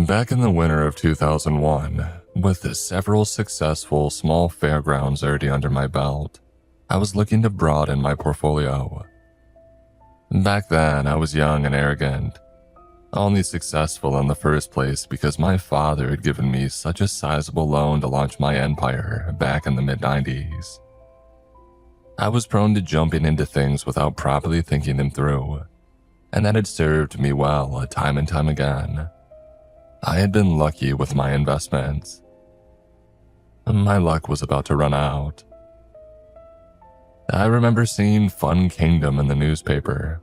Back in the winter of 2001, with several successful small fairgrounds already under my belt, I was looking to broaden my portfolio. Back then, I was young and arrogant, only successful in the first place because my father had given me such a sizable loan to launch my empire back in the mid-90s. I was prone to jumping into things without properly thinking them through, and that had served me well time and time again. I had been lucky with my investments. My luck was about to run out. I remember seeing Fun Kingdom in the newspaper.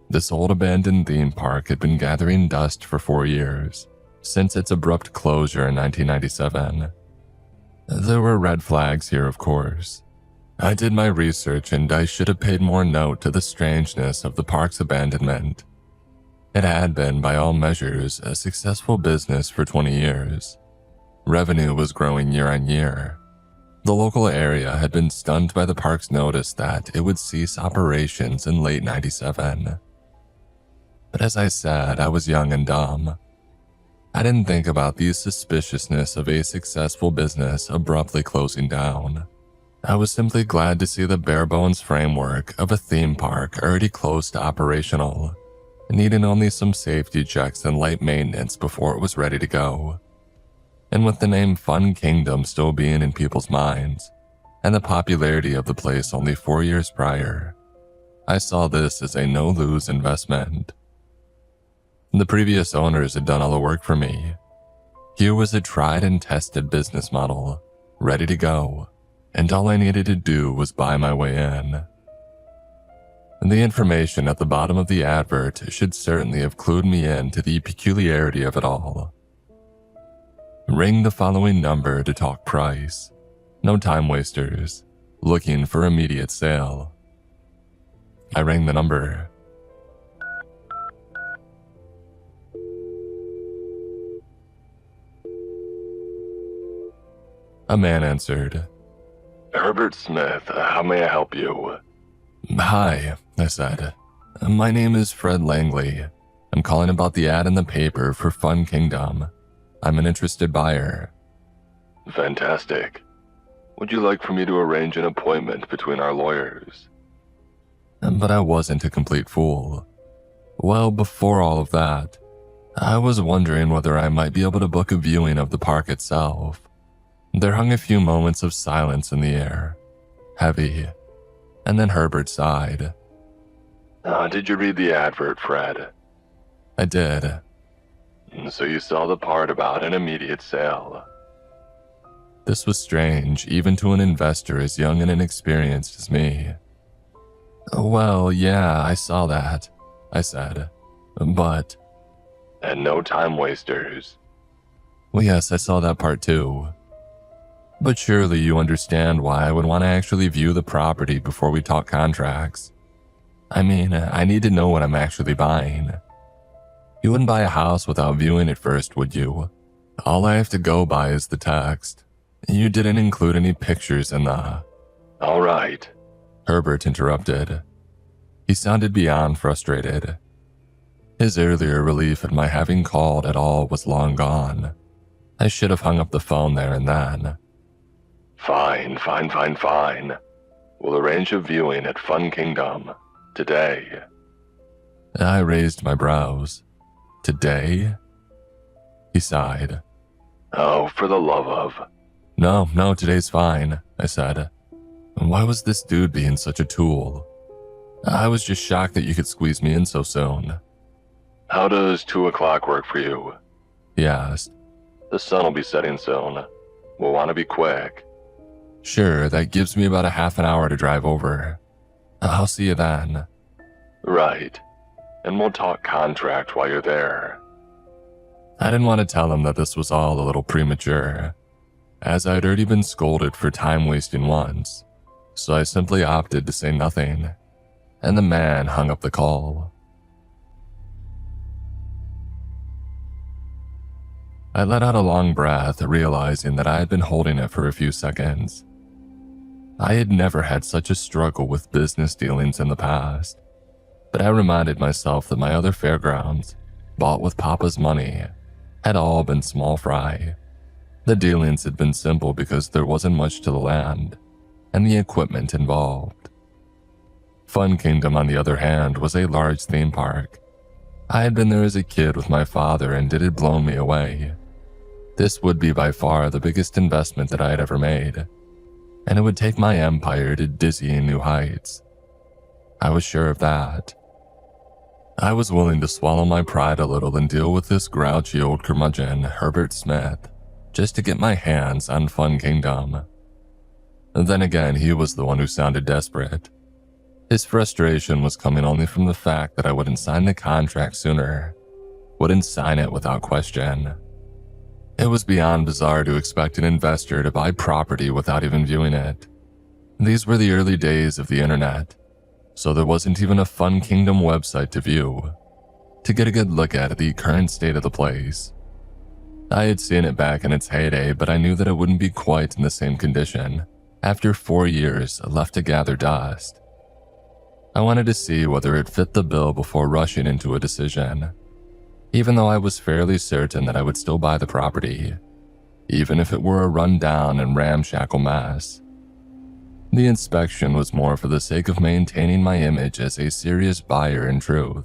This old abandoned theme park had been gathering dust for 4 years, since its abrupt closure in 1997. There were red flags here, of course. I did my research and I should have paid more note to the strangeness of the park's abandonment. It had been, by all measures, a successful business for 20 years. Revenue was growing year on year. The local area had been stunned by the park's notice that it would cease operations in late 97. But as I said, I was young and dumb. I didn't think about the suspiciousness of a successful business abruptly closing down. I was simply glad to see the bare-bones framework of a theme park already close to operational, needing only some safety checks and light maintenance before it was ready to go. And with the name Fun Kingdom still being in people's minds, and the popularity of the place only 4 years prior, I saw this as a no-lose investment. The previous owners had done all the work for me. Here was a tried and tested business model, ready to go, and all I needed to do was buy my way in. The information at the bottom of the advert should certainly have clued me in to the peculiarity of it all. Ring the following number to talk price. No time wasters. Looking for immediate sale. I rang the number. A man answered. Herbert Smith, how may I help you? Hi, I said. My name is Fred Langley. I'm calling about the ad in the paper for Fun Kingdom. I'm an interested buyer. Fantastic. Would you like for me to arrange an appointment between our lawyers? But I wasn't a complete fool. Well, before all of that, I was wondering whether I might be able to book a viewing of the park itself. There hung a few moments of silence in the air, heavy, and then Herbert sighed. Did you read the advert, Fred? I did. So you saw the part about an immediate sale. This was strange, even to an investor as young and inexperienced as me. Well, yeah, I saw that, I said, but... And no time wasters. Well, yes, I saw that part too. But surely you understand why I would want to actually view the property before we talk contracts. I mean, I need to know what I'm actually buying. You wouldn't buy a house without viewing it first, would you? All I have to go by is the text. You didn't include any pictures in the... All right. Herbert interrupted. He sounded beyond frustrated. His earlier relief at my having called at all was long gone. I should have hung up the phone there and then. Fine. We'll arrange a viewing at Fun Kingdom. Today. I raised my brows. Today? He sighed. Oh, for the love of... No, today's fine, I said. Why was this dude being such a tool? I was just shocked that you could squeeze me in so soon. How does 2 o'clock work for you? He asked. The sun will be setting soon. We'll want to be quick. Sure, that gives me about a half an hour to drive over. I'll see you then. Right. And we'll talk contract while you're there. I didn't want to tell him that this was all a little premature, as I'd already been scolded for time wasting once, so I simply opted to say nothing, and the man hung up the call. I let out a long breath, realizing that I had been holding it for a few seconds. I had never had such a struggle with business dealings in the past, but I reminded myself that my other fairgrounds, bought with Papa's money, had all been small fry. The dealings had been simple because there wasn't much to the land and the equipment involved. Fun Kingdom, on the other hand, was a large theme park. I had been there as a kid with my father, and it had blown me away. This would be by far the biggest investment that I had ever made, and it would take my empire to dizzying new heights. I was sure of that. I was willing to swallow my pride a little and deal with this grouchy old curmudgeon, Herbert Smith, just to get my hands on Fun Kingdom. And then again, he was the one who sounded desperate. His frustration was coming only from the fact that I wouldn't sign the contract sooner, wouldn't sign it without question. It was beyond bizarre to expect an investor to buy property without even viewing it. These were the early days of the internet, so there wasn't even a Fun Kingdom website to view, to get a good look at the current state of the place. I had seen it back in its heyday, but I knew that it wouldn't be quite in the same condition after 4 years left to gather dust. I wanted to see whether it fit the bill before rushing into a decision, even though I was fairly certain that I would still buy the property, even if it were a run-down and ramshackle mess. The inspection was more for the sake of maintaining my image as a serious buyer in truth.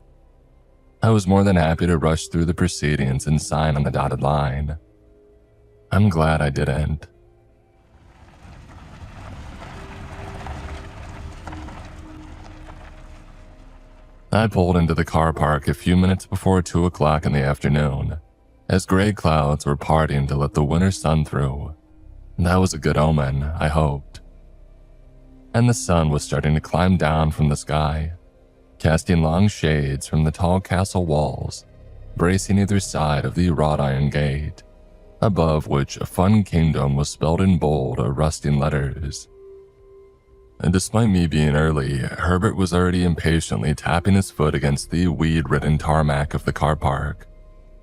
I was more than happy to rush through the proceedings and sign on the dotted line. I'm glad I didn't. I pulled into the car park a few minutes before 2 o'clock in the afternoon, as gray clouds were parting to let the winter sun through. That was a good omen, I hoped. And the sun was starting to climb down from the sky, casting long shades from the tall castle walls, bracing either side of the wrought iron gate, above which Fun Kingdom was spelled in bold, rusting letters. And despite me being early, Herbert was already impatiently tapping his foot against the weed-ridden tarmac of the car park,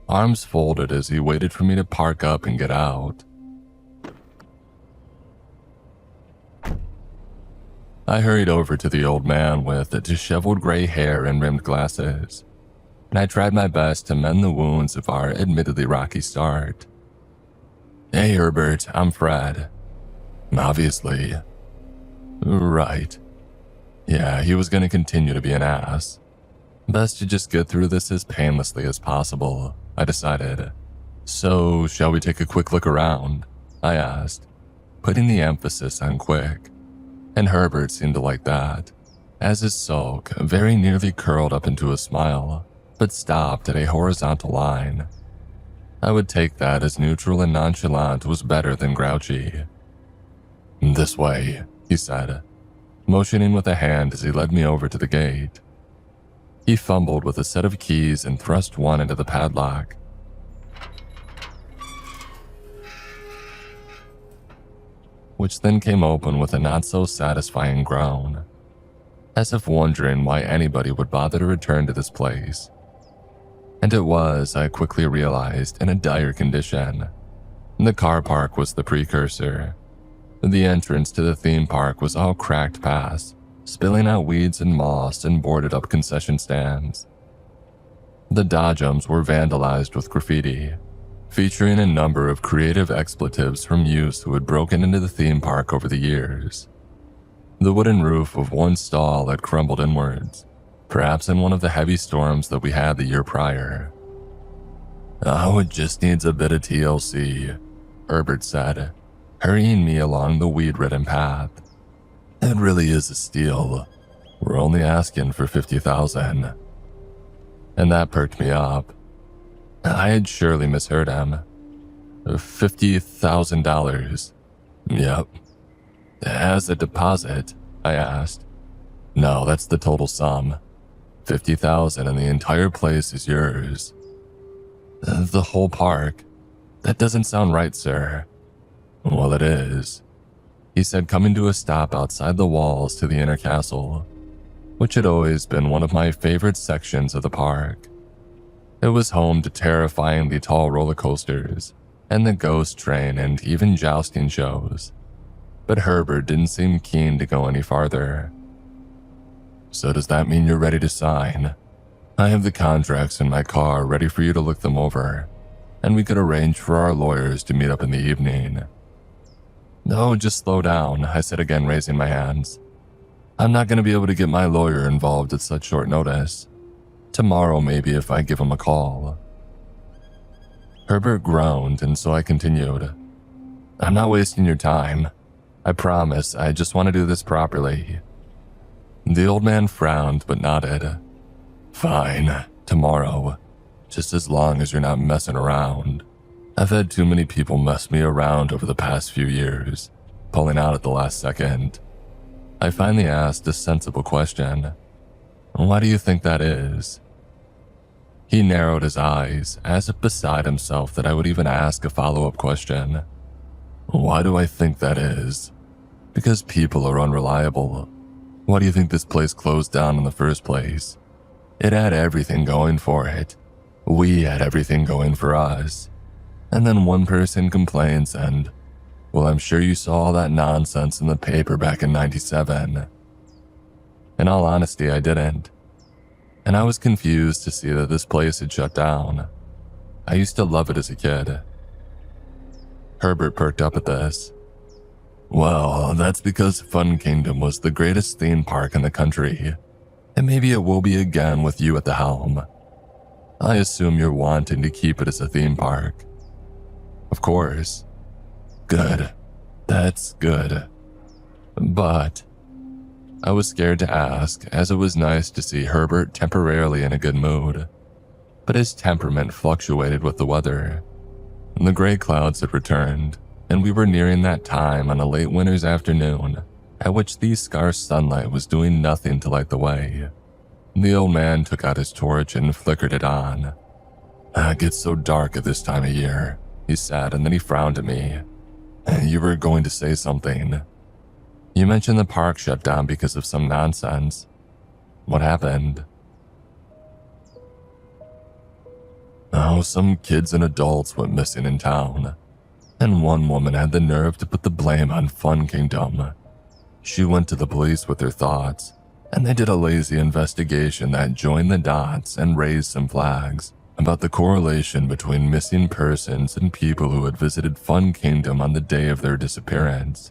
arms folded as he waited for me to park up and get out. I hurried over to the old man with disheveled gray hair and rimmed glasses, and I tried my best to mend the wounds of our admittedly rocky start. "Hey Herbert, I'm Fred." Obviously. Right. Yeah, he was going to continue to be an ass. Best to just get through this as painlessly as possible, I decided. "So, shall we take a quick look around?" I asked, putting the emphasis on quick. And Herbert seemed to like that, as his sulk very nearly curled up into a smile, but stopped at a horizontal line. I would take that as neutral and nonchalant was better than grouchy. "This way," he said, motioning with a hand as he led me over to the gate. He fumbled with a set of keys and thrust one into the padlock. Which then came open with a not-so-satisfying groan, as if wondering why anybody would bother to return to this place. And it was, I quickly realized, in a dire condition. The car park was the precursor. The entrance to the theme park was all cracked past, spilling out weeds and moss and boarded-up concession stands. The dodgems were vandalized with graffiti, featuring a number of creative expletives from youths who had broken into the theme park over the years. The wooden roof of one stall had crumbled inwards, perhaps in one of the heavy storms that we had the year prior. "Oh, it just needs a bit of TLC," Herbert said, hurrying me along the weed-ridden path. "It really is a steal. We're only asking for $50,000. And that perked me up. I had surely misheard him. $50,000. Yep. "As a deposit?" I asked. "No, that's the total sum. $50,000 and the entire place is yours." "The whole park? That doesn't sound right, sir." "Well, it is," he said, coming to a stop outside the walls to the inner castle, which had always been one of my favorite sections of the park. It was home to terrifyingly tall roller coasters, and the ghost train, and even jousting shows. But Herbert didn't seem keen to go any farther. "So does that mean you're ready to sign? I have the contracts in my car ready for you to look them over. and we could arrange for our lawyers to meet up in the evening. No, just slow down, I said again, raising my hands. I'm not going to be able to get my lawyer involved at such short notice. Tomorrow maybe if I give him a call. Herbert groaned, and so I continued. I'm not wasting your time. I promise, I just want to do this properly. The old man frowned but nodded. Fine, tomorrow. Just as long as you're not messing around. I've had too many people mess me around over the past few years, pulling out at the last second. I finally asked a sensible question. Why do you think that is? He narrowed his eyes, as if beside himself that I would even ask a follow-up question. Why do I think that is? Because people are unreliable. Why do you think this place closed down in the first place? It had everything going for it. We had everything going for us. And then one person complains and, well, I'm sure you saw all that nonsense in the paper back in '97. In all honesty, I didn't. And I was confused to see that this place had shut down. I used to love it as a kid. Herbert perked up at this. Well, that's because Fun Kingdom was the greatest theme park in the country. And maybe it will be again with you at the helm. I assume you're wanting to keep it as a theme park. Of course. Good. That's good. But I was scared to ask, as it was nice to see Herbert temporarily in a good mood. But his temperament fluctuated with the weather. The gray clouds had returned, and we were nearing that time on a late winter's afternoon at which the scarce sunlight was doing nothing to light the way. The old man took out his torch and flickered it on. It gets so dark at this time of year, he said, and then he frowned at me. You were going to say something. You mentioned the park shut down because of some nonsense. What happened? Oh, some kids and adults went missing in town, and one woman had the nerve to put the blame on Fun Kingdom. She went to the police with her thoughts, and they did a lazy investigation that joined the dots and raised some flags about the correlation between missing persons and people who had visited Fun Kingdom on the day of their disappearance.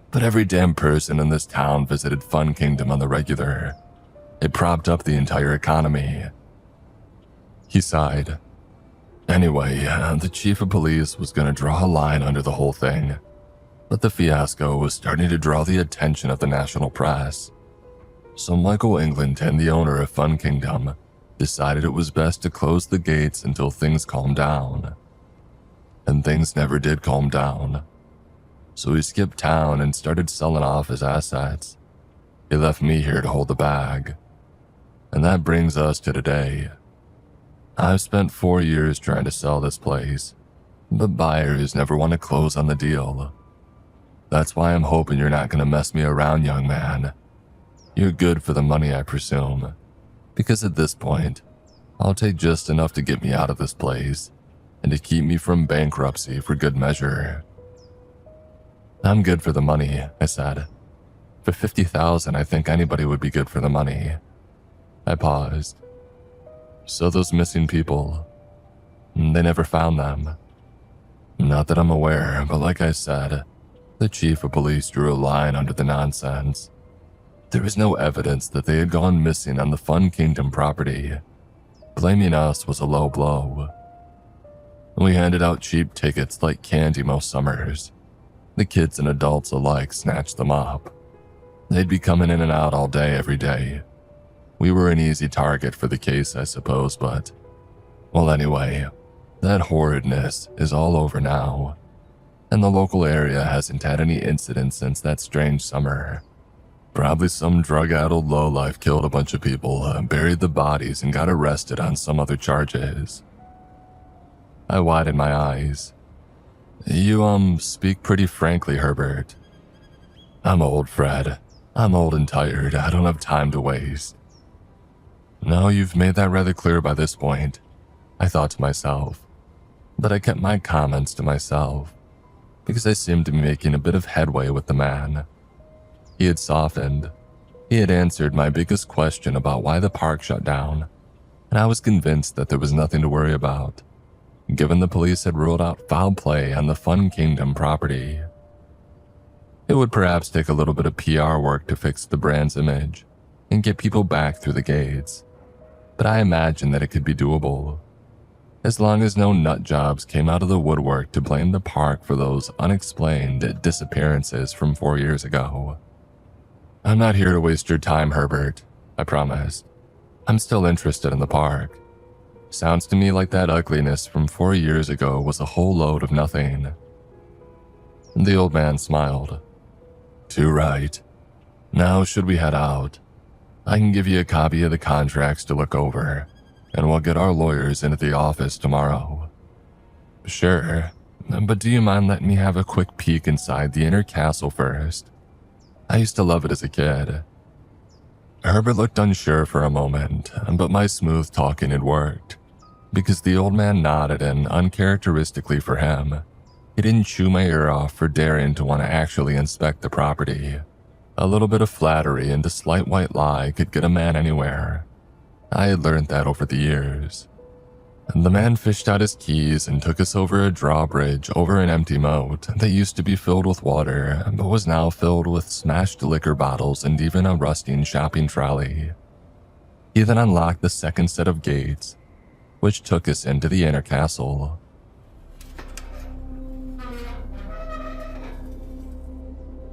But every damn person in this town visited Fun Kingdom on the regular. It propped up the entire economy. He sighed. Anyway, the chief of police was going to draw a line under the whole thing, but the fiasco was starting to draw the attention of the national press. So Michael Englandton, the owner of Fun Kingdom, decided it was best to close the gates until things calmed down. And things never did calm down. So he skipped town and started selling off his assets. He left me here to hold the bag. And that brings us to today. I've spent 4 years trying to sell this place, but buyers never want to close on the deal. That's why I'm hoping you're not going to mess me around, young man. You're good for the money, I presume. Because at this point, I'll take just enough to get me out of this place and to keep me from bankruptcy for good measure. I'm good for the money, I said. For $50,000, I think anybody would be good for the money. I paused. So those missing people, they never found them. Not that I'm aware, but like I said, the chief of police drew a line under the nonsense. There was no evidence that they had gone missing on the Fun Kingdom property. Blaming us was a low blow. We handed out cheap tickets like candy most summers. The kids and adults alike snatched them up. They'd be coming in and out all day every day. We were an easy target for the case, I suppose, but... Well, anyway, that horridness is all over now. And the local area hasn't had any incidents since that strange summer. Probably some drug-addled lowlife killed a bunch of people, buried the bodies, and got arrested on some other charges. I widened my eyes. You, speak pretty frankly, Herbert. I'm old, Fred. I'm old and tired. I don't have time to waste. No, you've made that rather clear by this point, I thought to myself. But I kept my comments to myself, because I seemed to be making a bit of headway with the man. He had softened. He had answered my biggest question about why the park shut down, and I was convinced that there was nothing to worry about. given the police had ruled out foul play on the Fun Kingdom property. It would perhaps take a little bit of PR work to fix the brand's image and get people back through the gates, but I imagine that it could be doable, as long as no nut jobs came out of the woodwork to blame the park for those unexplained disappearances from 4 years ago. I'm not here to waste your time, Herbert, I promised. I'm still interested in the park. Sounds to me like that ugliness from 4 years ago was a whole load of nothing. The old man smiled. Too right. Now should we head out? I can give you a copy of the contracts to look over, and we'll get our lawyers into the office tomorrow. Sure, but do you mind letting me have a quick peek inside the inner castle first? I used to love it as a kid. Herbert looked unsure for a moment, but my smooth talking had worked, because the old man nodded, and uncharacteristically for him, he didn't chew my ear off for daring to want to actually inspect the property. A little bit of flattery and a slight white lie could get a man anywhere. I had learned that over the years. The man fished out his keys and took us over a drawbridge over an empty moat that used to be filled with water but was now filled with smashed liquor bottles and even a rusting shopping trolley. He then unlocked the second set of gates, which took us into the inner castle.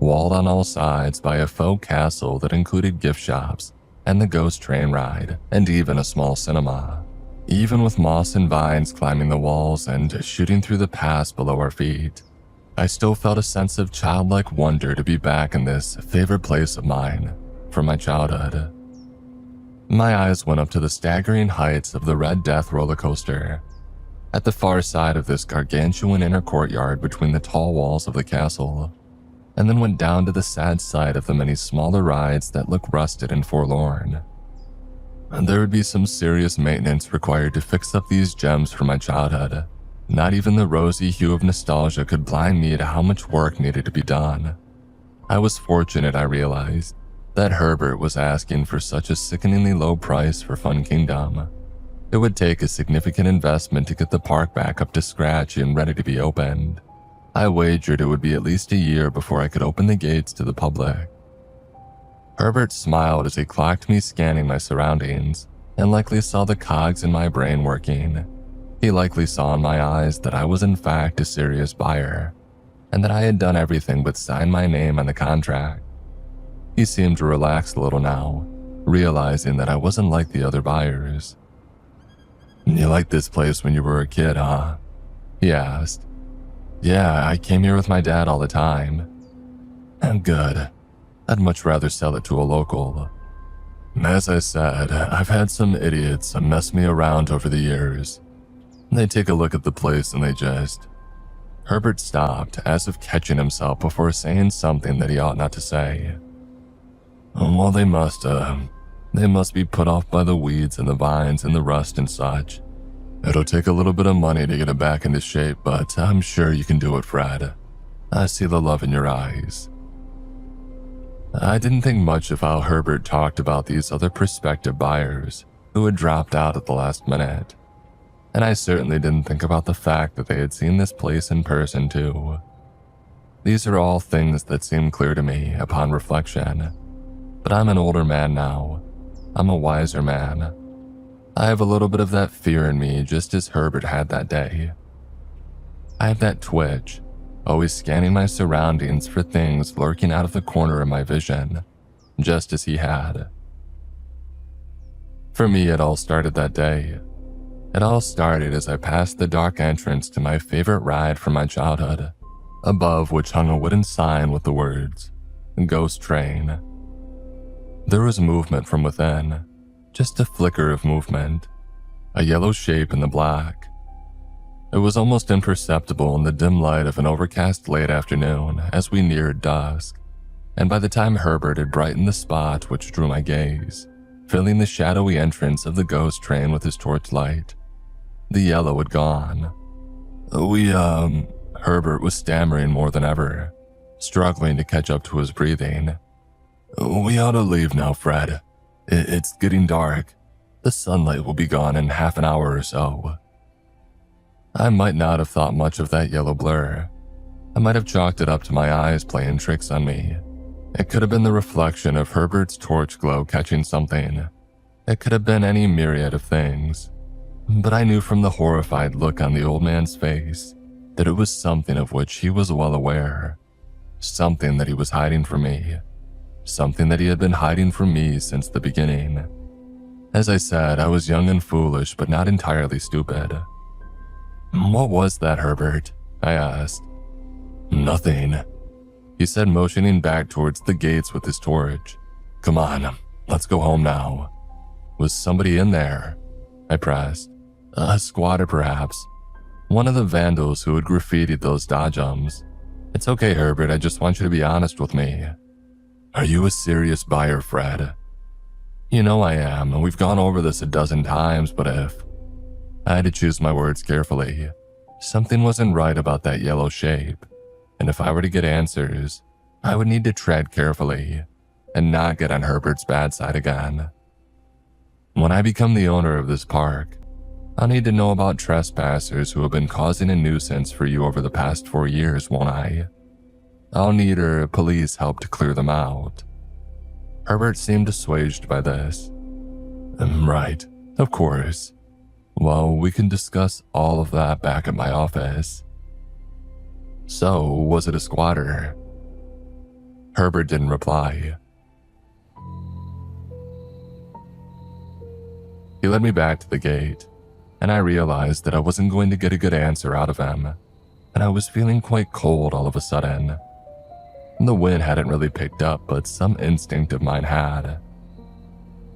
Walled on all sides by a faux castle that included gift shops and the ghost train ride and even a small cinema. Even with moss and vines climbing the walls and shooting through the paths below our feet, I still felt a sense of childlike wonder to be back in this favorite place of mine from my childhood. My eyes went up to the staggering heights of the Red Death roller coaster. At the far side of this gargantuan inner courtyard between the tall walls of the castle, and then went down to the sad side of the many smaller rides that look rusted and forlorn. There would be some serious maintenance required to fix up these gems from my childhood. Not even the rosy hue of nostalgia could blind me to how much work needed to be done. I was fortunate, I realized, that Herbert was asking for such a sickeningly low price for Fun Kingdom. It would take a significant investment to get the park back up to scratch and ready to be opened. I wagered it would be at least a year before I could open the gates to the public. Herbert smiled as he clocked me scanning my surroundings and likely saw the cogs in my brain working. He likely saw in my eyes that I was in fact a serious buyer and that I had done everything but sign my name on the contract. He seemed to relax a little now, realizing that I wasn't like the other buyers. You liked this place when you were a kid, huh? He asked. Yeah, I came here with my dad all the time. I'm good. I'd much rather sell it to a local. As I said, I've had some idiots mess me around over the years. They take a look at the place and they just... Herbert stopped, as if catching himself before saying something that he ought not to say. Well, they must be put off by the weeds and the vines and the rust and such. It'll take a little bit of money to get it back into shape, but I'm sure you can do it, Fred. I see the love in your eyes. I didn't think much of how Herbert talked about these other prospective buyers who had dropped out at the last minute. And I certainly didn't think about the fact that they had seen this place in person too. These are all things that seem clear to me upon reflection. But I'm an older man now. I'm a wiser man. I have a little bit of that fear in me, just as Herbert had that day. I have that twitch, always scanning my surroundings for things lurking out of the corner of my vision, just as he had. For me, it all started that day. It all started as I passed the dark entrance to my favorite ride from my childhood, above which hung a wooden sign with the words, Ghost Train. There was movement from within. Just a flicker of movement, a yellow shape in the black. It was almost imperceptible in the dim light of an overcast late afternoon as we neared dusk, and by the time Herbert had brightened the spot which drew my gaze, filling the shadowy entrance of the ghost train with his torchlight, the yellow had gone. Herbert was stammering more than ever, struggling to catch up to his breathing. We ought to leave now, Fred. It's getting dark. The sunlight will be gone in half an hour or so. I might not have thought much of that yellow blur. I might have chalked it up to my eyes playing tricks on me. It could have been the reflection of Herbert's torch glow catching something. It could have been any myriad of things. But I knew from the horrified look on the old man's face that it was something of which he was well aware. Something that he was hiding from me. Something that he had been hiding from me since the beginning. As I said, I was young and foolish, but not entirely stupid. "What was that, Herbert?" I asked. "Nothing," he said, motioning back towards the gates with his torch. "Come on, let's go home now." "Was somebody in there?" I pressed. "A squatter, perhaps. One of the vandals who had graffitied those dodgems. It's okay, Herbert, I just want you to be honest with me." "Are you a serious buyer, Fred?" "You know I am, and we've gone over this a dozen times, but if..." I had to choose my words carefully. Something wasn't right about that yellow shape, and if I were to get answers, I would need to tread carefully and not get on Herbert's bad side again. When I become the owner of this park, I'll need to know about trespassers who have been causing a nuisance for you over the past 4 years, won't I? I'll need police help to clear them out." Herbert seemed assuaged by this. "Right, of course. Well, we can discuss all of that back at my office." "So, was it a squatter?" Herbert didn't reply. He led me back to the gate, and I realized that I wasn't going to get a good answer out of him, and I was feeling quite cold all of a sudden. The wind hadn't really picked up, but some instinct of mine had.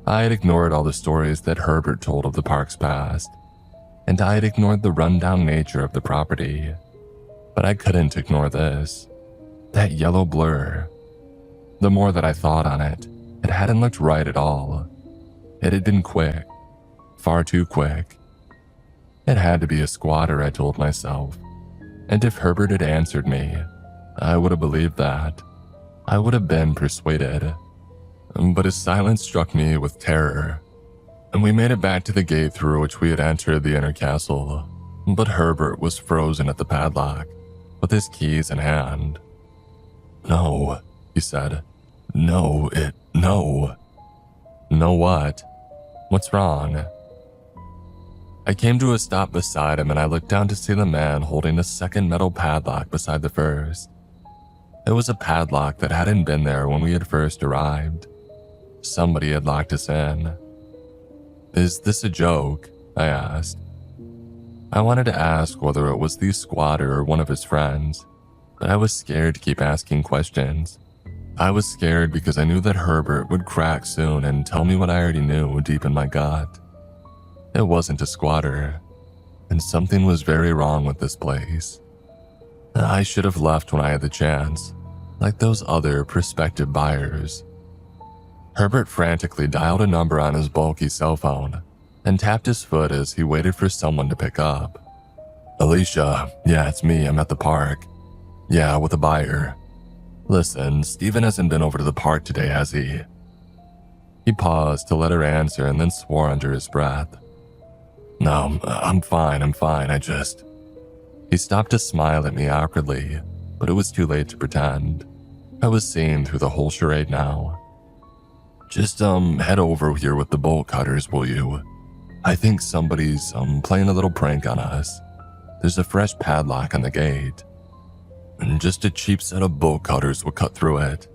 I had ignored all the stories that Herbert told of the park's past, and I had ignored the rundown nature of the property. But I couldn't ignore this. That yellow blur. The more that I thought on it, it hadn't looked right at all. It had been quick. Far too quick. It had to be a squatter, I told myself. And if Herbert had answered me, I would have believed that. I would have been persuaded. But his silence struck me with terror. And we made it back to the gate through which we had entered the inner castle. But Herbert was frozen at the padlock, with his keys in hand. "No," he said. No. "No what? What's wrong?" I came to a stop beside him and I looked down to see the man holding a second metal padlock beside the first. It was a padlock that hadn't been there when we had first arrived. Somebody had locked us in. "Is this a joke?" I asked. I wanted to ask whether it was the squatter or one of his friends, but I was scared to keep asking questions. I was scared because I knew that Herbert would crack soon and tell me what I already knew deep in my gut. It wasn't a squatter, and something was very wrong with this place. I should have left when I had the chance, like those other prospective buyers. Herbert frantically dialed a number on his bulky cell phone and tapped his foot as he waited for someone to pick up. "Alicia, yeah, it's me, I'm at the park. Yeah, with a buyer. Listen, Steven hasn't been over to the park today, has he?" He paused to let her answer and then swore under his breath. "No, I'm fine, I just..." He stopped to smile at me awkwardly, but it was too late to pretend. I was seeing through the whole charade now. "Just, head over here with the bolt cutters, will you? I think somebody's, playing a little prank on us. There's a fresh padlock on the gate. And just a cheap set of bolt cutters will cut through it.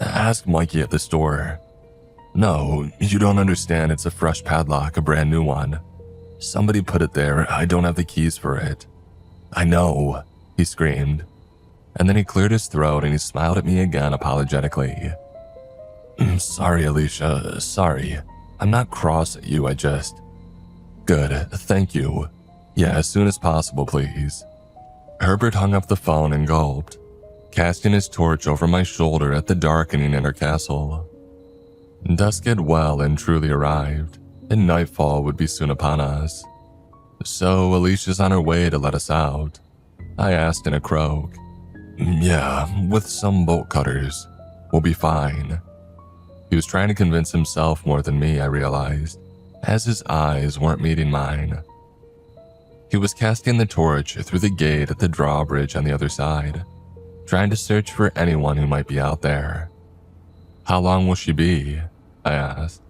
Ask Mikey at the store." "No, you don't understand, it's a fresh padlock, a brand new one. Somebody put it there, I don't have the keys for it." "I know," he screamed. And then he cleared his throat and he smiled at me again apologetically. "Sorry, Alicia, sorry. I'm not cross at you, I just..." "Good, thank you. Yeah, as soon as possible, please." Herbert hung up the phone and gulped, casting his torch over my shoulder at the darkening inner castle. Dusk had well and truly arrived, and nightfall would be soon upon us. "So Alicia's on her way to let us out?" I asked in a croak. "Yeah, with some bolt cutters. We'll be fine." He was trying to convince himself more than me, I realized, as his eyes weren't meeting mine. He was casting the torch through the gate at the drawbridge on the other side, trying to search for anyone who might be out there. How long will she be? I asked.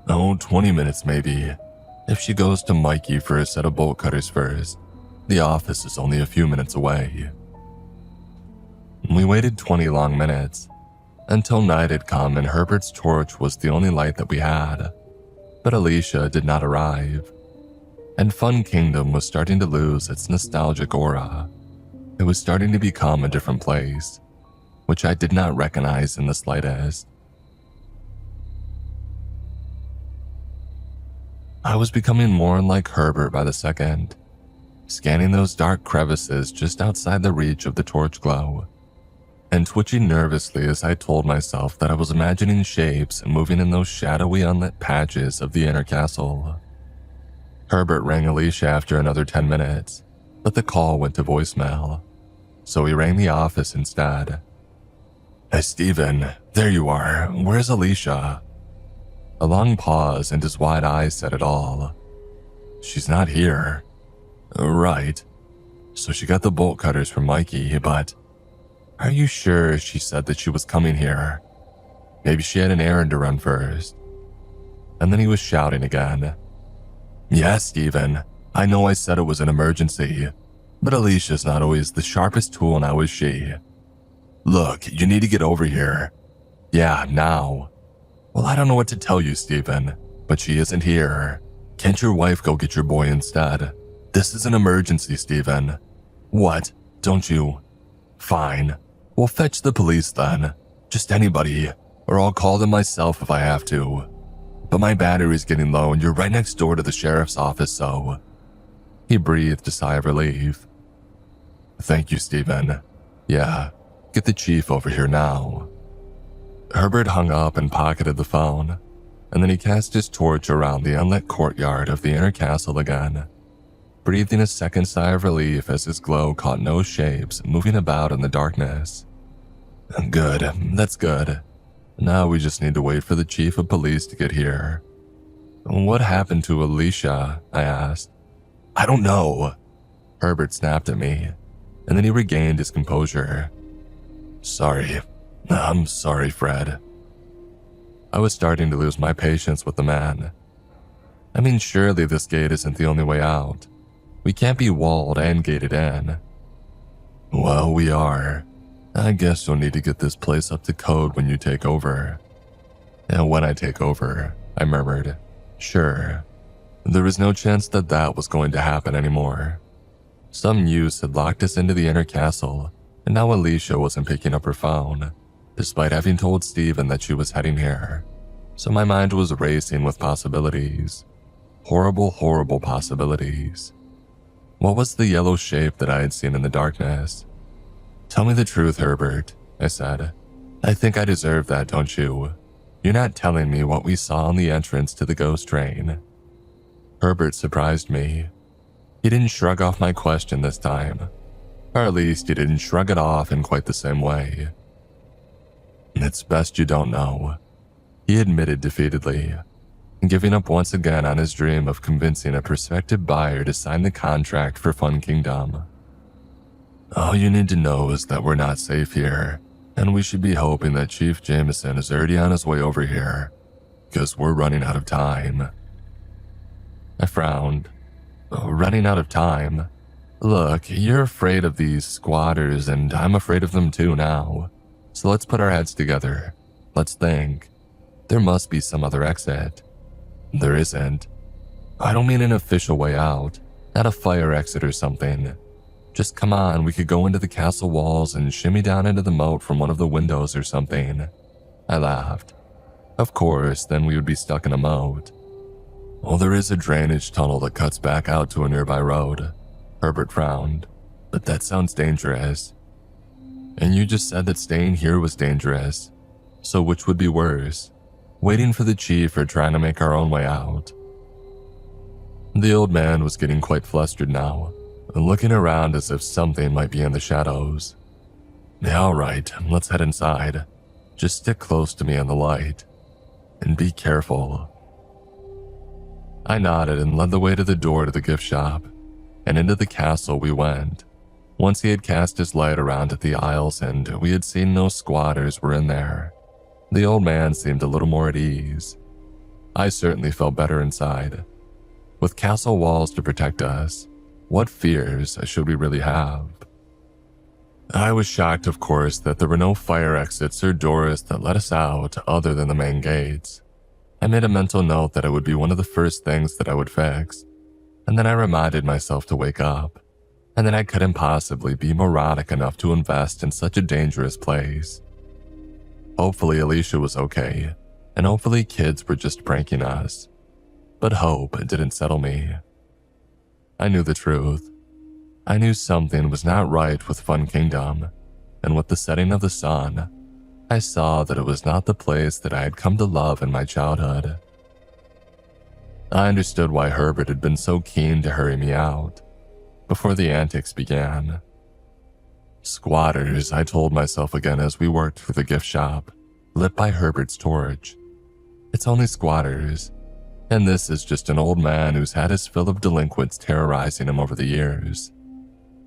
Oh, 20 minutes maybe, if she goes to Mikey for a set of bolt cutters first. The office is only a few minutes away. We waited 20 long minutes, until night had come and Herbert's torch was the only light that we had. But Alicia did not arrive, and Fun Kingdom was starting to lose its nostalgic aura. It was starting to become a different place, which I did not recognize in the slightest. I was becoming more unlike Herbert by the second, scanning those dark crevices just outside the reach of the torch glow, and twitching nervously as I told myself that I was imagining shapes moving in those shadowy unlit patches of the inner castle. Herbert rang Alicia after another 10 minutes, but the call went to voicemail, so he rang the office instead. Hey Steven, there you are. Where's Alicia? A long pause and his wide eyes said it all. She's not here. Right. So she got the bolt cutters from Mikey, but are you sure she said that she was coming here? Maybe she had an errand to run first. And then he was shouting again. Yeah, Steven, I know I said it was an emergency, but Alicia's not always the sharpest tool now, is she? Look, you need to get over here. Yeah, now. Well, I don't know what to tell you, Steven, but she isn't here. Can't your wife go get your boy instead? This is an emergency, Steven. What? Don't you? Fine. We'll fetch the police then. Just anybody, or I'll call them myself if I have to. But my battery's getting low and you're right next door to the sheriff's office, so... He breathed a sigh of relief. Thank you, Steven. Yeah, get the chief over here now. Herbert hung up and pocketed the phone, and then he cast his torch around the unlit courtyard of the inner castle again, breathing a second sigh of relief as his glow caught no shapes moving about in the darkness. Good, that's good. Now we just need to wait for the chief of police to get here. What happened to Alicia? I asked. I don't know. Herbert snapped at me, and then he regained his composure. Sorry. I'm sorry, Fred. I was starting to lose my patience with the man. I mean, surely this gate isn't the only way out. We can't be walled and gated in. Well, we are. I guess you'll need to get this place up to code when you take over. And when I take over, I murmured. Sure. There was no chance that that was going to happen anymore. Some use had locked us into the inner castle, and now Alicia wasn't picking up her phone, despite having told Steven that she was heading here. So my mind was racing with possibilities. Horrible, horrible possibilities. What was the yellow shape that I had seen in the darkness? Tell me the truth, Herbert, I said. I think I deserve that, don't you? You're not telling me what we saw on the entrance to the ghost train. Herbert surprised me. He didn't shrug off my question this time, or at least he didn't shrug it off in quite the same way. It's best you don't know, he admitted defeatedly, giving up once again on his dream of convincing a prospective buyer to sign the contract for Fun Kingdom. All you need to know is that we're not safe here, and we should be hoping that Chief Jameson is already on his way over here, because we're running out of time. I frowned. Running out of time? Look, you're afraid of these squatters, and I'm afraid of them too now. So let's put our heads together. Let's think. There must be some other exit. There isn't. I don't mean an official way out, not a fire exit or something. Just come on, we could go into the castle walls and shimmy down into the moat from one of the windows or something. I laughed. Of course, then we would be stuck in a moat. Well, there is a drainage tunnel that cuts back out to a nearby road. Herbert frowned. But that sounds dangerous. And you just said that staying here was dangerous. So which would be worse? Waiting for the chief or trying to make our own way out? The old man was getting quite flustered now, looking around as if something might be in the shadows. Yeah, all right, let's head inside. Just stick close to me on the light. And be careful. I nodded and led the way to the door to the gift shop, and into the castle we went. Once he had cast his light around at the aisles and we had seen no squatters were in there, the old man seemed a little more at ease. I certainly felt better inside. With castle walls to protect us, what fears should we really have? I was shocked, of course, that there were no fire exits or doors that let us out other than the main gates. I made a mental note that it would be one of the first things that I would fix, and then I reminded myself to wake up, and that I couldn't possibly be moronic enough to invest in such a dangerous place. Hopefully Alicia was okay, and hopefully kids were just pranking us. But hope didn't settle me. I knew the truth. I knew something was not right with Fun Kingdom, and with the setting of the sun, I saw that it was not the place that I had come to love in my childhood. I understood why Herbert had been so keen to hurry me out before the antics began. Squatters, I told myself again as we worked through the gift shop, lit by Herbert's torch. It's only squatters, and this is just an old man who's had his fill of delinquents terrorizing him over the years.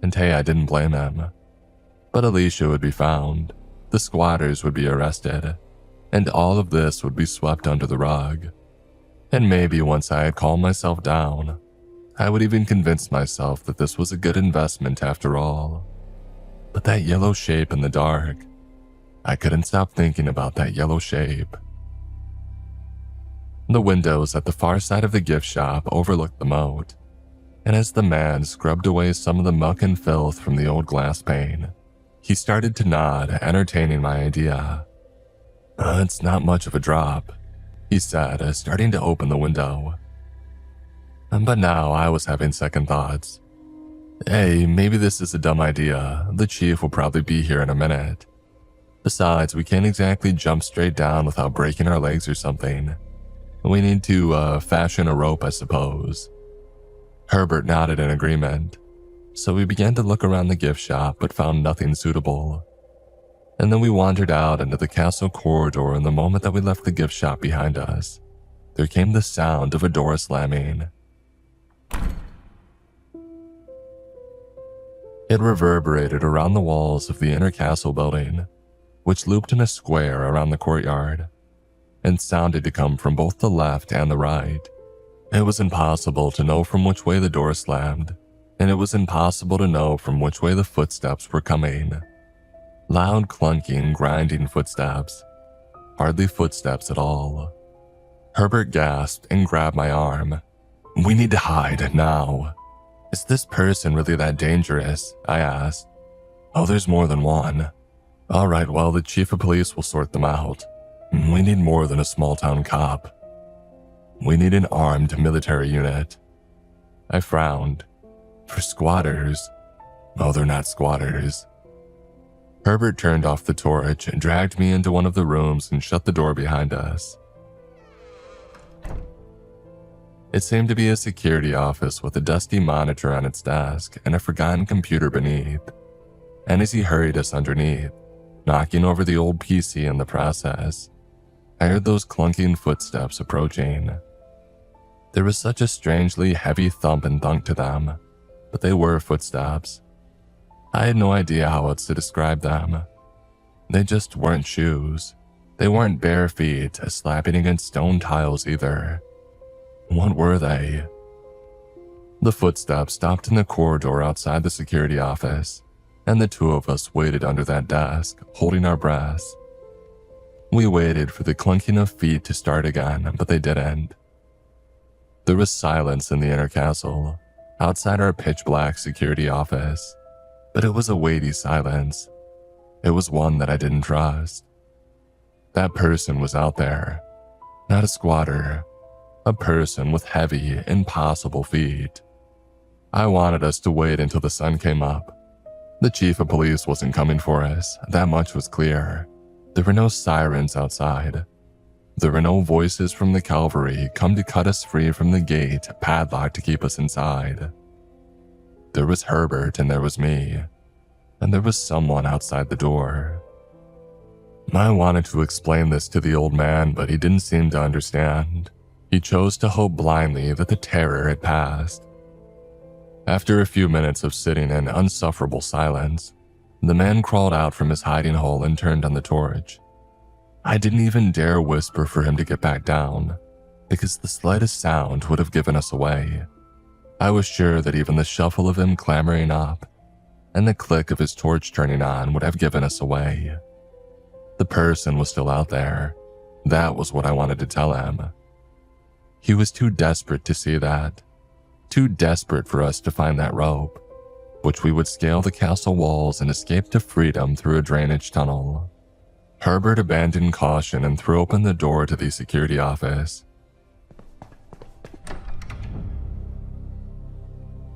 And hey, I didn't blame him. But Alicia would be found, the squatters would be arrested, and all of this would be swept under the rug. And maybe once I had calmed myself down, I would even convince myself that this was a good investment after all. But that yellow shape in the dark, I couldn't stop thinking about that yellow shape. The windows at the far side of the gift shop overlooked the moat, and as the man scrubbed away some of the muck and filth from the old glass pane, he started to nod, entertaining my idea. It's not much of a drop," he said, starting to open the window. But now I was having second thoughts. Hey, maybe this is a dumb idea. The chief will probably be here in a minute. Besides, we can't exactly jump straight down without breaking our legs or something. We need to fashion a rope, I suppose. Herbert nodded in agreement, so we began to look around the gift shop but found nothing suitable. And then we wandered out into the castle corridor, and the moment that we left the gift shop behind us, there came the sound of a door slamming. It reverberated around the walls of the inner castle building, which looped in a square around the courtyard, and sounded to come from both the left and the right. It was impossible to know from which way the door slammed, and it was impossible to know from which way the footsteps were coming. Loud clunking, grinding footsteps. Hardly footsteps at all. Herbert gasped and grabbed my arm. "We need to hide, now." "Is this person really that dangerous?" I asked. "Oh, there's more than one." "All right, well, the chief of police will sort them out. We need more than a small-town cop. We need an armed military unit." I frowned. "For squatters?" "Oh, they're not squatters." Herbert turned off the torch and dragged me into one of the rooms and shut the door behind us. It seemed to be a security office with a dusty monitor on its desk and a forgotten computer beneath. And as he hurried us underneath, knocking over the old PC in the process, I heard those clunking footsteps approaching. There was such a strangely heavy thump and thunk to them, but they were footsteps. I had no idea how else to describe them. They just weren't shoes. They weren't bare feet slapping against stone tiles either. What were they? The footsteps stopped in the corridor outside the security office, and the two of us waited under that desk, holding our breaths. We waited for the clunking of feet to start again, but they didn't. There was silence in the inner castle, outside our pitch-black security office, but it was a weighty silence. It was one that I didn't trust. That person was out there, not a squatter, a person with heavy, impossible feet. I wanted us to wait until the sun came up. The chief of police wasn't coming for us, that much was clear. There were no sirens outside. There were no voices from the cavalry come to cut us free from the gate padlocked to keep us inside. There was Herbert and there was me, and there was someone outside the door. I wanted to explain this to the old man, but he didn't seem to understand. He chose to hope blindly that the terror had passed. After a few minutes of sitting in unsufferable silence, the man crawled out from his hiding hole and turned on the torch. I didn't even dare whisper for him to get back down, because the slightest sound would have given us away. I was sure that even the shuffle of him clambering up and the click of his torch turning on would have given us away. The person was still out there. That was what I wanted to tell him. He was too desperate to see that. Too desperate for us to find that rope, which we would scale the castle walls and escape to freedom through a drainage tunnel. Herbert abandoned caution and threw open the door to the security office.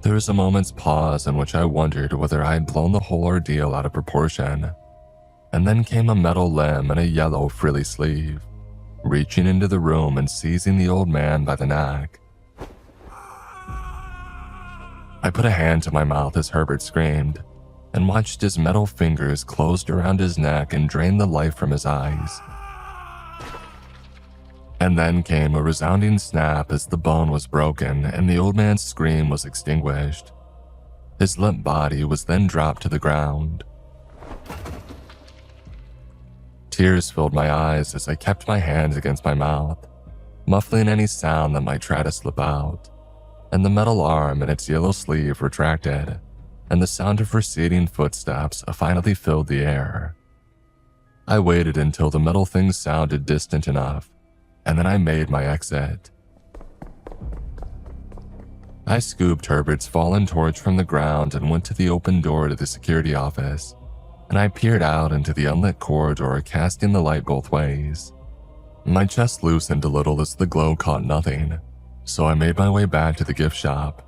There was a moment's pause in which I wondered whether I had blown the whole ordeal out of proportion, and then came a metal limb and a yellow frilly sleeve, reaching into the room and seizing the old man by the neck. I put a hand to my mouth as Herbert screamed, and watched his metal fingers closed around his neck and drain the life from his eyes. And then came a resounding snap as the bone was broken and the old man's scream was extinguished. His limp body was then dropped to the ground. Tears filled my eyes as I kept my hands against my mouth, muffling any sound that might try to slip out, and the metal arm and its yellow sleeve retracted, and the sound of receding footsteps finally filled the air. I waited until the metal thing sounded distant enough, and then I made my exit. I scooped Herbert's fallen torch from the ground and went to the open door to the security office, and I peered out into the unlit corridor, casting the light both ways. My chest loosened a little as the glow caught nothing, so I made my way back to the gift shop.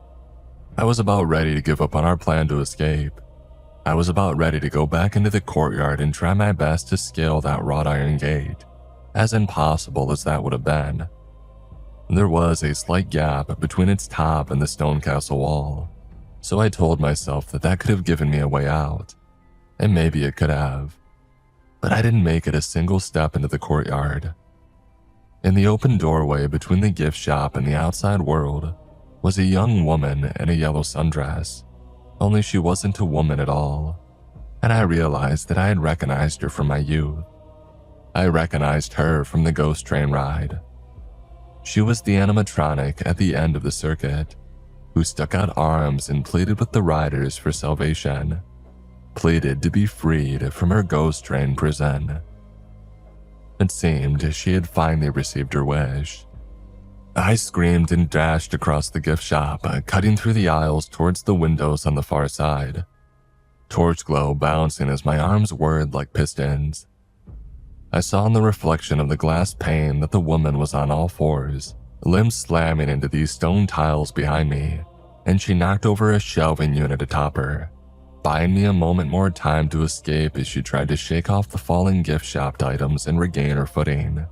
I was about ready to give up on our plan to escape. I was about ready to go back into the courtyard and try my best to scale that wrought iron gate, as impossible as that would have been. There was a slight gap between its top and the stone castle wall, so I told myself that that could have given me a way out, and maybe it could have. But I didn't make it a single step into the courtyard. In the open doorway between the gift shop and the outside world was a young woman in a yellow sundress, only she wasn't a woman at all, and I realized that I had recognized her from my youth. I recognized her from the ghost train ride. She was the animatronic at the end of the circuit, who stuck out arms and pleaded with the riders for salvation, pleaded to be freed from her ghost train prison. It seemed she had finally received her wish. I screamed and dashed across the gift shop, cutting through the aisles towards the windows on the far side, torch glow bouncing as my arms whirred like pistons. I saw in the reflection of the glass pane that the woman was on all fours, limbs slamming into these stone tiles behind me, and she knocked over a shelving unit atop her, buying me a moment more time to escape as she tried to shake off the falling gift shop items and regain her footing.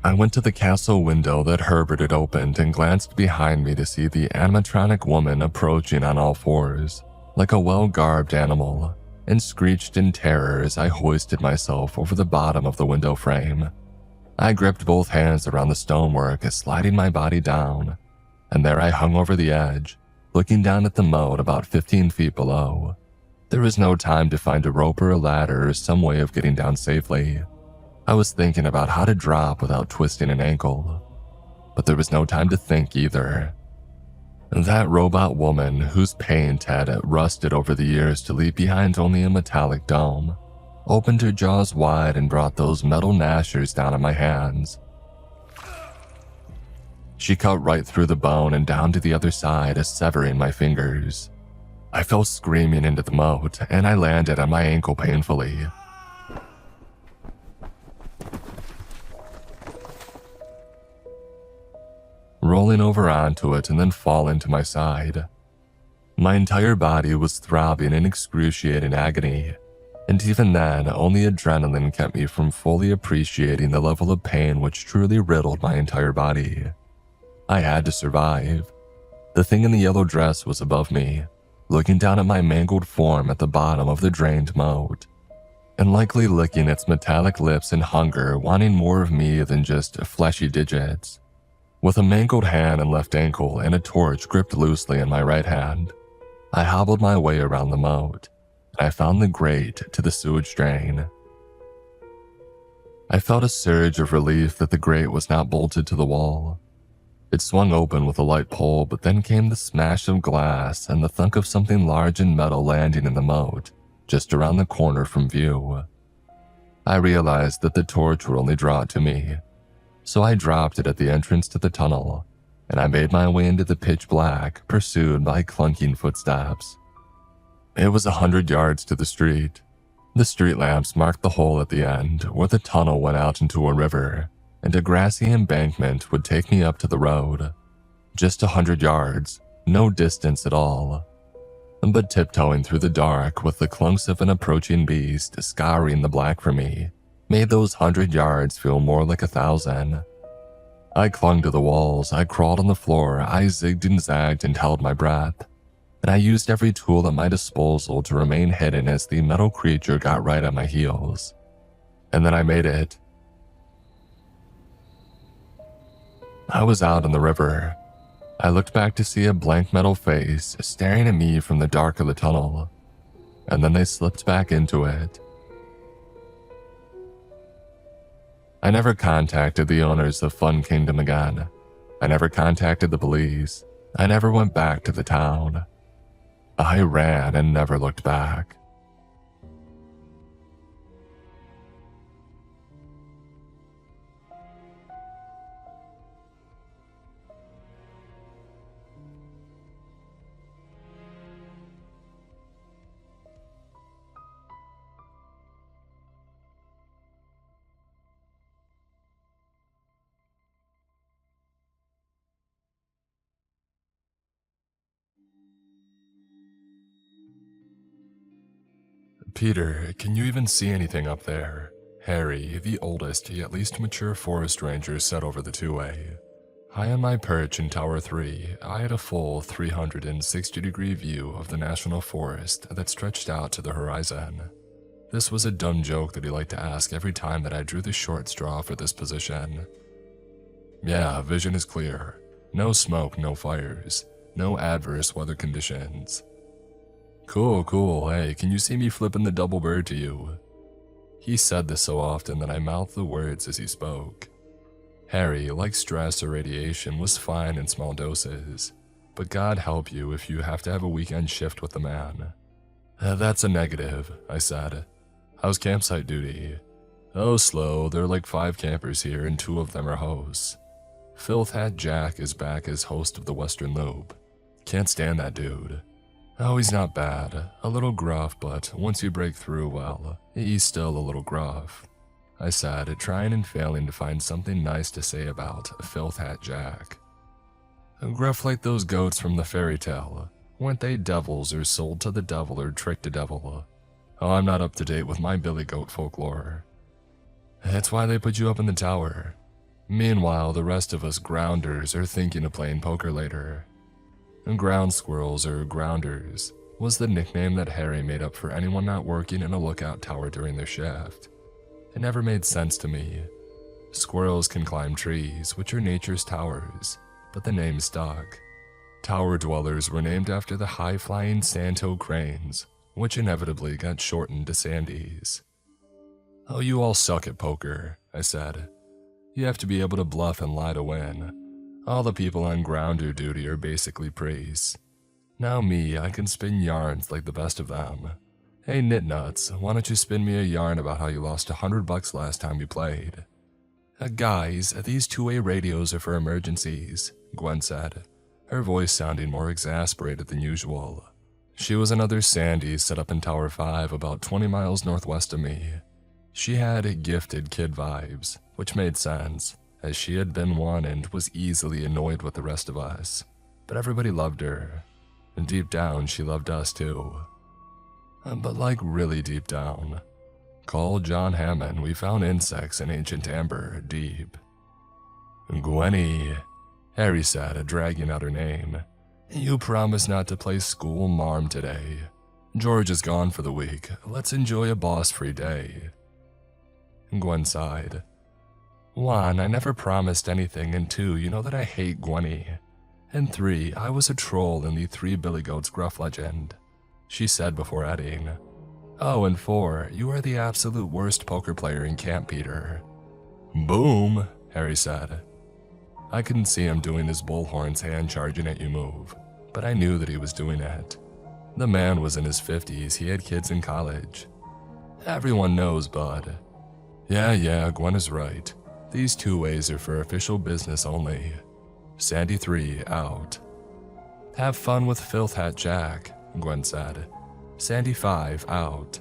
I went to the castle window that Herbert had opened and glanced behind me to see the animatronic woman approaching on all fours, like a well-garbed animal, and screeched in terror as I hoisted myself over the bottom of the window frame. I gripped both hands around the stonework, sliding my body down, and there I hung over the edge, looking down at the moat about 15 feet below. There was no time to find a rope or a ladder or some way of getting down safely. I was thinking about how to drop without twisting an ankle, but there was no time to think either. That robot woman, whose paint had rusted over the years to leave behind only a metallic dome, opened her jaws wide and brought those metal gnashers down on my hands. She cut right through the bone and down to the other side, severing my fingers. I fell screaming into the moat, and I landed on my ankle painfully. Rolling over onto it and then falling to my side. My entire body was throbbing in excruciating agony, and even then, only adrenaline kept me from fully appreciating the level of pain which truly riddled my entire body. I had to survive. The thing in the yellow dress was above me, looking down at my mangled form at the bottom of the drained moat, and likely licking its metallic lips in hunger, wanting more of me than just fleshy digits. With a mangled hand and left ankle and a torch gripped loosely in my right hand, I hobbled my way around the moat, and I found the grate to the sewage drain. I felt a surge of relief that the grate was not bolted to the wall. It swung open with a light pull, but then came the smash of glass and the thunk of something large and metal landing in the moat, just around the corner from view. I realized that the torch would only draw it to me, so I dropped it at the entrance to the tunnel, and I made my way into the pitch black, pursued by clunking footsteps. It was 100 yards to the street. The street lamps marked the hole at the end, where the tunnel went out into a river, and a grassy embankment would take me up to the road. Just 100 yards, no distance at all. But tiptoeing through the dark with the clunks of an approaching beast scouring the black for me made those 100 yards feel more like 1,000. I clung to the walls, I crawled on the floor, I zigged and zagged and held my breath. And I used every tool at my disposal to remain hidden as the metal creature got right at my heels. And then I made it. I was out in the river. I looked back to see a blank metal face staring at me from the dark of the tunnel, and then they slipped back into it. I never contacted the owners of Fun Kingdom again. I never contacted the police. I never went back to the town. I ran and never looked back. Peter, can you even see anything up there? Harry, the oldest yet least mature forest ranger, said over the two-way. High on my perch in Tower 3, I had a full 360-degree view of the national forest that stretched out to the horizon. This was a dumb joke that he liked to ask every time that I drew the short straw for this position. Yeah, vision is clear. No smoke, no fires. No adverse weather conditions. Cool, hey, can you see me flipping the double bird to you? He said this so often that I mouthed the words as he spoke. Harry, like stress or radiation, was fine in small doses, but God help you if you have to have a weekend shift with the man. That's a negative, I said. How's campsite duty? Oh, slow, there are like 5 campers here and 2 of them are hosts. Filth Hat Jack is back as host of the Western Loop. Can't stand that dude. Oh, he's not bad. A little gruff, but once you break through, well, he's still a little gruff. I said, trying and failing to find something nice to say about Filth Hat Jack. Gruff like those goats from the fairy tale. Weren't they devils or sold to the devil or tricked a devil? Oh, I'm not up to date with my billy goat folklore. That's why they put you up in the tower. Meanwhile, the rest of us grounders are thinking of playing poker later. Ground squirrels, or grounders, was the nickname that Harry made up for anyone not working in a lookout tower during their shift. It never made sense to me. Squirrels can climb trees, which are nature's towers, but the name stuck. Tower dwellers were named after the high-flying sandhill cranes, which inevitably got shortened to sandies. Oh, you all suck at poker, I said. You have to be able to bluff and lie to win. All the people on grounder duty are basically priests. Now me, I can spin yarns like the best of them. Hey Nitnuts, why don't you spin me a yarn about how you lost $100 last time you played? Guys, these two-way radios are for emergencies, Gwen said, her voice sounding more exasperated than usual. She was another Sandy set up in Tower 5 about 20 miles northwest of me. She had gifted kid vibes, which made sense, as she had been one and was easily annoyed with the rest of us. But everybody loved her, and deep down she loved us too. But like really deep down. Call John Hammond, we found insects in ancient amber, deep. Gwenny, Harry said, dragging out her name. You promised not to play school marm today. George is gone for the week. Let's enjoy a boss-free day. Gwen sighed. 1, I never promised anything, and 2, you know that I hate Gwenny. And 3, I was a troll in the 3 Billy Goats gruff legend, she said before adding, oh, and 4, you are the absolute worst poker player in camp, Peter. Boom, Harry said. I couldn't see him doing his bullhorn's hand charging at you move, but I knew that he was doing it. The man was in his 50s, he had kids in college. Everyone knows, bud. Yeah, Gwen is right. These 2-ways are for official business only. Sandy 3, out. Have fun with Filth Hat Jack, Gwen said. Sandy 5, out.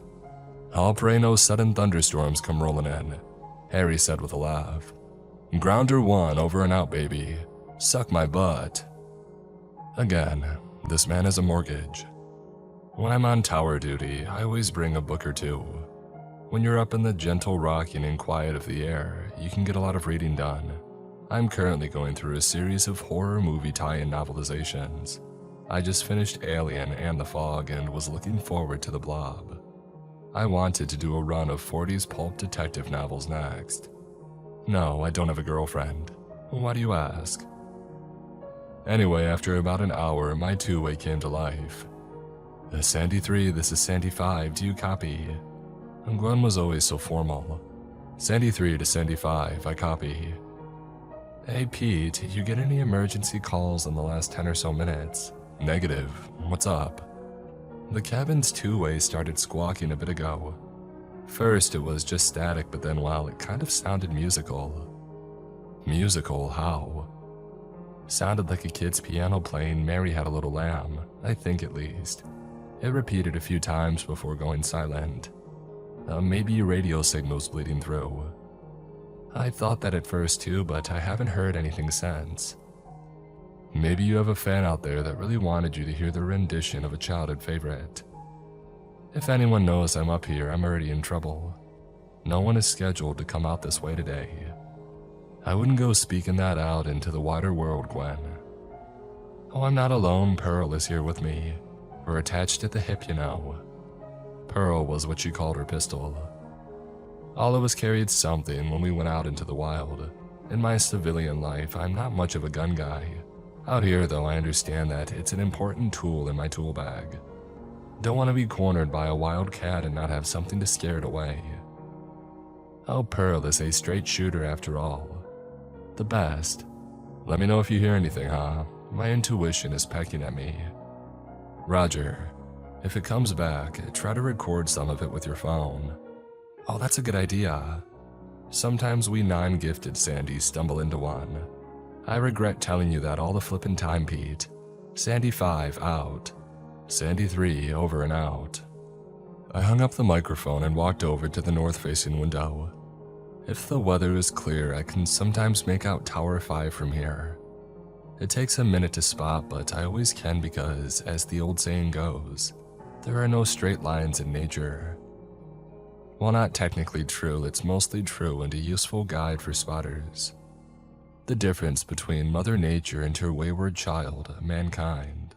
I'll pray no sudden thunderstorms come rolling in, Harry said with a laugh. Grounder 1, over and out, baby. Suck my butt. Again, this man has a mortgage. When I'm on tower duty, I always bring a book or two. When you're up in the gentle rocking and quiet of the air, you can get a lot of reading done. I'm currently going through a series of horror movie tie-in novelizations. I just finished Alien and The Fog and was looking forward to The Blob. I wanted to do a run of 40s pulp detective novels next. No, I don't have a girlfriend. Why do you ask? Anyway, after about an hour, my 2-way came to life. Sandy 3, this is Sandy 5, do you copy? And Gwen was always so formal. Sandy 3 to Sandy 5, I copy. Hey Pete, you get any emergency calls in the last 10 or so minutes? Negative. What's up? The cabin's 2-way started squawking a bit ago. First it was just static, but then, well, it kind of sounded musical. Musical, how? Sounded like a kid's piano playing Mary Had a Little Lamb, I think at least. It repeated a few times before going silent. Maybe radio signals bleeding through. I thought that at first too, but I haven't heard anything since. Maybe you have a fan out there that really wanted you to hear the rendition of a childhood favorite. If anyone knows I'm up here, I'm already in trouble. No one is scheduled to come out this way today. I wouldn't go speaking that out into the wider world, Gwen. Oh, I'm not alone, Pearl is here with me. We're attached at the hip, you know. Pearl was what she called her pistol. All of us carried something when we went out into the wild. In my civilian life, I'm not much of a gun guy. Out here, though, I understand that it's an important tool in my tool bag. Don't want to be cornered by a wild cat and not have something to scare it away. Oh, Pearl is a straight shooter after all. The best. Let me know if you hear anything, huh? My intuition is pecking at me. Roger. If it comes back, try to record some of it with your phone. Oh, that's a good idea. Sometimes we 9-gifted Sandys stumble into one. I regret telling you that all the flippin' time, Pete. Sandy 5, out. Sandy 3, over and out. I hung up the microphone and walked over to the north-facing window. If the weather is clear, I can sometimes make out Tower 5 from here. It takes a minute to spot, but I always can because, as the old saying goes, there are no straight lines in nature. While not technically true, it's mostly true and a useful guide for spotters. The difference between Mother Nature and her wayward child, mankind.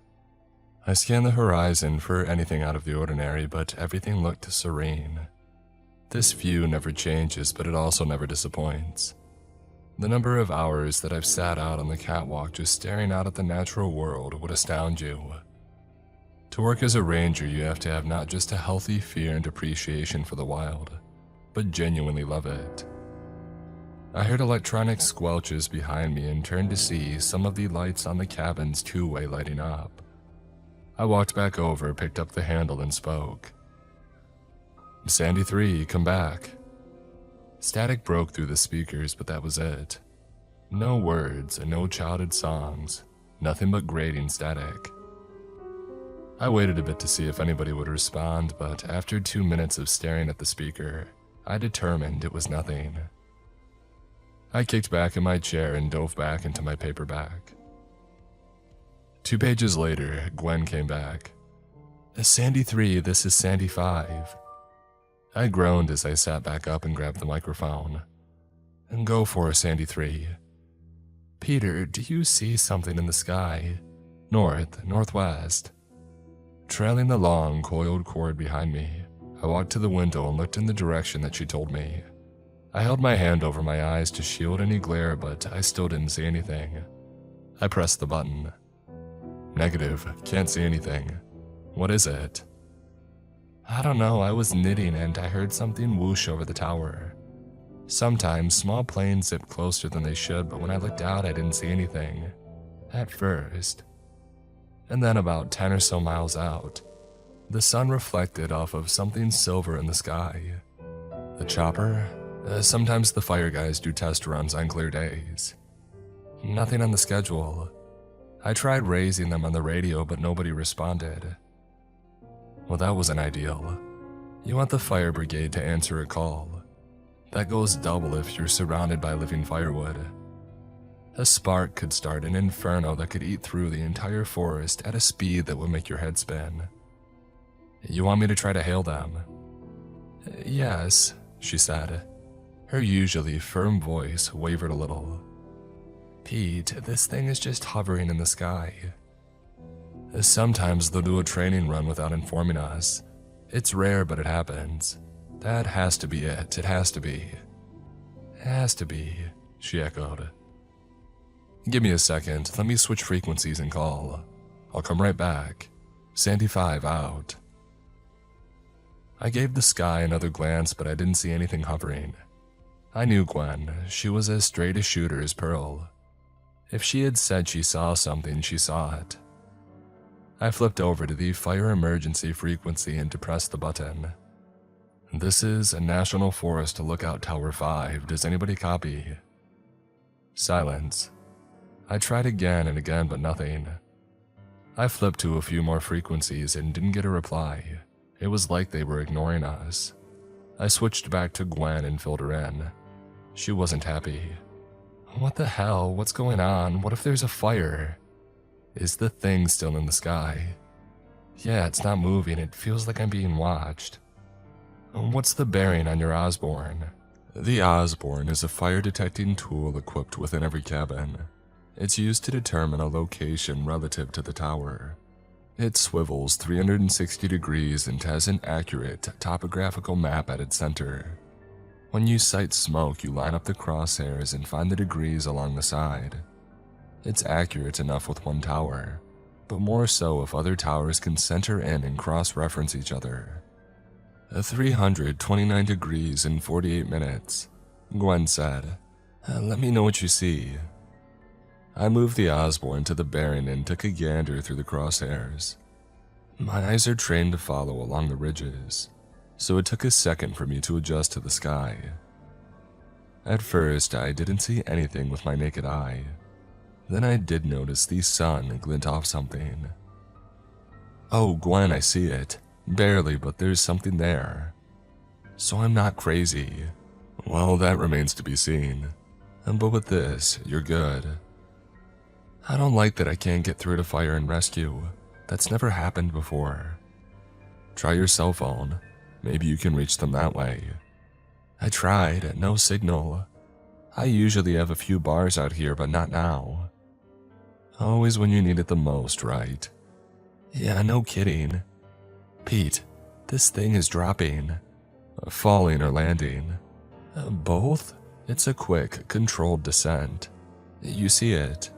I scanned the horizon for anything out of the ordinary, but everything looked serene. This view never changes, but it also never disappoints. The number of hours that I've sat out on the catwalk just staring out at the natural world would astound you. To work as a ranger, you have to have not just a healthy fear and appreciation for the wild, but genuinely love it. I heard electronic squelches behind me and turned to see some of the lights on the cabin's 2-way lighting up. I walked back over, picked up the handle, and spoke. Sandy 3, come back. Static broke through the speakers, but that was it. No words and no childhood songs, nothing but grating static. I waited a bit to see if anybody would respond, but after 2 minutes of staring at the speaker, I determined it was nothing. I kicked back in my chair and dove back into my paperback. 2 pages later, Gwen came back. Sandy 3, this is Sandy 5. I groaned as I sat back up and grabbed the microphone. And go for Sandy 3. Peter, do you see something in the sky? North, northwest. Trailing the long, coiled cord behind me, I walked to the window and looked in the direction that she told me. I held my hand over my eyes to shield any glare, but I still didn't see anything. I pressed the button. Negative, can't see anything. What is it? I don't know, I was knitting and I heard something whoosh over the tower. Sometimes small planes zip closer than they should, but when I looked out I didn't see anything. At first. And then about 10 or so miles out, the sun reflected off of something silver in the sky. The chopper? Sometimes the fire guys do test runs on clear days. Nothing on the schedule. I tried raising them on the radio, but nobody responded. Well, that wasn't ideal. You want the fire brigade to answer a call. That goes double if you're surrounded by living firewood. A spark could start an inferno that could eat through the entire forest at a speed that would make your head spin. You want me to try to hail them? Yes, she said. Her usually firm voice wavered a little. Pete, this thing is just hovering in the sky. Sometimes they'll do a training run without informing us. It's rare, but it happens. That has to be it. It has to be. Has to be, she echoed. Give me a second. Let me switch frequencies and call. I'll come right back. Sandy 5 out. I gave the sky another glance, but I didn't see anything hovering. I knew Gwen. She was as straight a shooter as Pearl. If she had said she saw something, she saw it. I flipped over to the fire emergency frequency and depressed the button. This is a National Forest Lookout Tower 5. Does anybody copy? Silence. I tried again and again, but nothing. I flipped to a few more frequencies and didn't get a reply. It was like they were ignoring us. I switched back to Gwen and filled her in. She wasn't happy. What the hell? What's going on? What if there's a fire? Is the thing still in the sky? Yeah, it's not moving. It feels like I'm being watched. What's the bearing on your Osborne? The Osborne is a fire detecting tool equipped within every cabin. It's used to determine a location relative to the tower. It swivels 360 degrees and has an accurate topographical map at its center. When you sight smoke, you line up the crosshairs and find the degrees along the side. It's accurate enough with one tower, but more so if other towers can center in and cross-reference each other. 329 degrees in 48 minutes, Gwen said. Let me know what you see. I moved the Osborne to the bearing and took a gander through the crosshairs. My eyes are trained to follow along the ridges, so it took a second for me to adjust to the sky. At first, I didn't see anything with my naked eye. Then I did notice the sun glint off something. Oh, Gwen, I see it. Barely, but there's something there. So I'm not crazy. Well, that remains to be seen. But with this, you're good. I don't like that I can't get through to fire and rescue. That's never happened before. Try your cell phone. Maybe you can reach them that way. I tried, no signal. I usually have a few bars out here, but not now. Always when you need it the most, right? Yeah, no kidding. Pete, this thing is dropping. Falling or landing. Both? It's a quick, controlled descent. You see it?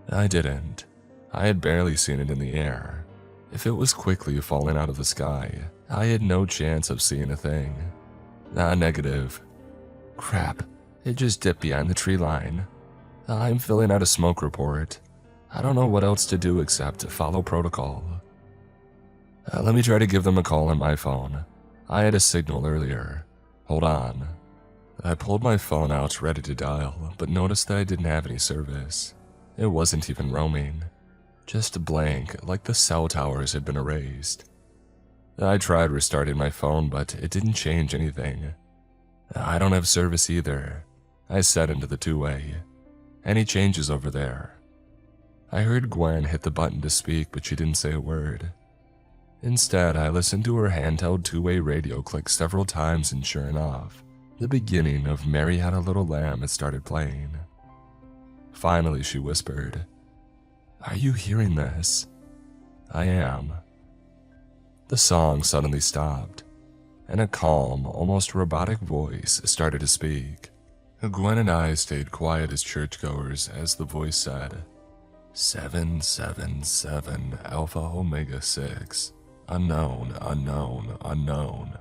I didn't. I had barely seen it in the air. If it was quickly falling out of the sky, I had no chance of seeing a thing. Negative. Crap, it just dipped behind the tree line. I'm filling out a smoke report. I don't know what else to do except to follow protocol. Let me try to give them a call on my phone. I had a signal earlier. Hold on. I pulled my phone out ready to dial, but noticed that I didn't have any service. It wasn't even roaming. Just blank, like the cell towers had been erased. I tried restarting my phone, but it didn't change anything. I don't have service either. I said into the two-way. Any changes over there? I heard Gwen hit the button to speak, but she didn't say a word. Instead, I listened to her handheld two-way radio click several times, and sure enough, the beginning of Mary Had a Little Lamb had started playing. Finally, she whispered, "Are you hearing this?" I am. The song suddenly stopped, and a calm, almost robotic voice started to speak. Gwen and I stayed quiet as churchgoers as the voice said, 777 Alpha Omega 6. Unknown, unknown, unknown.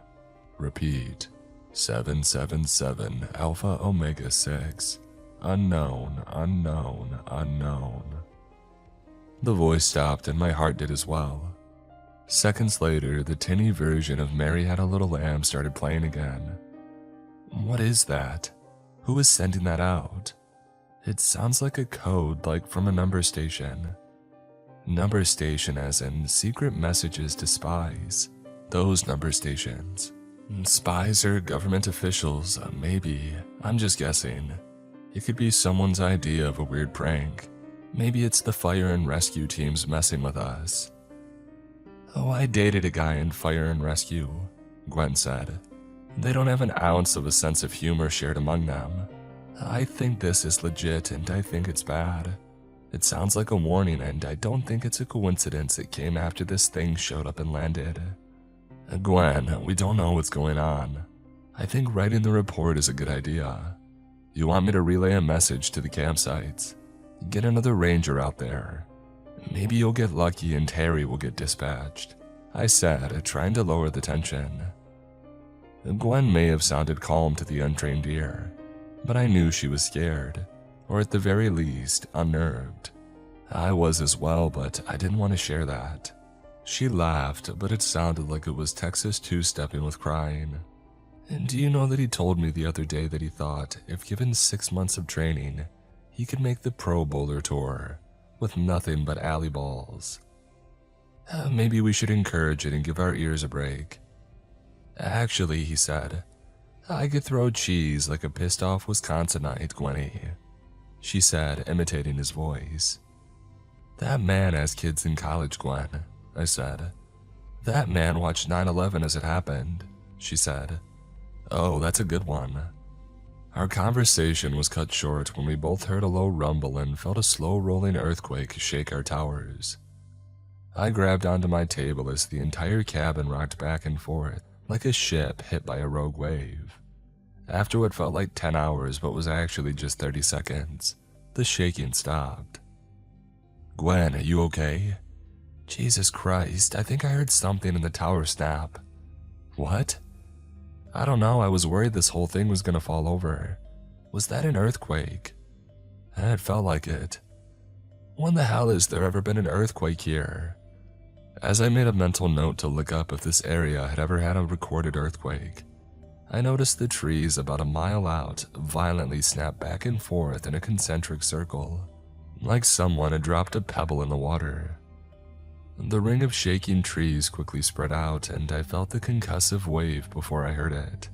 Repeat. 777 Alpha Omega 6. Unknown, unknown, unknown. The voice stopped and my heart did as well. Seconds later, the tinny version of Mary Had a Little Lamb started playing again. What is that? Who is sending that out? It sounds like a code, like from a number station. Number station as in secret messages to spies. Those number stations. Spies or government officials, maybe. I'm just guessing. It could be someone's idea of a weird prank. Maybe it's the fire and rescue teams messing with us. Oh, I dated a guy in fire and rescue, Gwen said. They don't have an ounce of a sense of humor shared among them. I think this is legit and I think it's bad. It sounds like a warning and I don't think it's a coincidence it came after this thing showed up and landed. Gwen, we don't know what's going on. I think writing the report is a good idea. You want me to relay a message to the campsites? Get another ranger out there. Maybe you'll get lucky and Terry will get dispatched, I said, trying to lower the tension. Gwen may have sounded calm to the untrained ear, but I knew she was scared, or at the very least, unnerved. I was as well, but I didn't want to share that. She laughed, but it sounded like it was Texas two-stepping with crying. And do you know that he told me the other day that he thought, if given 6 months of training, he could make the Pro Bowler tour, with nothing but alley balls. Maybe we should encourage it and give our ears a break. Actually, he said, I could throw cheese like a pissed-off Wisconsinite, Gwenny. She said, imitating his voice. That man has kids in college, Gwen, I said. That man watched 9/11 as it happened, she said. Oh, that's a good one. Our conversation was cut short when we both heard a low rumble and felt a slow rolling earthquake shake our towers. I grabbed onto my table as the entire cabin rocked back and forth, like a ship hit by a rogue wave. After what felt like 10 hours but was actually just 30 seconds, the shaking stopped. Gwen, are you okay? Jesus Christ, I think I heard something in the tower snap. What? I don't know, I was worried this whole thing was gonna fall over. Was that an earthquake? It felt like it. When the hell has there ever been an earthquake here? As I made a mental note to look up if this area had ever had a recorded earthquake, I noticed the trees about a mile out violently snap back and forth in a concentric circle, like someone had dropped a pebble in the water. The ring of shaking trees quickly spread out and I felt the concussive wave before I heard it.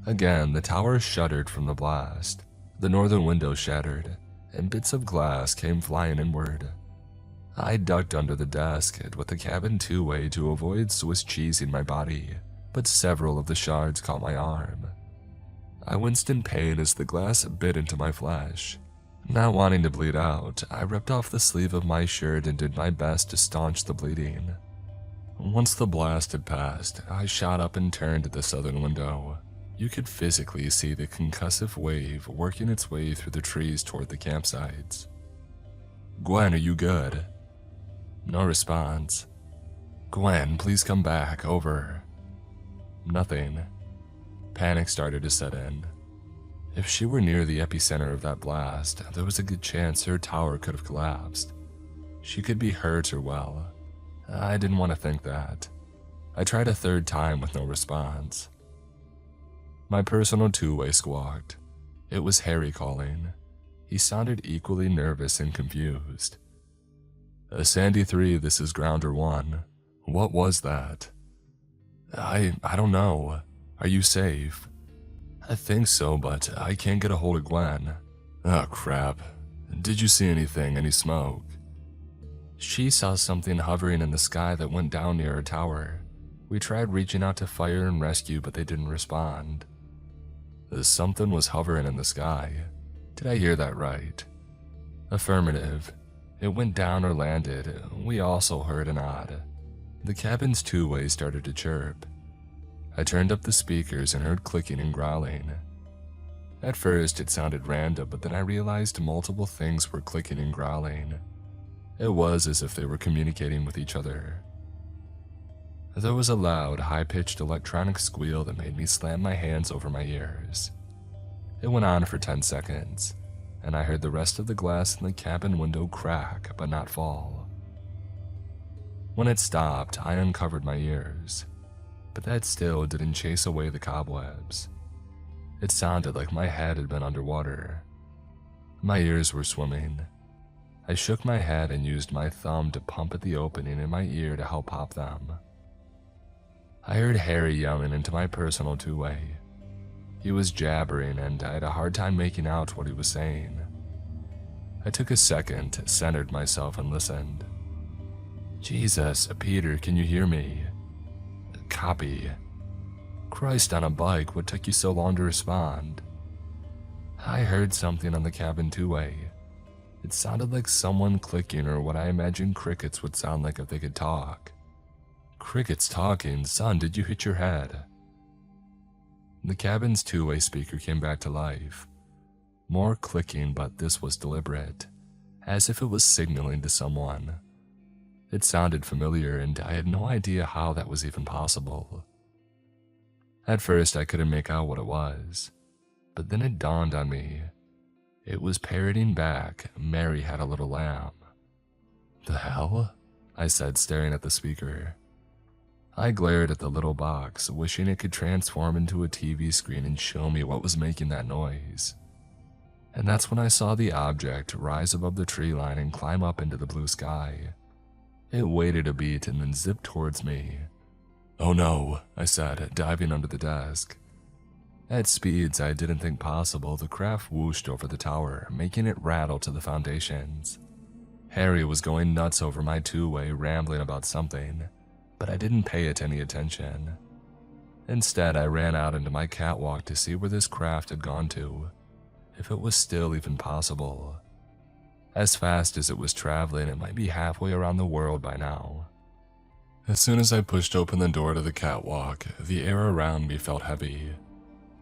Again, the tower shuddered from the blast. The northern window shattered, and bits of glass came flying inward. I ducked under the desk with the cabin two-way to avoid Swiss cheesing my body, but several of the shards caught my arm. I winced in pain as the glass bit into my flesh. Not wanting to bleed out, I ripped off the sleeve of my shirt and did my best to staunch the bleeding. Once the blast had passed, I shot up and turned to the southern window. You could physically see the concussive wave working its way through the trees toward the campsites. Gwen, are you good? No response. Gwen, please come back, over. Nothing. Panic started to set in. If she were near the epicenter of that blast, there was a good chance her tower could have collapsed. She could be hurt or well. I didn't want to think that. I tried a third time with no response. My personal two-way squawked. It was Harry calling. He sounded equally nervous and confused. Sandy 3, this is Grounder 1. What was that? I don't know. Are you safe? I think so, but I can't get a hold of Gwen. Oh, crap. Did you see anything, any smoke? She saw something hovering in the sky that went down near her tower. We tried reaching out to fire and rescue, but they didn't respond. Something was hovering in the sky. Did I hear that right? Affirmative. It went down or landed. We also heard an odd. The cabin's two-way started to chirp. I turned up the speakers and heard clicking and growling. At first it sounded random, but then I realized multiple things were clicking and growling. It was as if they were communicating with each other. There was a loud, high-pitched electronic squeal that made me slam my hands over my ears. It went on for 10 seconds, and I heard the rest of the glass in the cabin window crack but not fall. When it stopped, I uncovered my ears, but that still didn't chase away the cobwebs. It sounded like my head had been underwater. My ears were swimming. I shook my head and used my thumb to pump at the opening in my ear to help pop them. I heard Harry yelling into my personal two-way. He was jabbering and I had a hard time making out what he was saying. I took a second, centered myself and listened. Jesus, Peter, can you hear me? Copy. Christ on a bike, what took you so long to respond? I heard something on the cabin two-way. It sounded like someone clicking or what I imagined crickets would sound like if they could talk. Crickets talking? Son, did you hit your head? The cabin's two-way speaker came back to life. More clicking, but this was deliberate, as if it was signaling to someone. It sounded familiar, and I had no idea how that was even possible. At first, I couldn't make out what it was, but then it dawned on me. It was parroting back, "Mary had a little lamb." "The hell?" I said, staring at the speaker. I glared at the little box, wishing it could transform into a TV screen and show me what was making that noise. And that's when I saw the object rise above the tree line and climb up into the blue sky. It waited a beat and then zipped towards me. "Oh no," I said, diving under the desk. At speeds I didn't think possible, the craft whooshed over the tower, making it rattle to the foundations. Harry was going nuts over my two-way, rambling about something, but I didn't pay it any attention. Instead, I ran out into my catwalk to see where this craft had gone to, if it was still even possible. As fast as it was traveling, it might be halfway around the world by now. As soon as I pushed open the door to the catwalk, the air around me felt heavy.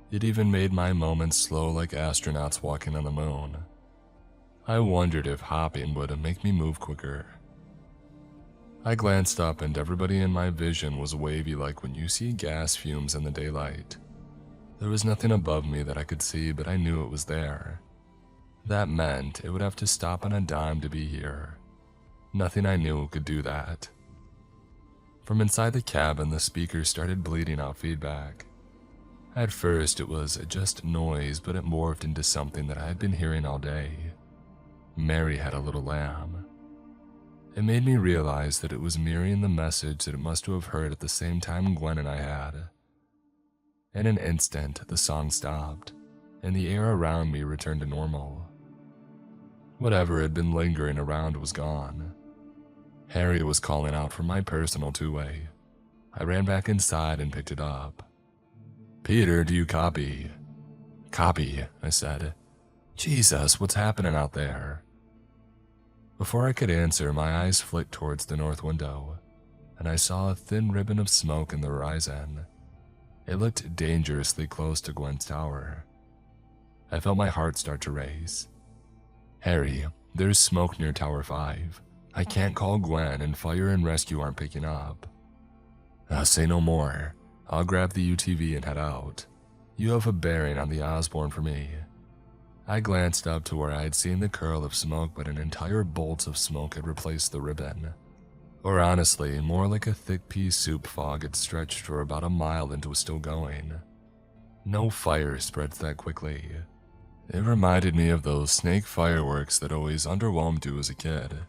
It even made my moments slow like astronauts walking on the moon. I wondered if hopping would make me move quicker. I glanced up and everybody in my vision was wavy like when you see gas fumes in the daylight. There was nothing above me that I could see, but I knew it was there. That meant it would have to stop on a dime to be here. Nothing I knew could do that. From inside the cabin, the speaker started bleeding out feedback. At first, it was just noise, but it morphed into something that I had been hearing all day. "Mary had a little lamb." It made me realize that it was mirroring the message that it must have heard at the same time Gwen and I had. In an instant, the song stopped, and the air around me returned to normal. Whatever had been lingering around was gone. Harry was calling out for my personal two-way. I ran back inside and picked it up. "Peter, do you copy?" "Copy," I said. "Jesus, what's happening out there?" Before I could answer, my eyes flicked towards the north window, and I saw a thin ribbon of smoke in the horizon. It looked dangerously close to Gwen's tower. I felt my heart start to race. "Harry, there's smoke near Tower 5. I can't call Gwen and fire and rescue aren't picking up." Say no more. I'll grab the UTV and head out. You have a bearing on the Osborne for me." I glanced up to where I had seen the curl of smoke, but an entire bolt of smoke had replaced the ribbon. Or honestly, more like a thick pea soup fog had stretched for about a mile and was still going. No fire spreads that quickly. It reminded me of those snake fireworks that always underwhelmed you as a kid.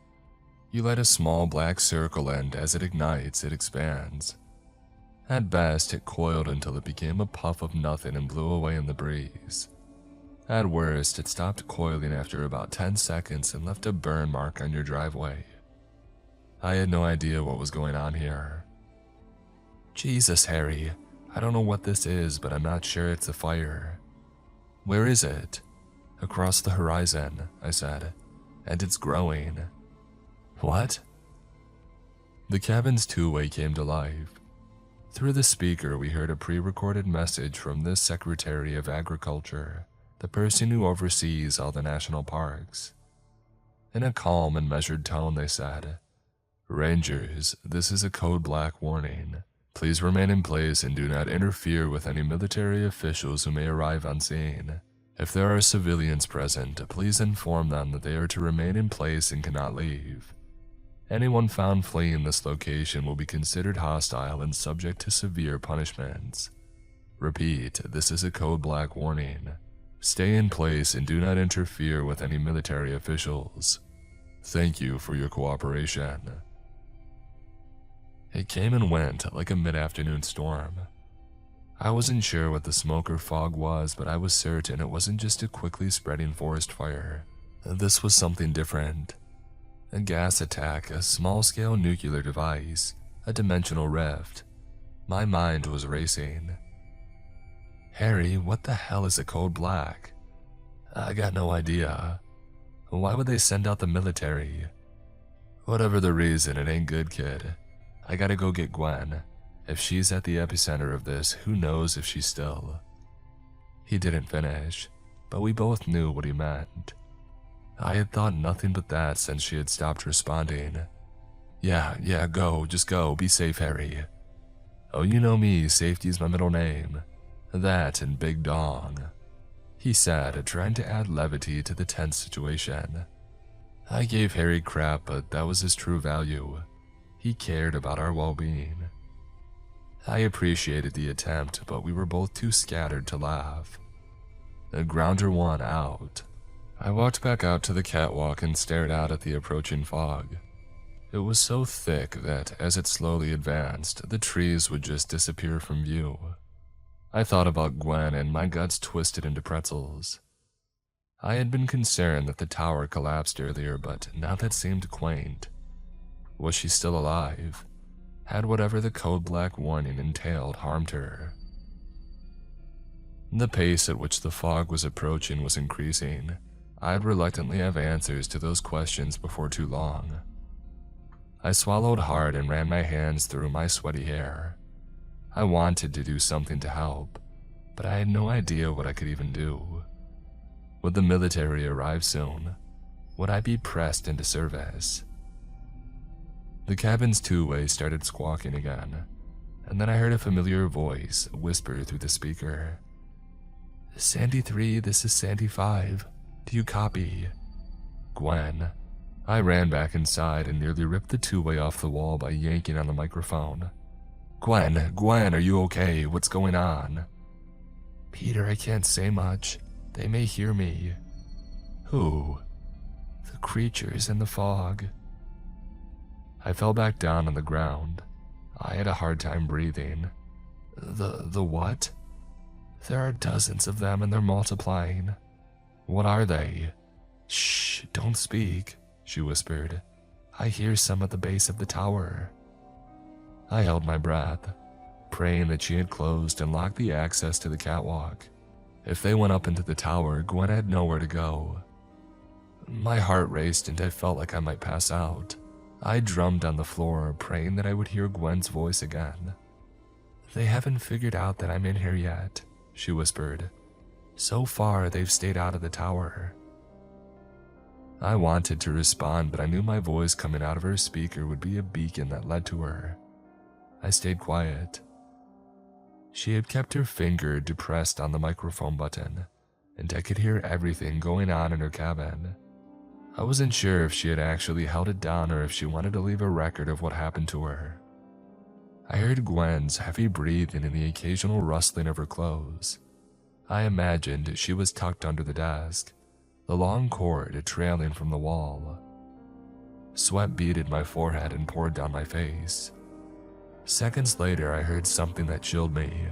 You light a small black circle and as it ignites, it expands. At best, it coiled until it became a puff of nothing and blew away in the breeze. At worst, it stopped coiling after about 10 seconds and left a burn mark on your driveway. I had no idea what was going on here. "Jesus, Harry, I don't know what this is, but I'm not sure it's a fire." "Where is it?" "Across the horizon," I said, "and it's growing." "What?" The cabin's two-way came to life. Through the speaker, we heard a pre-recorded message from the Secretary of Agriculture, the person who oversees all the national parks. In a calm and measured tone, they said, "Rangers, this is a code black warning. Please remain in place and do not interfere with any military officials who may arrive on scene. If there are civilians present, please inform them that they are to remain in place and cannot leave. Anyone found fleeing this location will be considered hostile and subject to severe punishments. Repeat, this is a code black warning. Stay in place and do not interfere with any military officials. Thank you for your cooperation." It came and went like a mid-afternoon storm. I wasn't sure what the smoke or fog was, but I was certain it wasn't just a quickly spreading forest fire. This was something different. A gas attack, a small-scale nuclear device, a dimensional rift. My mind was racing. "Harry, what the hell is a code black?" "I got no idea." "Why would they send out the military?" "Whatever the reason, it ain't good, kid. I gotta go get Gwen. If she's at the epicenter of this, who knows if she's still." He didn't finish, but we both knew what he meant. I had thought nothing but that since she had stopped responding. Yeah, go, just go, be safe, Harry." "Oh, you know me, safety's my middle name. That and Big Dong," he said, trying to add levity to the tense situation. I gave Harry crap, but that was his true value. He cared about our well-being. I appreciated the attempt, but we were both too scattered to laugh. Grounder 1 out. I walked back out to the catwalk and stared out at the approaching fog. It was so thick that, as it slowly advanced, the trees would just disappear from view. I thought about Gwen and my guts twisted into pretzels. I had been concerned that the tower collapsed earlier, but now that seemed quaint. Was she still alive? Had whatever the code black warning entailed harmed her? The pace at which the fog was approaching was increasing. I'd reluctantly have answers to those questions before too long. I swallowed hard and ran my hands through my sweaty hair. I wanted to do something to help, but I had no idea what I could even do. Would the military arrive soon? Would I be pressed into service? The cabin's two-way started squawking again, and then I heard a familiar voice whisper through the speaker. "Sandy 3, this is Sandy 5. Do you copy?" "Gwen." I ran back inside and nearly ripped the two-way off the wall by yanking on the microphone. Gwen, are you okay? What's going on?" "Peter, I can't say much. They may hear me." "Who?" "The creatures in the fog." I fell back down on the ground. I had a hard time breathing. The what?" "There are dozens of them and they're multiplying." "What are they?" "Shh, don't speak," she whispered. "I hear some at the base of the tower." I held my breath, praying that she had closed and locked the access to the catwalk. If they went up into the tower, Gwen had nowhere to go. My heart raced and I felt like I might pass out. I drummed on the floor, praying that I would hear Gwen's voice again. "They haven't figured out that I'm in here yet," she whispered. "So far, they've stayed out of the tower." I wanted to respond, but I knew my voice coming out of her speaker would be a beacon that led to her. I stayed quiet. She had kept her finger depressed on the microphone button, and I could hear everything going on in her cabin. I wasn't sure if she had actually held it down or if she wanted to leave a record of what happened to her. I heard Gwen's heavy breathing and the occasional rustling of her clothes. I imagined she was tucked under the desk, the long cord trailing from the wall. Sweat beaded my forehead and poured down my face. Seconds later, I heard something that chilled me.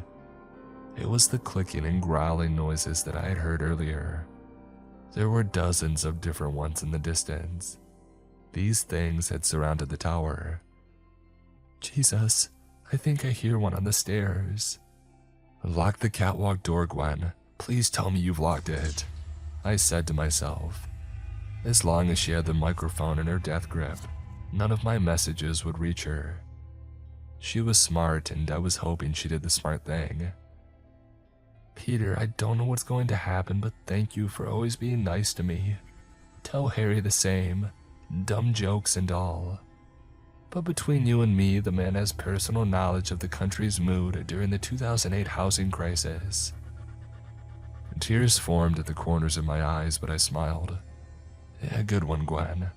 It was the clicking and growling noises that I had heard earlier. There were dozens of different ones in the distance. These things had surrounded the tower. "Jesus, I think I hear one on the stairs." "Lock the catwalk door, Gwen. Please tell me you've locked it," I said to myself. As long as she had the microphone in her death grip, none of my messages would reach her. She was smart, and I was hoping she did the smart thing. "Peter, I don't know what's going to happen, but thank you for always being nice to me. Tell Harry the same, dumb jokes and all. But between you and me, the man has personal knowledge of the country's mood during the 2008 housing crisis. Tears formed at the corners of my eyes, but I smiled. A good one, Gwen.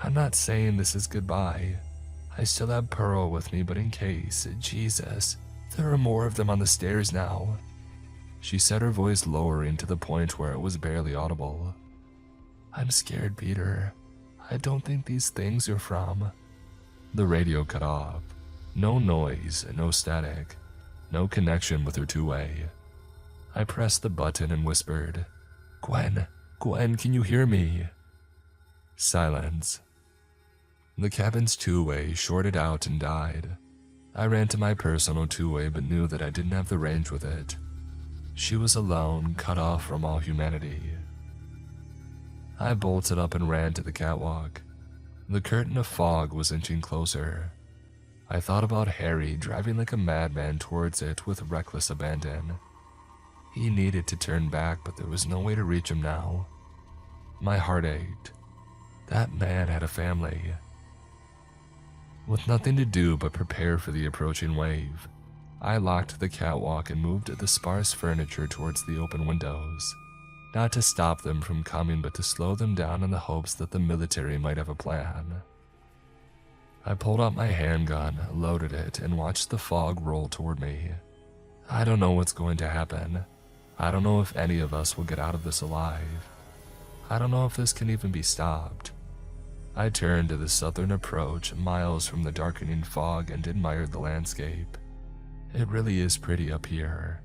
I'm not saying this is goodbye. I still have Pearl with me, but in case, Jesus, there are more of them on the stairs now. She said, her voice lowering to the point where it was barely audible. I'm scared, Peter. I don't think these things are from. The radio cut off. No noise, no static, no connection with her two-way. I pressed the button and whispered, Gwen, can you hear me? Silence. The cabin's two-way shorted out and died. I ran to my personal two-way but knew that I didn't have the range with it. She was alone, cut off from all humanity. I bolted up and ran to the catwalk. The curtain of fog was inching closer. I thought about Harry driving like a madman towards it with reckless abandon. He needed to turn back, but there was no way to reach him now. My heart ached. That man had a family. With nothing to do but prepare for the approaching wave, I locked the catwalk and moved the sparse furniture towards the open windows. Not to stop them from coming, but to slow them down in the hopes that the military might have a plan. I pulled out my handgun, loaded it, and watched the fog roll toward me. I don't know what's going to happen. I don't know if any of us will get out of this alive. I don't know if this can even be stopped. I turned to the southern approach, miles from the darkening fog, and admired the landscape. It really is pretty up here.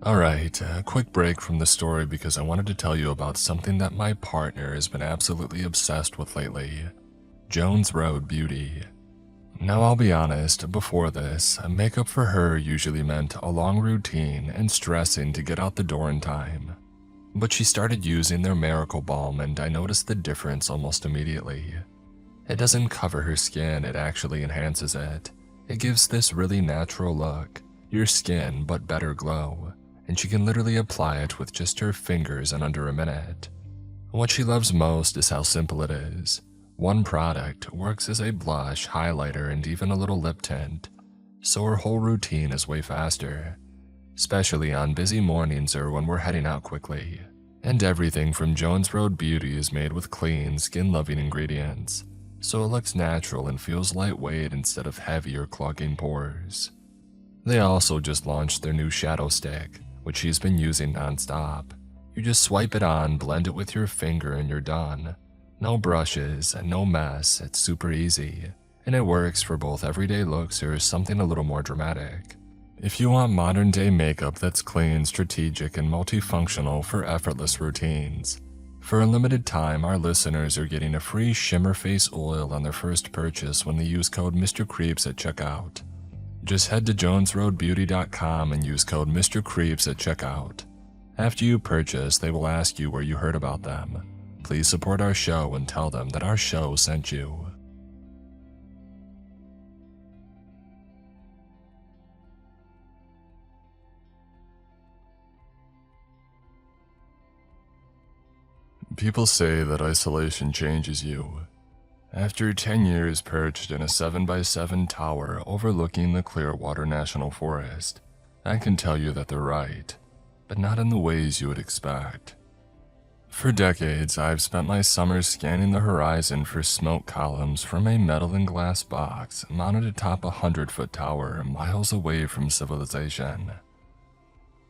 Alright, a quick break from the story because I wanted to tell you about something that my partner has been absolutely obsessed with lately. Jones Road Beauty. Now I'll be honest, before this, makeup for her usually meant a long routine and stressing to get out the door in time. But she started using their Miracle Balm and I noticed the difference almost immediately. It doesn't cover her skin, it actually enhances it. It gives this really natural look, your skin but better glow. And she can literally apply it with just her fingers in under a minute. What she loves most is how simple it is. One product works as a blush, highlighter, and even a little lip tint, so her whole routine is way faster, especially on busy mornings or when we're heading out quickly. And everything from Jones Road Beauty is made with clean, skin-loving ingredients, so it looks natural and feels lightweight instead of heavy or clogging pores. They also just launched their new shadow stick, which she's been using non-stop. You just swipe it on, blend it with your finger, and you're done. No brushes, no mess, it's super easy. And it works for both everyday looks or something a little more dramatic. If you want modern day makeup that's clean, strategic, and multifunctional for effortless routines, for a limited time our listeners are getting a free Shimmer Face Oil on their first purchase when they use code MrCreeps at checkout. Just head to jonesroadbeauty.com and use code MrCreeps at checkout. After you purchase, they will ask you where you heard about them. Please support our show and tell them that our show sent you. People say that isolation changes you. After 10 years perched in a 7x7 tower overlooking the Clearwater National Forest, I can tell you that they're right, but not in the ways you would expect. For decades, I've spent my summers scanning the horizon for smoke columns from a metal and glass box mounted atop a 100-foot tower miles away from civilization.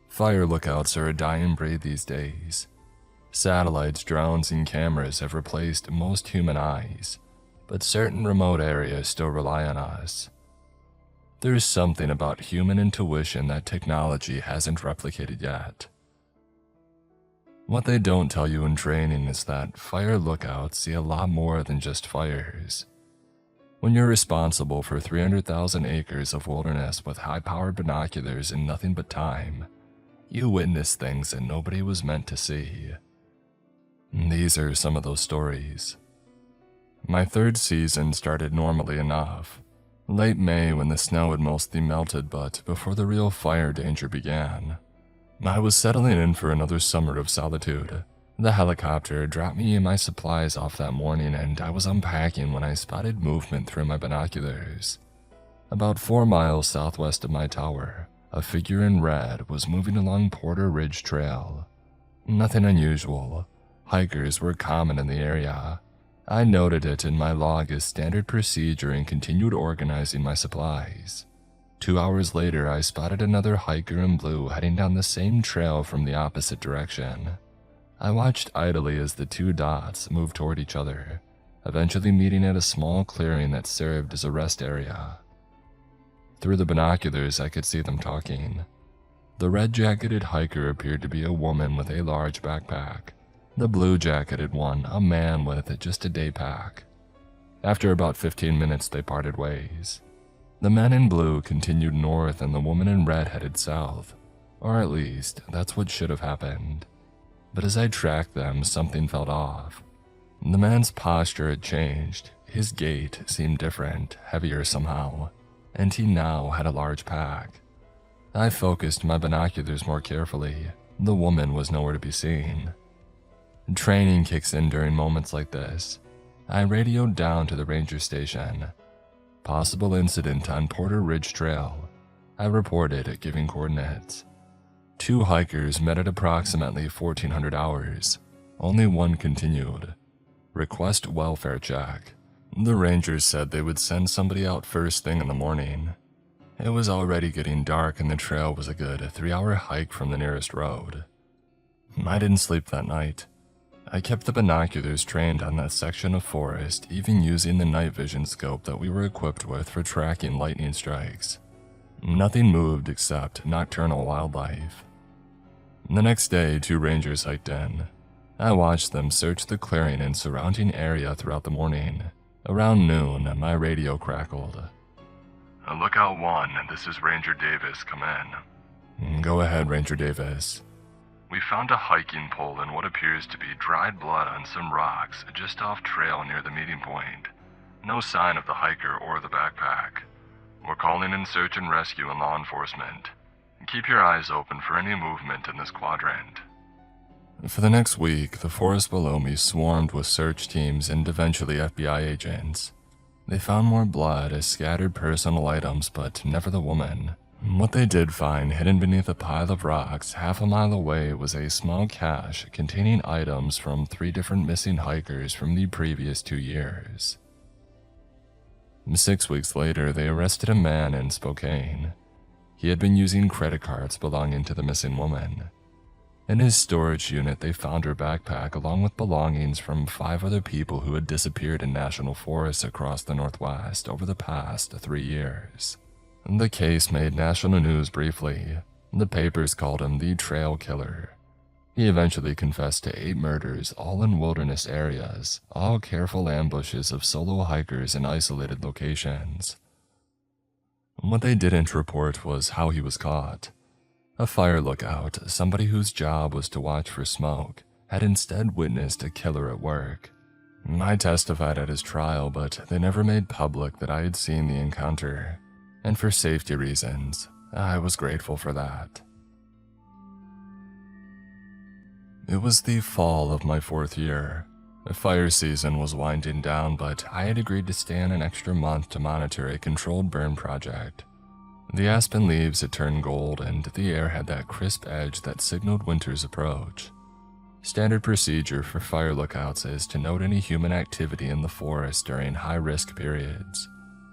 Fire lookouts are a dying breed these days. Satellites, drones, and cameras have replaced most human eyes, but certain remote areas still rely on us. There's something about human intuition that technology hasn't replicated yet. What they don't tell you in training is that fire lookouts see a lot more than just fires. When you're responsible for 300,000 acres of wilderness with high-powered binoculars and nothing but time, you witness things that nobody was meant to see. These are some of those stories. My third season started normally enough. Late May when the snow had mostly melted, but before the real fire danger began. I was settling in for another summer of solitude. The helicopter dropped me and my supplies off that morning, and I was unpacking when I spotted movement through my binoculars. About 4 miles southwest of my tower, a figure in red was moving along Porter Ridge Trail. Nothing unusual. Hikers were common in the area. I noted it in my log as standard procedure and continued organizing my supplies. 2 hours later, I spotted another hiker in blue heading down the same trail from the opposite direction. I watched idly as the two dots moved toward each other, eventually meeting at a small clearing that served as a rest area. Through the binoculars, I could see them talking. The red-jacketed hiker appeared to be a woman with a large backpack. The blue-jacketed one, a man with just a day pack. After about 15 minutes, they parted ways. The man in blue continued north and the woman in red headed south, or at least, that's what should have happened. But as I tracked them, something felt off. The man's posture had changed. His gait seemed different, heavier somehow, and he now had a large pack. I focused my binoculars more carefully. The woman was nowhere to be seen. Training kicks in during moments like this. I radioed down to the ranger station. Possible incident on Porter Ridge Trail. I reported, giving coordinates. 2 hikers met at approximately 1400 hours. Only one continued. Request welfare check. The rangers said they would send somebody out first thing in the morning. It was already getting dark and the trail was a good 3-hour hike from the nearest road. I didn't sleep that night. I kept the binoculars trained on that section of forest, even using the night vision scope that we were equipped with for tracking lightning strikes. Nothing moved except nocturnal wildlife. The next day, 2 rangers hiked in. I watched them search the clearing and surrounding area throughout the morning. Around noon, my radio crackled. Lookout 1, this is Ranger Davis, come in. Go ahead, Ranger Davis. We found a hiking pole and what appears to be dried blood on some rocks just off trail near the meeting point. No sign of the hiker or the backpack. We're calling in search and rescue and law enforcement. Keep your eyes open for any movement in this quadrant. For the next week, the forest below me swarmed with search teams and eventually FBI agents. They found more blood, scattered personal items, but never the woman. What they did find hidden beneath a pile of rocks half a mile away was a small cache containing items from 3 different missing hikers from the previous 2 years. 6 weeks later, they arrested a man in Spokane. He had been using credit cards belonging to the missing woman. In his storage unit, they found her backpack along with belongings from 5 other people who had disappeared in national forests across the Northwest over the past 3 years. The case made national news briefly. The papers called him the Trail Killer. He eventually confessed to 8 murders, all in wilderness areas, all careful ambushes of solo hikers in isolated locations. What they didn't report was how he was caught. A fire lookout, somebody whose job was to watch for smoke, had instead witnessed a killer at work. I testified at his trial, but they never made public that I had seen the encounter. And for safety reasons, I was grateful for that. It was the fall of my 4th year. The fire season was winding down, but I had agreed to stay on an extra month to monitor a controlled burn project. The aspen leaves had turned gold, and the air had that crisp edge that signaled winter's approach. Standard procedure for fire lookouts is to note any human activity in the forest during high-risk periods.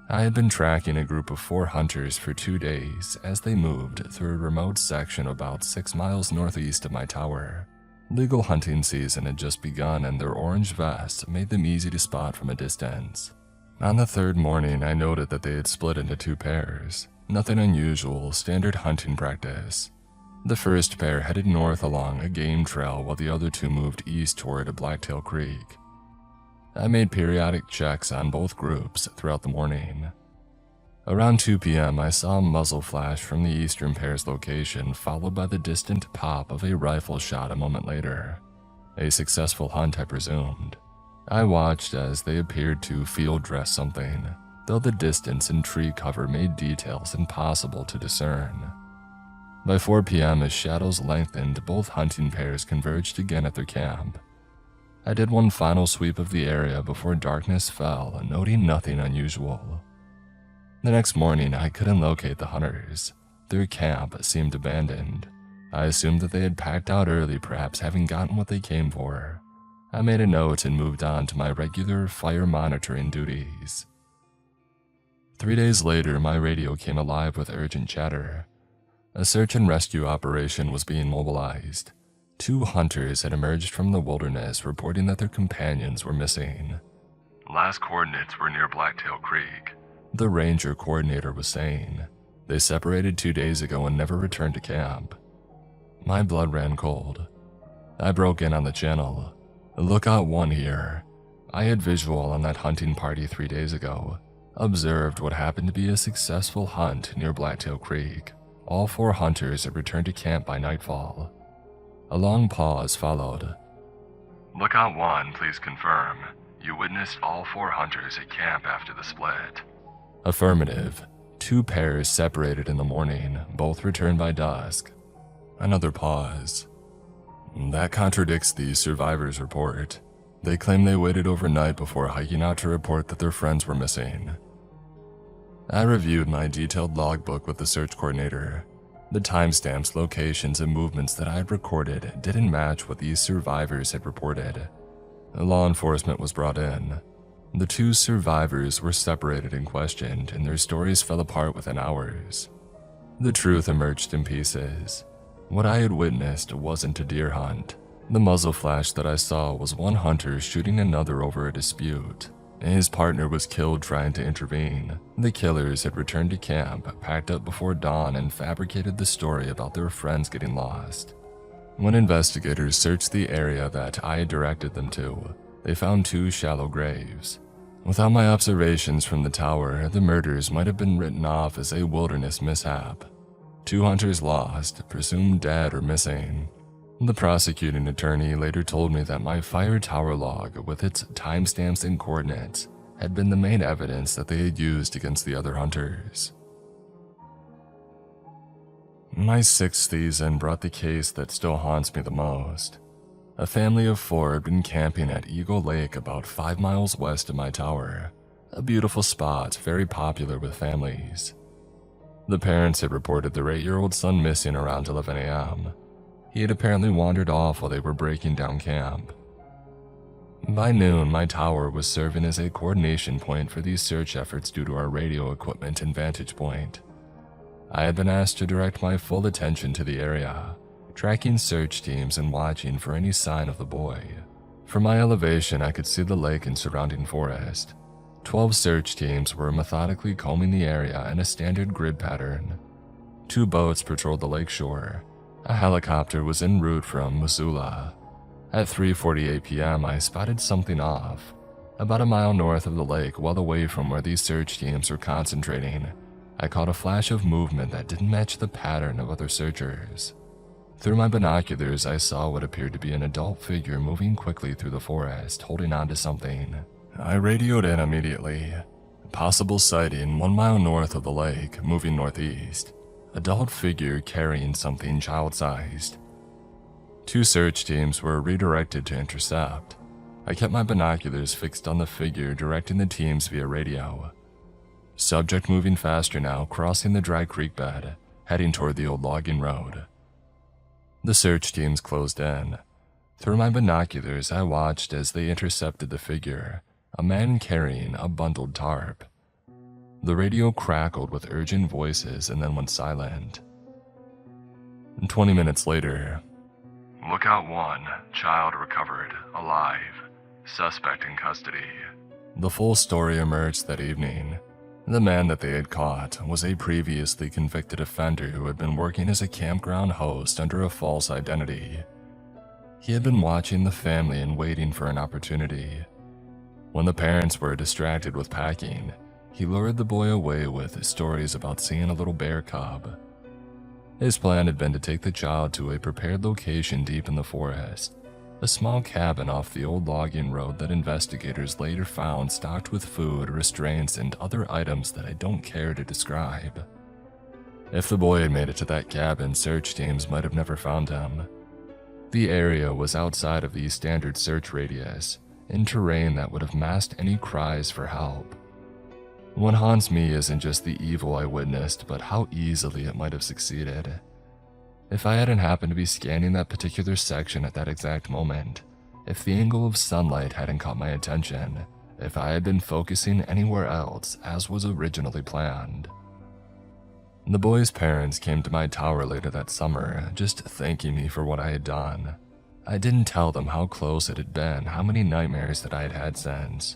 I had been tracking a group of 4 hunters for 2 days as they moved through a remote section about 6 miles northeast of my tower. Legal hunting season had just begun and their orange vests made them easy to spot from a distance. On the 3rd morning, I noted that they had split into 2 pairs. Nothing unusual, standard hunting practice. The first pair headed north along a game trail while the other 2 moved east toward Blacktail Creek. I made periodic checks on both groups throughout the morning. Around 2 p.m., I saw a muzzle flash from the eastern pair's location, followed by the distant pop of a rifle shot a moment later. A successful hunt, I presumed. I watched as they appeared to field dress something. though the distance and tree cover made details impossible to discern. By 4 p.m., as shadows lengthened, both hunting pairs converged again at their camp. I did one final sweep of the area before darkness fell, noting nothing unusual. The next morning, I couldn't locate the hunters. Their camp seemed abandoned. I assumed that they had packed out early, perhaps having gotten what they came for. I made a note and moved on to my regular fire monitoring duties. 3 days later, my radio came alive with urgent chatter. A search and rescue operation was being mobilized. 2 hunters had emerged from the wilderness reporting that their companions were missing. Last coordinates were near Blacktail Creek. The ranger coordinator was saying. They separated 2 days ago and never returned to camp. My blood ran cold. I broke in on the channel. Lookout 1 here. I had visual on that hunting party 3 days ago. Observed what happened to be a successful hunt near Blacktail Creek. All 4 hunters had returned to camp by nightfall. A long pause followed. Lookout 1, please confirm. You witnessed all 4 hunters at camp after the split. Affirmative. 2 pairs separated in the morning, both returned by dusk. Another pause. That contradicts the survivors' report. They claim they waited overnight before hiking out to report that their friends were missing. I reviewed my detailed logbook with the search coordinator. The timestamps, locations, and movements that I had recorded didn't match what these survivors had reported. Law enforcement was brought in. The 2 survivors were separated and questioned, and their stories fell apart within hours. The truth emerged in pieces. What I had witnessed wasn't a deer hunt. The muzzle flash that I saw was one hunter shooting another over a dispute. His partner was killed trying to intervene. The killers had returned to camp, packed up before dawn, and fabricated the story about their friends getting lost. When investigators searched the area that I had directed them to, they found 2 shallow graves. Without my observations from the tower, the murders might have been written off as a wilderness mishap. 2 hunters lost, presumed dead or missing. The prosecuting attorney later told me that my fire tower log, with its timestamps and coordinates, had been the main evidence that they had used against the other hunters. My 6th season brought the case that still haunts me the most. A family of 4 had been camping at Eagle Lake about 5 miles west of my tower, a beautiful spot very popular with families. The parents had reported their 8-year-old son missing around 11 a.m. He had apparently wandered off while they were breaking down camp. By noon, my tower was serving as a coordination point for these search efforts due to our radio equipment and vantage point. I had been asked to direct my full attention to the area, tracking search teams and watching for any sign of the boy. From my elevation, I could see the lake and surrounding forest. 12 search teams were methodically combing the area in a standard grid pattern. 2 boats patrolled the lakeshore. A helicopter was en route from Missoula. At 3:48 p.m., I spotted something off. About a mile north of the lake, well away from where these search teams were concentrating, I caught a flash of movement that didn't match the pattern of other searchers. Through my binoculars, I saw what appeared to be an adult figure moving quickly through the forest, holding on to something. I radioed in immediately. Possible sighting 1 mile north of the lake, moving northeast. Adult figure carrying something child-sized. 2 search teams were redirected to intercept. I kept my binoculars fixed on the figure, directing the teams via radio. Subject moving faster now, crossing the dry creek bed, heading toward the old logging road. The search teams closed in. Through my binoculars, I watched as they intercepted the figure, a man carrying a bundled tarp. The radio crackled with urgent voices and then went silent. 20 minutes later, Lookout 1, child recovered, alive. Suspect in custody. the full story emerged that evening. The man that they had caught was a previously convicted offender who had been working as a campground host under a false identity. He had been watching the family and waiting for an opportunity. When the parents were distracted with packing, he lured the boy away with stories about seeing a little bear cub. His plan had been to take the child to a prepared location deep in the forest. a small cabin off the old logging road that investigators later found stocked with food, restraints, and other items that I don't care to describe. If the boy had made it to that cabin, search teams might have never found him. The area was outside of the standard search radius, in terrain that would have masked any cries for help. What haunts me isn't just the evil I witnessed, but how easily it might have succeeded. If I hadn't happened to be scanning that particular section at that exact moment, if the angle of sunlight hadn't caught my attention, if I had been focusing anywhere else as was originally planned. The boy's parents came to my tower later that summer, just thanking me for what I had done. I didn't tell them how close it had been, how many nightmares that I had had since.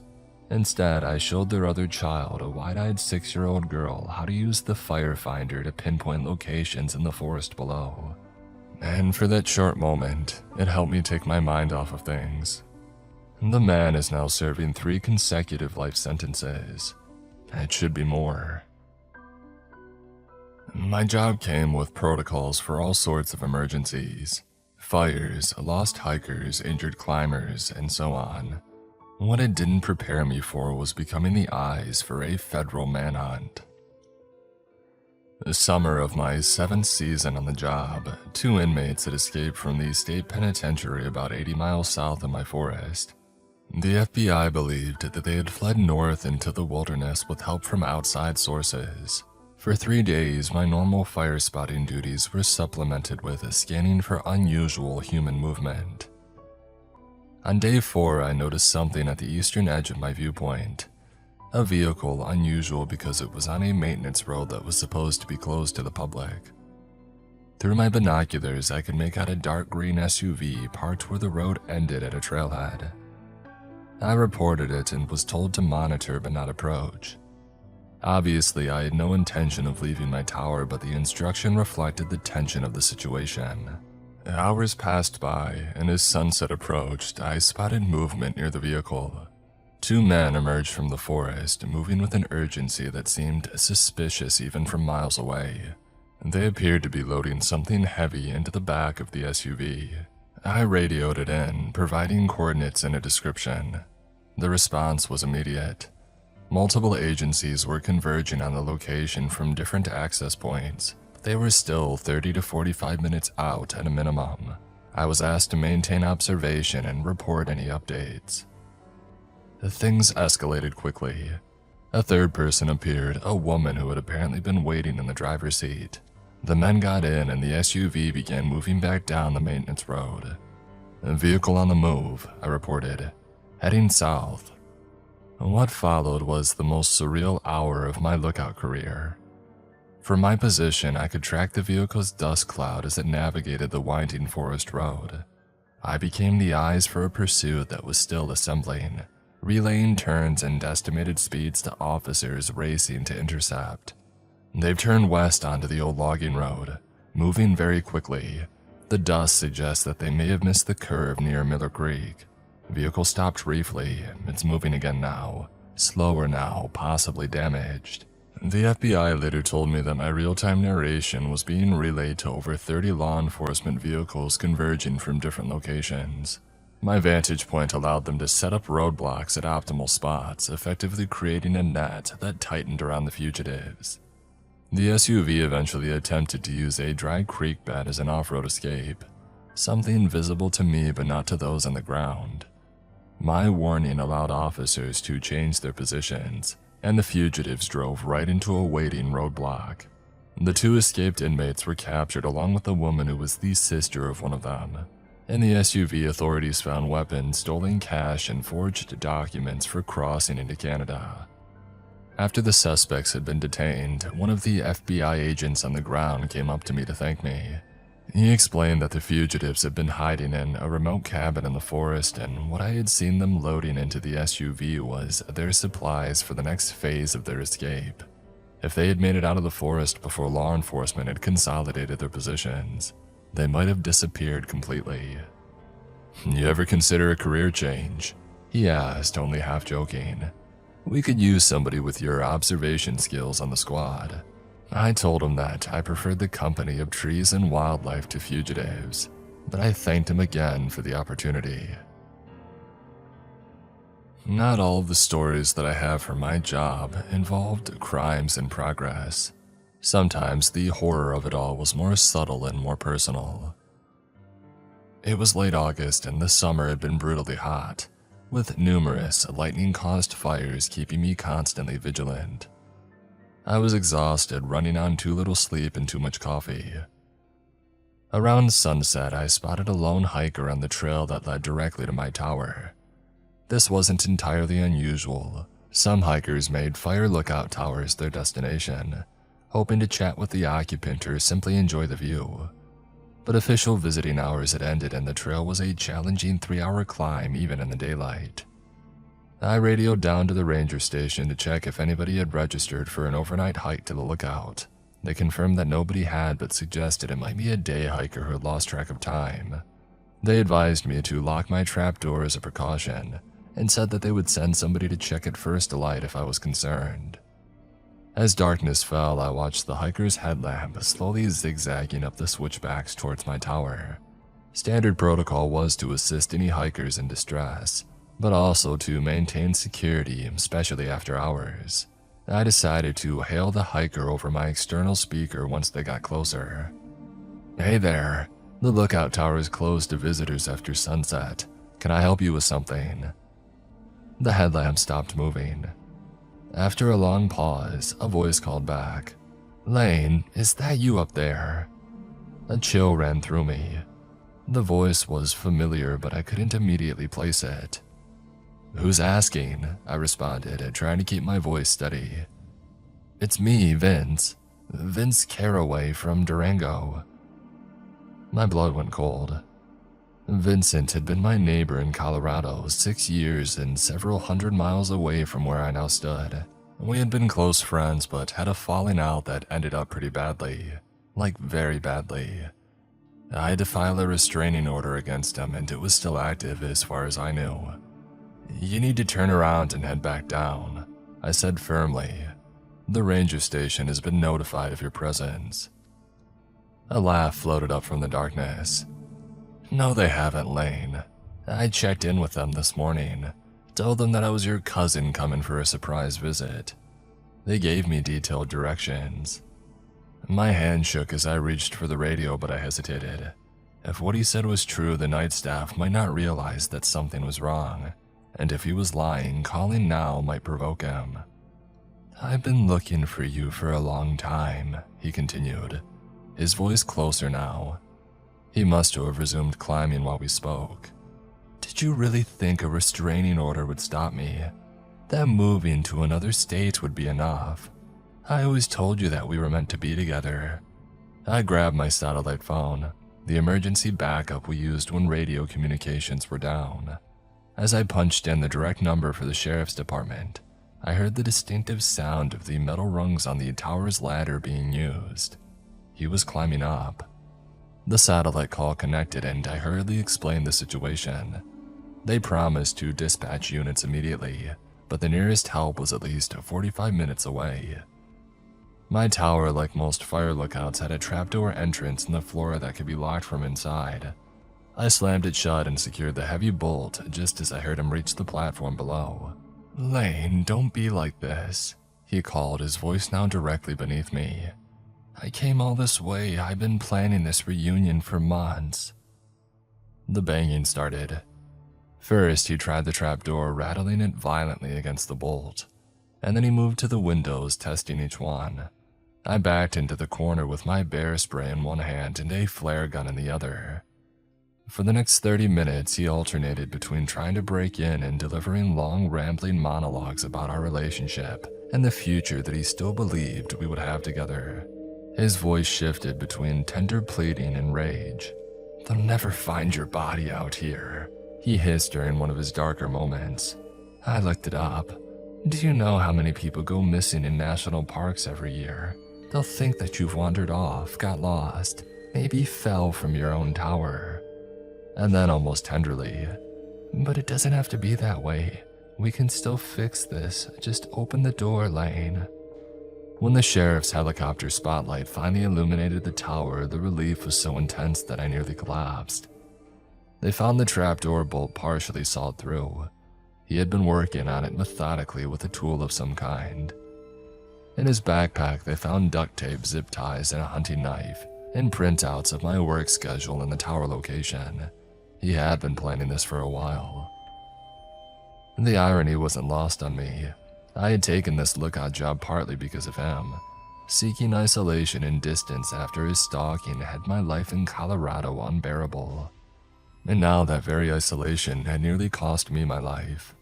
Instead, I showed their other child, a wide-eyed 6-year-old girl, how to use the firefinder to pinpoint locations in the forest below. And for that short moment, it helped me take my mind off of things. The man is now serving 3 consecutive life sentences. It should be more. My job came with protocols for all sorts of emergencies. Fires, lost hikers, injured climbers, and so on. What it didn't prepare me for was becoming the eyes for a federal manhunt. The summer of my 7th season on the job, 2 inmates had escaped from the state penitentiary about 80 miles south of my forest. The FBI believed that they had fled north into the wilderness with help from outside sources. For 3 days, my normal fire spotting duties were supplemented with scanning for unusual human movement. On day 4, I noticed something at the eastern edge of my viewpoint. A vehicle unusual because it was on a maintenance road that was supposed to be closed to the public. Through my binoculars, I could make out a dark green SUV parked where the road ended at a trailhead. I reported it and was told to monitor but not approach. Obviously, I had no intention of leaving my tower, but the instruction reflected the tension of the situation. Hours passed by, and as sunset approached, I spotted movement near the vehicle. 2 men emerged from the forest, moving with an urgency that seemed suspicious even from miles away. They appeared to be loading something heavy into the back of the SUV. I radioed it in, providing coordinates and a description. The response was immediate. Multiple agencies were converging on the location from different access points. They were still 30 to 45 minutes out at a minimum. I was asked to maintain observation and report any updates. Things escalated quickly. A 3rd person appeared, a woman who had apparently been waiting in the driver's seat. The men got in and the SUV began moving back down the maintenance road. A vehicle on the move, I reported, heading south. What followed was the most surreal hour of my lookout career. From my position, I could track the vehicle's dust cloud as it navigated the winding forest road. I became the eyes for a pursuit that was still assembling, relaying turns and estimated speeds to officers racing to intercept. They've turned west onto the old logging road, moving very quickly. The dust suggests that they may have missed the curve near Miller Creek. Vehicle stopped briefly. It's moving again now. Slower now, possibly damaged. The FBI later told me that my real-time narration was being relayed to over 30 law enforcement vehicles converging from different locations. My vantage point allowed them to set up roadblocks at optimal spots, effectively creating a net that tightened around the fugitives. The SUV eventually attempted to use a dry creek bed as an off-road escape, something visible to me but not to those on the ground. My warning allowed officers to change their positions, and the fugitives drove right into a waiting roadblock. The 2 escaped inmates were captured along with a woman who was the sister of one of them. In the SUV, authorities found weapons, stolen cash, and forged documents for crossing into Canada. After the suspects had been detained, one of the FBI agents on the ground came up to me to thank me. He explained that the fugitives had been hiding in a remote cabin in the forest, and what I had seen them loading into the SUV was their supplies for the next phase of their escape. If they had made it out of the forest before law enforcement had consolidated their positions, they might have disappeared completely. "You ever consider a career change?" he asked, only half joking. "We could use somebody with your observation skills on the squad." I told him that I preferred the company of trees and wildlife to fugitives. but I thanked him again for the opportunity. Not all of the stories that I have for my job involved crimes in progress. Sometimes the horror of it all was more subtle and more personal. It was late August and the summer had been brutally hot, with numerous lightning-caused fires keeping me constantly vigilant. I was exhausted, running on too little sleep and too much coffee. Around sunset, I spotted a lone hiker on the trail that led directly to my tower. This wasn't entirely unusual. Some hikers made fire lookout towers their destination, hoping to chat with the occupant or simply enjoy the view. But official visiting hours had ended and the trail was a challenging 3-hour climb even in the daylight. I radioed down to the ranger station to check if anybody had registered for an overnight hike to the lookout. They confirmed that nobody had, but suggested it might be a day hiker who had lost track of time. They advised me to lock my trapdoor as a precaution, and said that they would send somebody to check it first light if I was concerned. As darkness fell, I watched the hiker's headlamp slowly zigzagging up the switchbacks towards my tower. Standard protocol was to assist any hikers in distress, but also to maintain security, especially after hours. I decided to hail the hiker over my external speaker once they got closer. "Hey there, the lookout tower is closed to visitors after sunset. Can I help you with something?" The headlamp stopped moving. After a long pause, a voice called back, "Lane, is that you up there?" A chill ran through me. The voice was familiar, but I couldn't immediately place it. "Who's asking?" I responded, trying to keep my voice steady. "It's me, Vince. Vince Caraway from Durango." My blood went cold. Vincent had been my neighbor in Colorado 6 years and several hundred miles away from where I now stood. We had been close friends but had a falling out that ended up pretty badly. Like very badly. I had to file a restraining order against him and it was still active as far as I knew. "You need to turn around and head back down," I said firmly. "The ranger station has been notified of your presence." A laugh floated up from the darkness. "No, they haven't, Lane. I checked in with them this morning. Told them that I was your cousin coming for a surprise visit. They gave me detailed directions." My hand shook as I reached for the radio, but I hesitated. If what he said was true, the night staff might not realize that something was wrong. And if he was lying, calling now might provoke him. "I've been looking for you for a long time," he continued, his voice closer now. He must have resumed climbing while we spoke. "Did you really think a restraining order would stop me? That moving to another state would be enough. I always told you that we were meant to be together." I grabbed my satellite phone, the emergency backup we used when radio communications were down. As I punched in the direct number for the sheriff's department, I heard the distinctive sound of the metal rungs on the tower's ladder being used. He was climbing up. The satellite call connected and I hurriedly explained the situation. They promised to dispatch units immediately, but the nearest help was at least 45 minutes away. My tower, like most fire lookouts, had a trapdoor entrance in the floor that could be locked from inside. I slammed it shut and secured the heavy bolt just as I heard him reach the platform below. "Lane, don't be like this," he called, his voice now directly beneath me. "I came all this way. I've been planning this reunion for months." The banging started. First, he tried the trapdoor, rattling it violently against the bolt, and then he moved to the windows, testing each one. I backed into the corner with my bear spray in one hand and a flare gun in the other. For the next 30 minutes, he alternated between trying to break in and delivering long, rambling monologues about our relationship and the future that he still believed we would have together. His voice shifted between tender pleading and rage. "They'll never find your body out here," he hissed during one of his darker moments. I looked it up. "Do you know how many people go missing in national parks every year? They'll think that you've wandered off, got lost, maybe fell from your own tower." And then almost tenderly, "But it doesn't have to be that way. We can still fix this. Just open the door, Lane." When the sheriff's helicopter spotlight finally illuminated the tower, the relief was so intense that I nearly collapsed. They found the trapdoor bolt partially sawed through. He had been working on it methodically with a tool of some kind. In his backpack, they found duct tape, zip ties, and a hunting knife, and printouts of my work schedule and the tower location. He had been planning this for a while. The irony wasn't lost on me. I had taken this lookout job partly because of him. Seeking isolation and distance after his stalking had my life in Colorado unbearable. And now that very isolation had nearly cost me my life.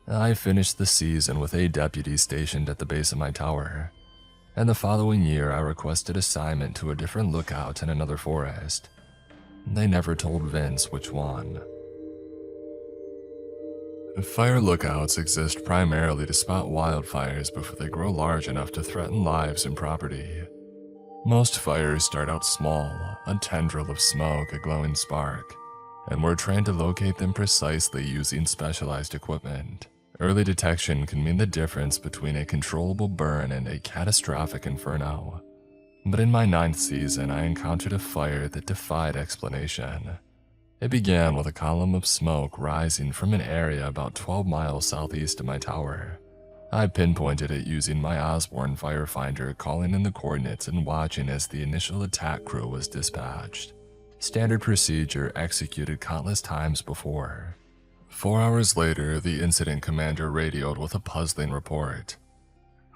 I finished the season with a deputy stationed at the base of my tower, and the following year I requested assignment to a different lookout in another forest. They never told Vince which one. Fire lookouts exist primarily to spot wildfires before they grow large enough to threaten lives and property. Most fires start out small, a tendril of smoke, a glowing spark, and we're trained to locate them precisely using specialized equipment. Early detection can mean the difference between a controllable burn and a catastrophic inferno. But in my 9th season, I encountered a fire that defied explanation. It began with a column of smoke rising from an area about 12 miles southeast of my tower. I pinpointed it using my Osborne firefinder, calling in the coordinates and watching as the initial attack crew was dispatched. Standard procedure executed countless times before. 4 hours later, the incident commander radioed with a puzzling report.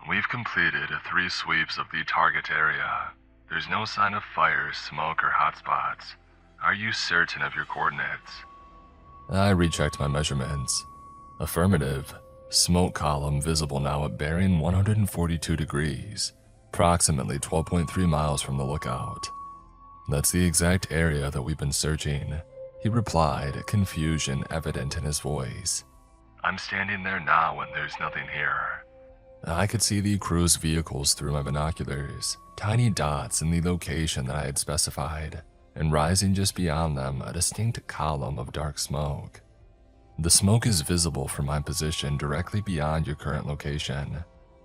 We've completed 3 sweeps of the target area. There's no sign of fire, smoke, or hotspots. Are you certain of your coordinates? I rechecked my measurements. Affirmative. Smoke column visible now at bearing 142 degrees, approximately 12.3 miles from the lookout. That's the exact area that we've been searching, he replied, confusion evident in his voice. I'm standing there now and there's nothing here. I could see the crew's vehicles through my binoculars, tiny dots in the location that I had specified, and rising just beyond them, a distinct column of dark smoke. The smoke is visible from my position directly beyond your current location,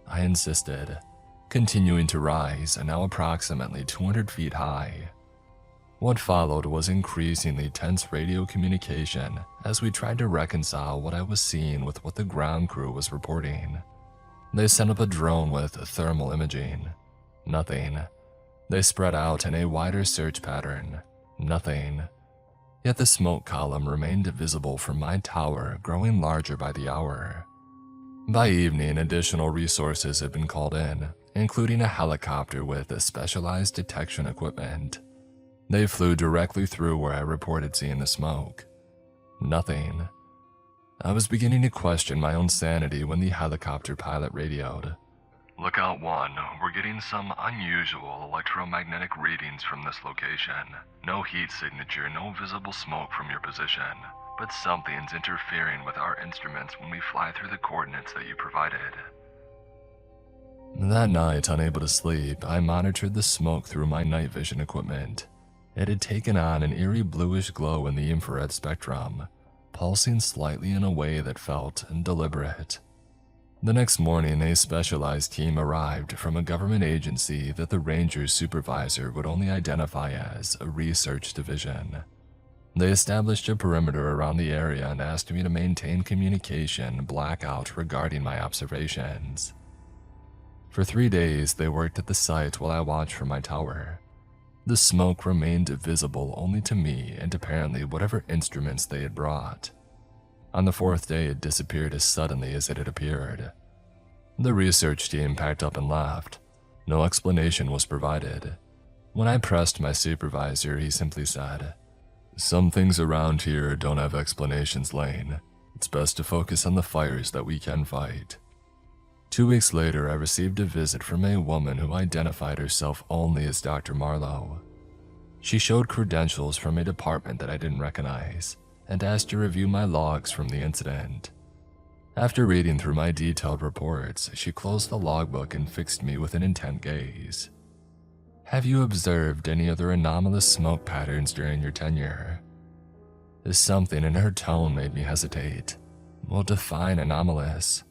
I insisted, continuing to rise and now approximately 200 feet high. What followed was increasingly tense radio communication as we tried to reconcile what I was seeing with what the ground crew was reporting. They sent up a drone with thermal imaging. Nothing. They spread out in a wider search pattern. Nothing. Yet the smoke column remained visible from my tower, growing larger by the hour. By evening, additional resources had been called in, including a helicopter with specialized detection equipment. They flew directly through where I reported seeing the smoke. Nothing. I was beginning to question my own sanity when the helicopter pilot radioed. Lookout 1, we're getting some unusual electromagnetic readings from this location. No heat signature, no visible smoke from your position, but something's interfering with our instruments when we fly through the coordinates that you provided. That night, unable to sleep, I monitored the smoke through my night vision equipment. It had taken on an eerie bluish glow in the infrared spectrum, pulsing slightly in a way that felt deliberate. The next morning, a specialized team arrived from a government agency that the ranger's supervisor would only identify as a research division. They established a perimeter around the area and asked me to maintain communication blackout regarding my observations. For 3 days, they worked at the site while I watched from my tower. The smoke remained visible only to me and apparently whatever instruments they had brought. On the 4th day, it disappeared as suddenly as it had appeared. The research team packed up and left. No explanation was provided. When I pressed my supervisor, he simply said, "Some things around here don't have explanations, Lane. It's best to focus on the fires that we can fight." 2 weeks later, I received a visit from a woman who identified herself only as Dr. Marlowe. She showed credentials from a department that I didn't recognize, and asked to review my logs from the incident. After reading through my detailed reports, she closed the logbook and fixed me with an intent gaze. "Have you observed any other anomalous smoke patterns during your tenure?" Something in her tone made me hesitate. Well, define anomalous.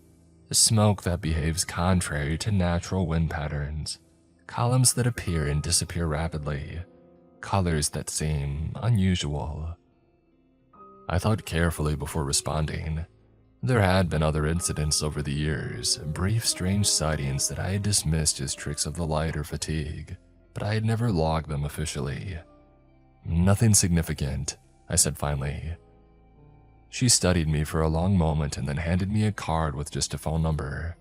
Smoke that behaves contrary to natural wind patterns, columns that appear and disappear rapidly, colors that seem unusual. I thought carefully before responding. There had been other incidents over the years, brief strange sightings that I had dismissed as tricks of the light or fatigue, but I had never logged them officially. Nothing significant, I said finally. She studied me for a long moment and then handed me a card with just a phone number.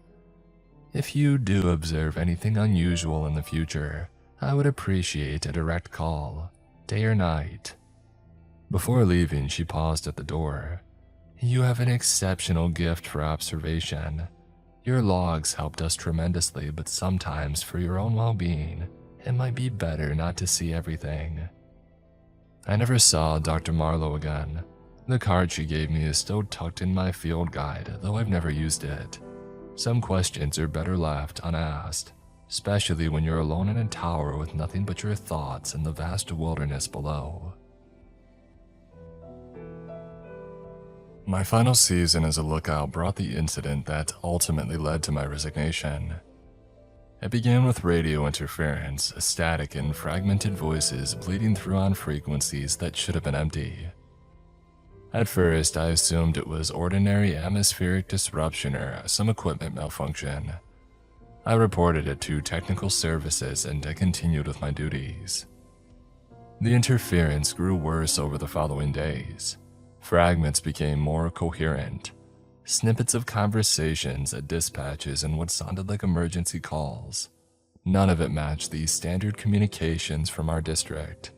If you do observe anything unusual in the future, I would appreciate a direct call, day or night. Before leaving, she paused at the door. You have an exceptional gift for observation. Your logs helped us tremendously, but sometimes for your own well-being, it might be better not to see everything. I never saw Dr. Marlowe again. The card she gave me is still tucked in my field guide, though I've never used it. Some questions are better left unasked, especially when you're alone in a tower with nothing but your thoughts and the vast wilderness below. My final season as a lookout brought the incident that ultimately led to my resignation. It began with radio interference, static and fragmented voices bleeding through on frequencies that should have been empty. At first, I assumed it was ordinary atmospheric disruption or some equipment malfunction. I reported it to technical services and I continued with my duties. The interference grew worse over the following days. Fragments became more coherent. Snippets of conversations at dispatches and what sounded like emergency calls. None of it matched the standard communications from our district.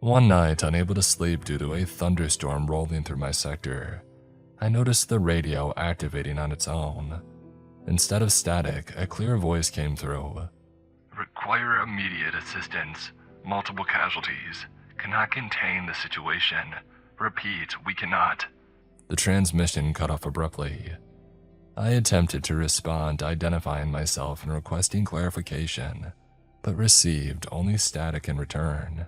One night, unable to sleep due to a thunderstorm rolling through my sector, I noticed the radio activating on its own. Instead of static, a clear voice came through. Require immediate assistance. Multiple casualties. Cannot contain the situation. Repeat, we cannot. The transmission cut off abruptly. I attempted to respond, identifying myself and requesting clarification, but received only static in return.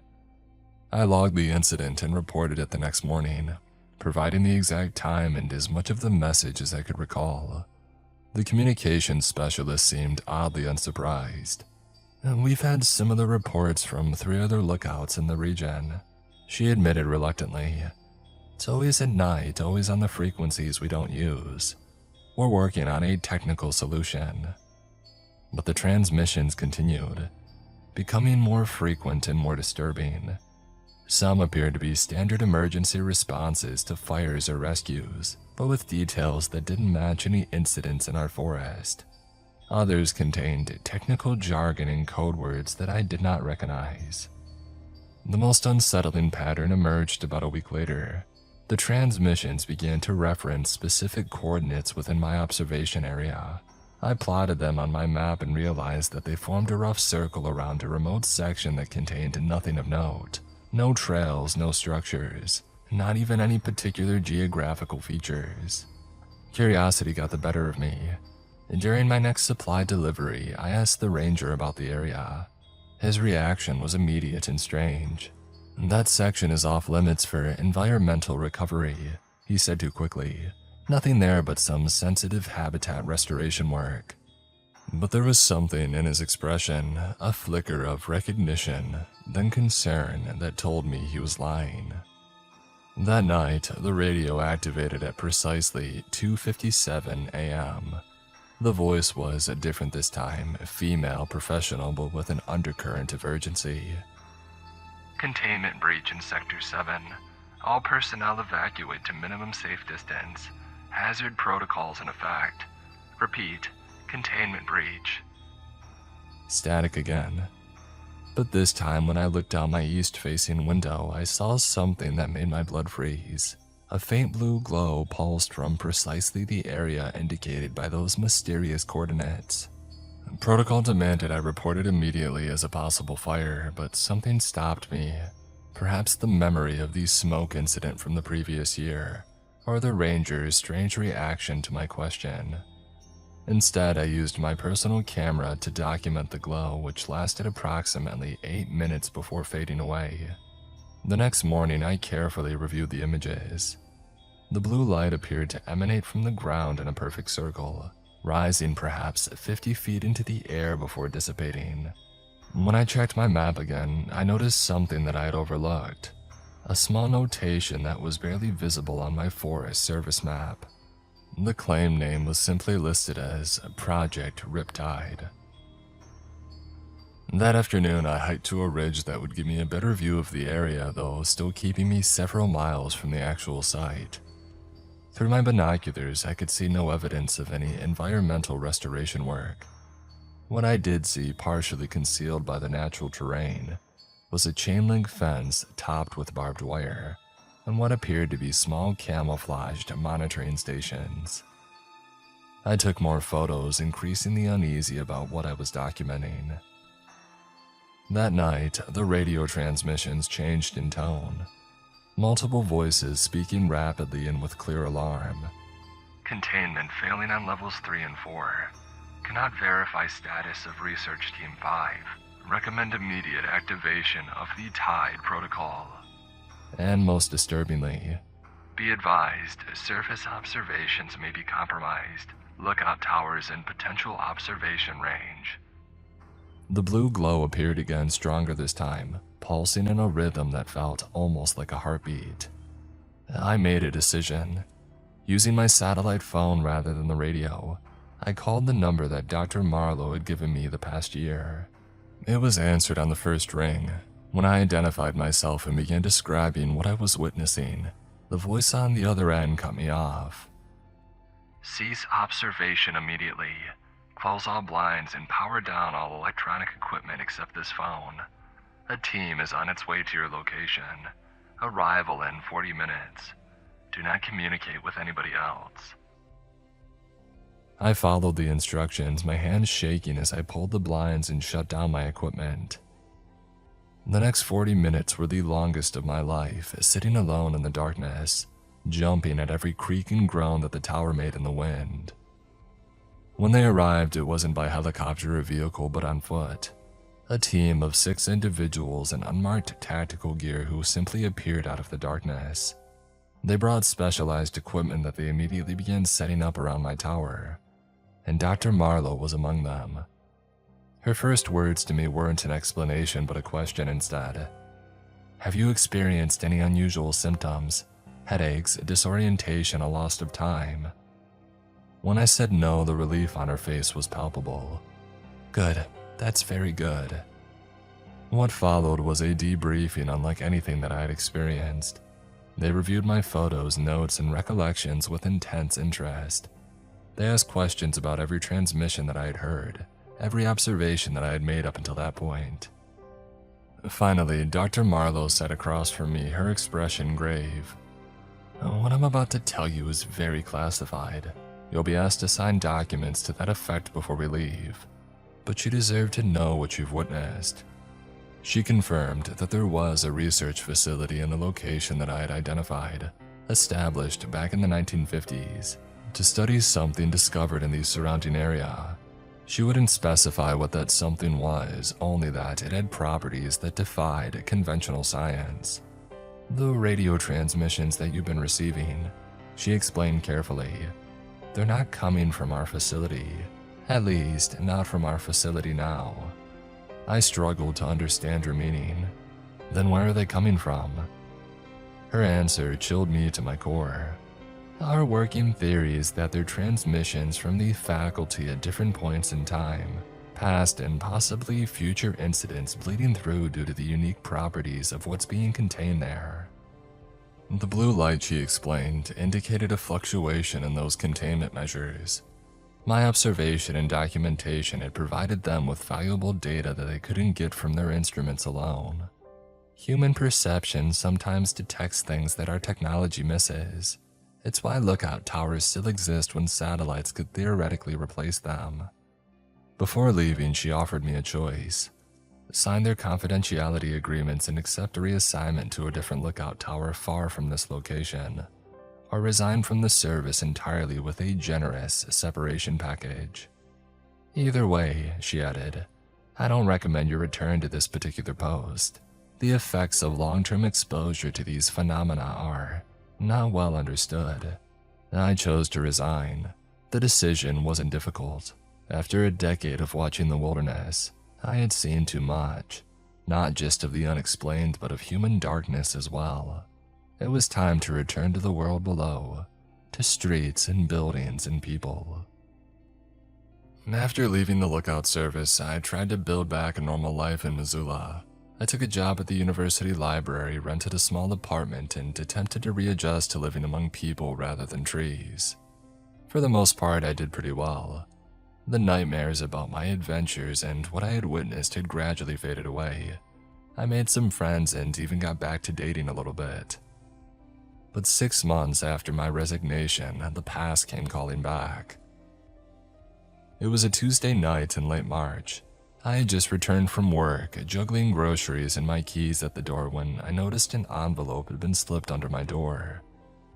I logged the incident and reported it the next morning, providing the exact time and as much of the message as I could recall. The communications specialist seemed oddly unsurprised. We've had similar reports from 3 other lookouts in the region, she admitted reluctantly. It's always at night, always on the frequencies we don't use. We're working on a technical solution. But the transmissions continued, becoming more frequent and more disturbing. Some appeared to be standard emergency responses to fires or rescues, but with details that didn't match any incidents in our forest. Others contained technical jargon and code words that I did not recognize. The most unsettling pattern emerged about a week later. The transmissions began to reference specific coordinates within my observation area. I plotted them on my map and realized that they formed a rough circle around a remote section that contained nothing of note. No trails, no structures, not even any particular geographical features. Curiosity got the better of me. During my next supply delivery, I asked the ranger about the area. His reaction was immediate and strange. That section is off limits for environmental recovery, he said too quickly. Nothing there but some sensitive habitat restoration work. But there was something in his expression, a flicker of recognition, then concern that told me he was lying. That night, the radio activated at precisely 2:57 a.m. The voice was different this time, female, professional, but with an undercurrent of urgency. Containment breach in Sector 7. All personnel evacuate to minimum safe distance. Hazard protocols in effect. Repeat, containment breach. Static again. But this time when I looked out my east-facing window, I saw something that made my blood freeze. A faint blue glow pulsed from precisely the area indicated by those mysterious coordinates. Protocol demanded I report it immediately as a possible fire, but something stopped me. Perhaps the memory of the smoke incident from the previous year, or the ranger's strange reaction to my question. Instead, I used my personal camera to document the glow, which lasted approximately 8 minutes before fading away. The next morning, I carefully reviewed the images. The blue light appeared to emanate from the ground in a perfect circle, rising perhaps 50 feet into the air before dissipating. When I checked my map again, I noticed something that I had overlooked. a small notation that was barely visible on my Forest Service map. The claim name was simply listed as Project Riptide. That afternoon, I hiked to a ridge that would give me a better view of the area, though still keeping me several miles from the actual site. Through my binoculars, I could see no evidence of any environmental restoration work. What I did see, partially concealed by the natural terrain, was a chain-link fence topped with barbed wire and what appeared to be small camouflaged monitoring stations. I took more photos, increasingly uneasy about what I was documenting. That night, the radio transmissions changed in tone. Multiple voices speaking rapidly and with clear alarm. Containment failing on levels 3 and 4. Cannot verify status of Research Team 5. Recommend immediate activation of the Tide Protocol. And most disturbingly, be advised, surface observations may be compromised. Lookout towers in potential observation range. the blue glow appeared again, stronger this time, pulsing in a rhythm that felt almost like a heartbeat. I made a decision. Using my satellite phone rather than the radio, I called the number that Dr. Marlowe had given me the past year. It was answered on the first ring. When I identified myself and began describing what I was witnessing, the voice on the other end cut me off. Cease observation immediately. Close all blinds and power down all electronic equipment except this phone. A team is on its way to your location. Arrival in 40 minutes. Do not communicate with anybody else. I followed the instructions, my hands shaking as I pulled the blinds and shut down my equipment. The next 40 minutes were the longest of my life, sitting alone in the darkness, jumping at every creak and groan that the tower made in the wind. When they arrived, it wasn't by helicopter or vehicle, but on foot. A team of 6 individuals in unmarked tactical gear who simply appeared out of the darkness. They brought specialized equipment that they immediately began setting up around my tower, and Dr. Marlowe was among them. Her first words to me weren't an explanation but a question instead. Have you experienced any unusual symptoms? Headaches, disorientation, a loss of time? When I said no, the relief on her face was palpable. Good, that's very good. What followed was a debriefing unlike anything that I had experienced. They reviewed my photos, notes, and recollections with intense interest. They asked questions about every transmission that I had heard, every observation that I had made up until that point. Finally, Dr. Marlowe sat across from me, her expression grave. What I'm about to tell you is very classified. You'll be asked to sign documents to that effect before we leave, but you deserve to know what you've witnessed. She confirmed that there was a research facility in the location that I had identified, established back in the 1950s, to study something discovered in the surrounding area. She wouldn't specify what that something was, only that it had properties that defied conventional science. The radio transmissions that you've been receiving, she explained carefully, they're not coming from our facility, at least not from our facility now. I struggled to understand her meaning. Then where are they coming from? Her answer chilled me to my core. Our working theory is that they're transmissions from the faculty at different points in time, past and possibly future incidents bleeding through due to the unique properties of what's being contained there. The blue light, she explained, indicated a fluctuation in those containment measures. My observation and documentation had provided them with valuable data that they couldn't get from their instruments alone. Human perception sometimes detects things that our technology misses. It's why lookout towers still exist when satellites could theoretically replace them. Before leaving, she offered me a choice. Sign their confidentiality agreements and accept a reassignment to a different lookout tower far from this location, or resign from the service entirely with a generous separation package. Either way, she added, I don't recommend your return to this particular post. The effects of long-term exposure to these phenomena are not well understood. I chose to resign. The decision wasn't difficult. After a decade of watching the wilderness, I had seen too much. not just of the unexplained but of human darkness as well. It was time to return to the world below, to streets and buildings and people. After leaving the lookout service, I tried to build back a normal life in Missoula. I took a job at the university library, rented a small apartment, and attempted to readjust to living among people rather than trees. For the most part, I did pretty well. The nightmares about my adventures and what I had witnessed had gradually faded away. I made some friends and even got back to dating a little bit. But 6 months after my resignation, the past came calling back. It was a Tuesday night in late March. I had just returned from work, juggling groceries and my keys at the door when I noticed an envelope had been slipped under my door.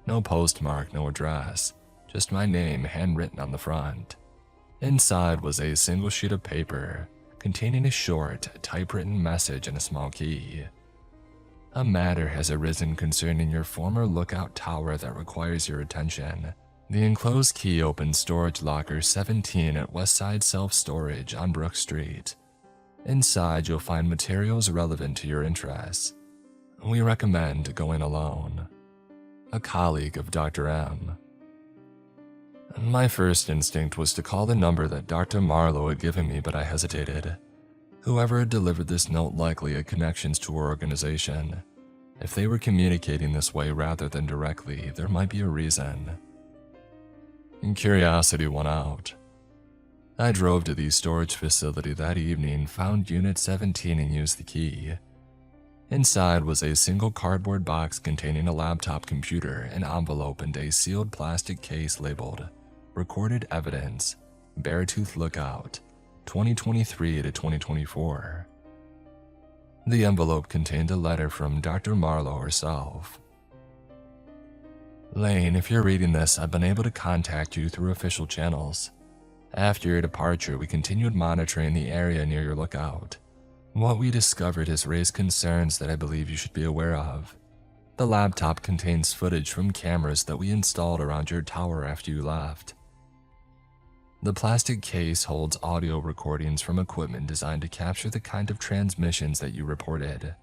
No postmark, no address, just my name handwritten on the front. Inside was a single sheet of paper containing a short, typewritten message and a small key. A matter has arisen concerning your former lookout tower that requires your attention. The enclosed key opens storage locker 17 at Westside Self-Storage on Brook Street. Inside, you'll find materials relevant to your interests. We recommend going alone. A colleague of Dr. M. My first instinct was to call the number that Dr. Marlowe had given me, but I hesitated. Whoever had delivered this note likely had connections to our organization. If they were communicating this way rather than directly, there might be a reason. And curiosity won out. I drove to the storage facility that evening, found Unit 17 and used the key. Inside was a single cardboard box containing a laptop computer, an envelope, and a sealed plastic case labeled Recorded Evidence, Beartooth Lookout, 2023 to 2024. The envelope contained a letter from Dr. Marlowe herself. Lane, if you're reading this, I've been able to contact you through official channels. After your departure, we continued monitoring the area near your lookout. What we discovered has raised concerns that I believe you should be aware of. The laptop contains footage from cameras that we installed around your tower after you left. The plastic case holds audio recordings from equipment designed to capture the kind of transmissions that you reported.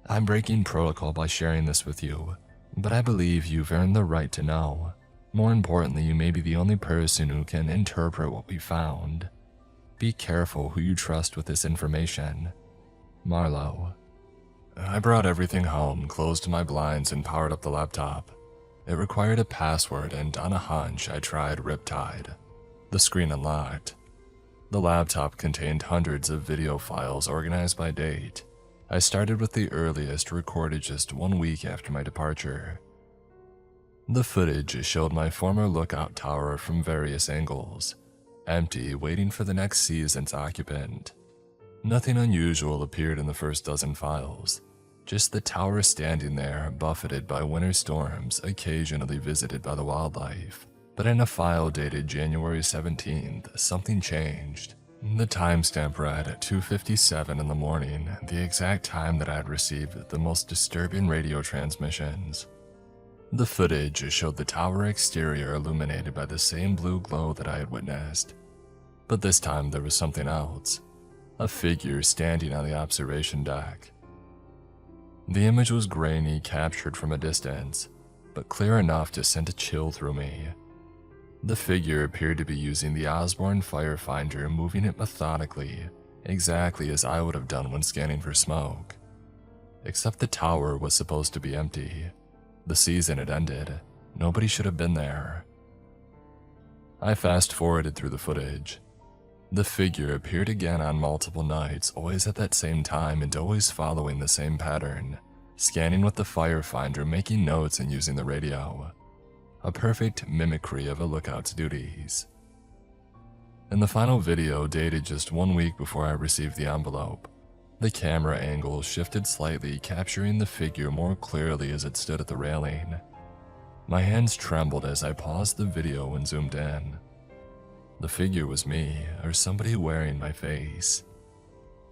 I'm breaking protocol by sharing this with you, but I believe you've earned the right to know. More importantly, you may be the only person who can interpret what we found. Be careful who you trust with this information. Marlowe. I brought everything home, closed my blinds, and powered up the laptop. It required a password, and on a hunch, I tried Riptide. The screen unlocked. The laptop contained hundreds of video files organized by date. I started with the earliest, recorded just 1 week after my departure. The footage showed my former lookout tower from various angles, empty, waiting for the next season's occupant. Nothing unusual appeared in the first dozen files, just the tower standing there, buffeted by winter storms, occasionally visited by the wildlife. But in a file dated January 17th, something changed. The timestamp read 2:57 in the morning, the exact time that I had received the most disturbing radio transmissions. The footage showed the tower exterior illuminated by the same blue glow that I had witnessed. But this time there was something else. A figure standing on the observation deck. The image was grainy, captured from a distance, but clear enough to send a chill through me. The figure appeared to be using the Osborne Firefinder, moving it methodically, exactly as I would have done when scanning for smoke. Except the tower was supposed to be empty. The season had ended. Nobody should have been there. I fast-forwarded through the footage. The figure appeared again on multiple nights, always at that same time and always following the same pattern, scanning with the Firefinder, making notes and using the radio. A perfect mimicry of a lookout's duties. In the final video, dated just 1 week before I received the envelope, the camera angle shifted slightly, capturing the figure more clearly as it stood at the railing. My hands trembled as I paused the video and zoomed in. The figure was me, or somebody wearing my face.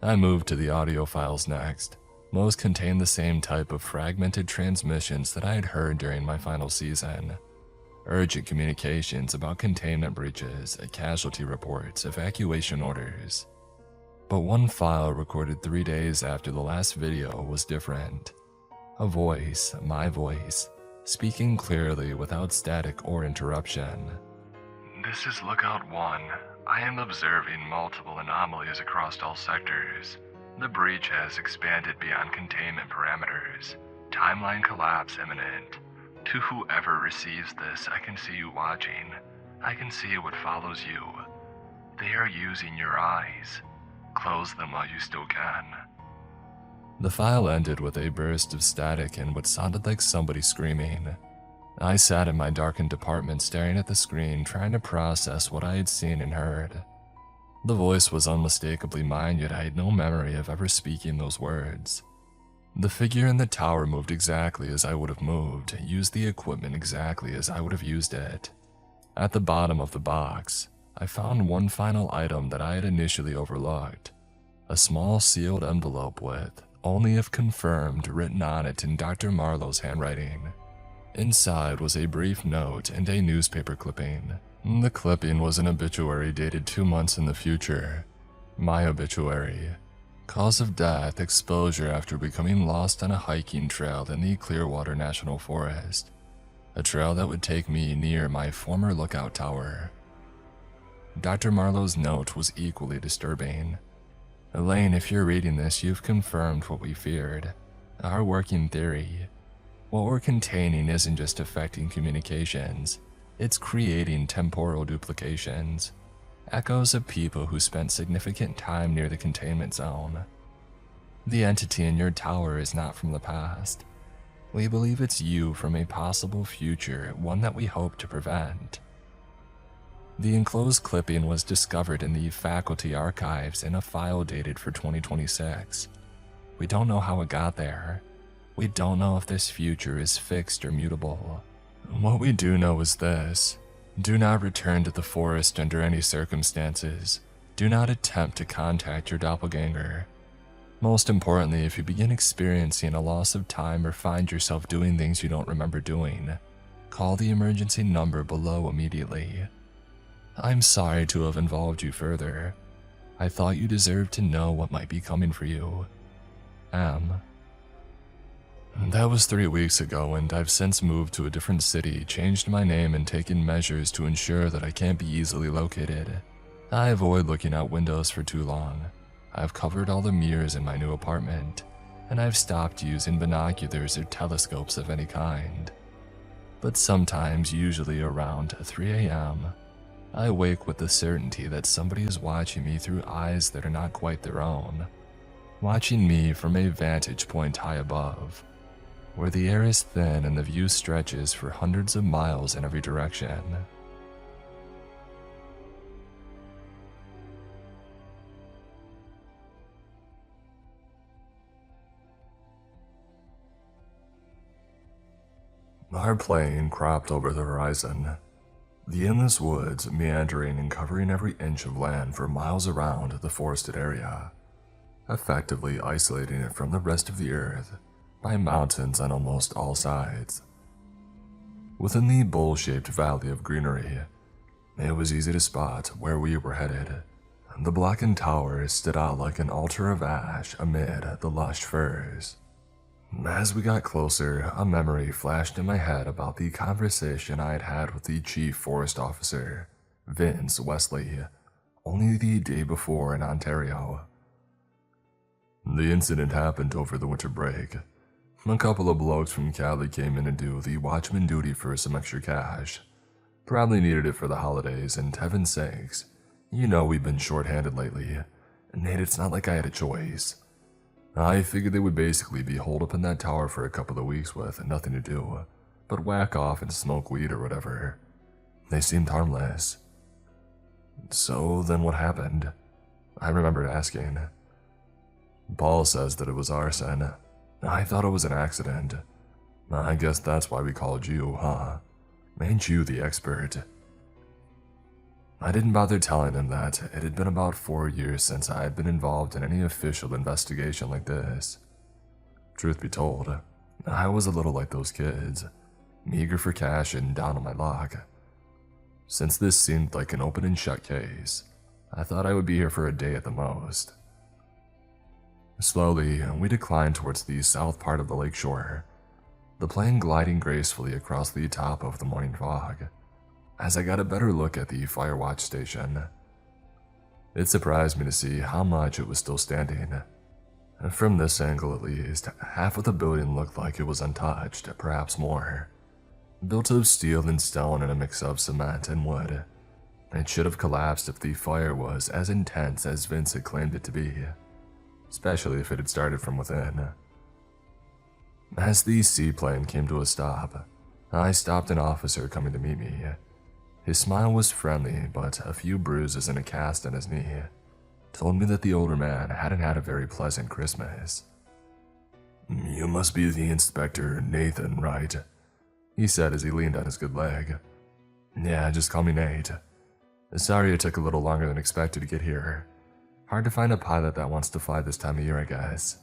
I moved to the audio files next. Most contained the same type of fragmented transmissions that I had heard during my final season. Urgent communications about containment breaches, casualty reports, evacuation orders. But one file recorded 3 days after the last video was different. A voice, my voice, speaking clearly without static or interruption. This is Lookout 1. I am observing multiple anomalies across all sectors. The breach has expanded beyond containment parameters. Timeline collapse imminent. To whoever receives this, I can see you watching. I can see what follows you. They are using your eyes. Close them while you still can. The file ended with a burst of static and what sounded like somebody screaming. I sat in my darkened apartment staring at the screen, trying to process what I had seen and heard. The voice was unmistakably mine, yet I had no memory of ever speaking those words. The figure in the tower moved exactly as I would have moved, used the equipment exactly as I would have used it. At the bottom of the box, I found one final item that I had initially overlooked. A small sealed envelope with, "Only if confirmed," written on it in Dr. Marlowe's handwriting. Inside was a brief note and a newspaper clipping. The clipping was an obituary dated 2 months in the future. My obituary. Cause of death, exposure after becoming lost on a hiking trail in the Clearwater National Forest. A trail that would take me near my former lookout tower. Dr. Marlowe's note was equally disturbing. "Elaine, if you're reading this, you've confirmed what we feared. Our working theory. What we're containing isn't just affecting communications, it's creating temporal duplications. Echoes of people who spent significant time near the containment zone. The entity in your tower is not from the past. We believe it's you from a possible future, one that we hope to prevent." The enclosed clipping was discovered in the faculty archives in a file dated for 2026. We don't know how it got there. We don't know if this future is fixed or mutable. What we do know is this: do not return to the forest under any circumstances. Do not attempt to contact your doppelganger. Most importantly, if you begin experiencing a loss of time or find yourself doing things you don't remember doing, call the emergency number below immediately. I'm sorry to have involved you further. I thought you deserved to know what might be coming for you. M. That was 3 weeks ago, and I've since moved to a different city, changed my name, and taken measures to ensure that I can't be easily located. I avoid looking out windows for too long. I've covered all the mirrors in my new apartment, and I've stopped using binoculars or telescopes of any kind. But sometimes, usually around 3 a.m., I wake with the certainty that somebody is watching me through eyes that are not quite their own, watching me from a vantage point high above, where the air is thin and the view stretches for hundreds of miles in every direction. Our plane cropped over the horizon. The endless woods meandering and covering every inch of land for miles around the forested area, effectively isolating it from the rest of the earth by mountains on almost all sides. Within the bowl-shaped valley of greenery, it was easy to spot where we were headed. The blackened tower stood out like an altar of ash amid the lush firs. As we got closer, a memory flashed in my head about the conversation I had had with the chief forest officer, Vince Wesley, only the day before in Ontario. The incident happened over the winter break. A couple of blokes from Cali came in to do the watchman duty for some extra cash. Probably needed it for the holidays, and heaven's sakes, you know we've been short-handed lately. Nate, it's not like I had a choice. I figured they would basically be holed up in that tower for a couple of weeks with nothing to do, but whack off and smoke weed or whatever. They seemed harmless. So then what happened? I remembered asking. Paul says that it was arson. I thought it was an accident. I guess that's why we called you, huh? Ain't you the expert? I didn't bother telling him that it had been about 4 years since I had been involved in any official investigation like this. Truth be told, I was a little like those kids, meager for cash and down on my luck. Since this seemed like an open and shut case, I thought I would be here for a day at the most. Slowly, we declined towards the south part of the lakeshore, the plane gliding gracefully across the top of the morning fog, as I got a better look at the fire watch station. It surprised me to see how much it was still standing. From this angle at least, half of the building looked like it was untouched, perhaps more. Built of steel and stone and a mix of cement and wood. It should have collapsed if the fire was as intense as Vince had claimed it to be, especially if it had started from within. As the seaplane came to a stop, I stopped an officer coming to meet me. His smile was friendly, but a few bruises and a cast on his knee told me that the older man hadn't had a very pleasant Christmas. "You must be the Inspector Nathan, right?" he said as he leaned on his good leg. "Yeah, just call me Nate. Sorry it took a little longer than expected to get here. Hard to find a pilot that wants to fly this time of year, I guess."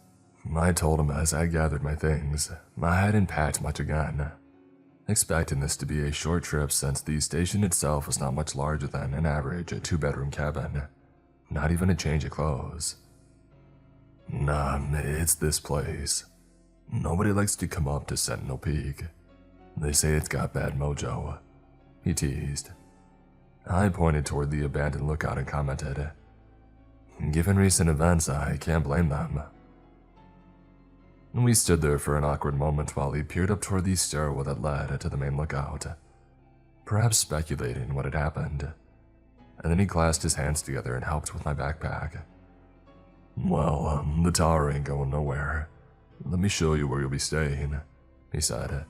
I told him as I gathered my things. I hadn't packed much again, expecting this to be a short trip since the station itself was not much larger than an average 2-bedroom cabin. Not even a change of clothes. "Nah, it's this place. Nobody likes to come up to Sentinel Peak. They say it's got bad mojo," he teased. I pointed toward the abandoned lookout and commented, "Given recent events, I can't blame them." We stood there for an awkward moment while he peered up toward the stairwell that led to the main lookout, perhaps speculating what had happened. And then he clasped his hands together and helped with my backpack. "Well, the tower ain't going nowhere. Let me show you where you'll be staying," he said.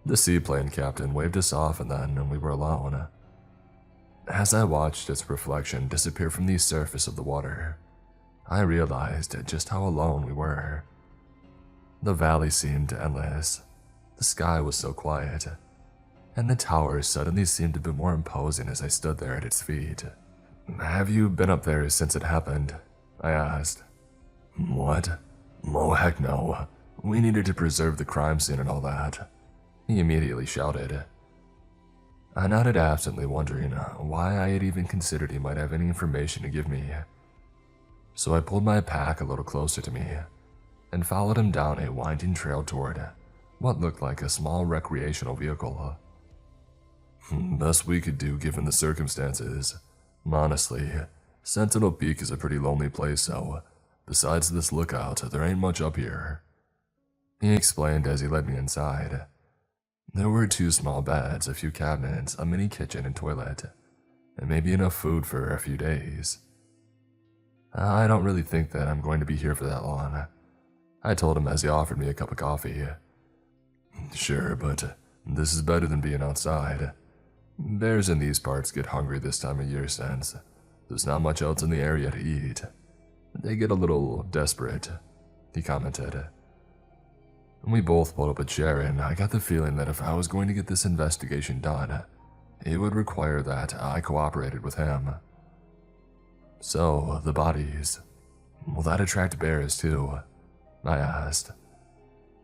The seaplane captain waved us off and then we were alone. As I watched its reflection disappear from the surface of the water, I realized just how alone we were. The valley seemed endless. The sky was so quiet, and the tower suddenly seemed a bit more imposing as I stood there at its feet. "Have you been up there since it happened?" I asked. "What? Oh, heck no. We needed to preserve the crime scene and all that," he immediately shouted. I nodded absently, wondering why I had even considered he might have any information to give me. So I pulled my pack a little closer to me and followed him down a winding trail toward what looked like a small recreational vehicle. Best we could do given the circumstances. Honestly, Sentinel Peak is a pretty lonely place, so besides this lookout, there ain't much up here," he explained as he led me inside. There were 2 small beds, a few cabinets, a mini kitchen and toilet, and maybe enough food for a few days. "I don't really think that I'm going to be here for that long," I told him as he offered me a cup of coffee. "Sure, but this is better than being outside. Bears in these parts get hungry this time of year since there's not much else in the area to eat. They get a little desperate," he commented. We both pulled up a chair and I got the feeling that if I was going to get this investigation done, it would require that I cooperated with him. "So, the bodies, will that attract bears too?" I asked.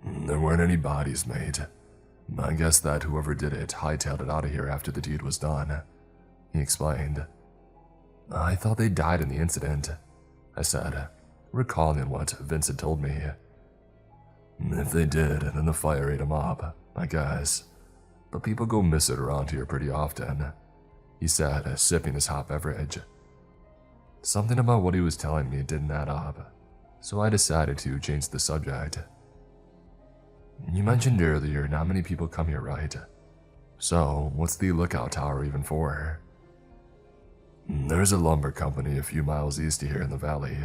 "There weren't any bodies, mate. I guess that whoever did it hightailed it out of here after the deed was done," he explained. "I thought they died in the incident," I said, recalling what Vince had told me. "If they did, then the fire ate them up, I guess. But people go missing around here pretty often," he said, sipping his hot beverage. Something about what he was telling me didn't add up, so I decided to change the subject. "You mentioned earlier not many people come here, right? So, what's the lookout tower even for?" "There's a lumber company a few miles east of here in the valley.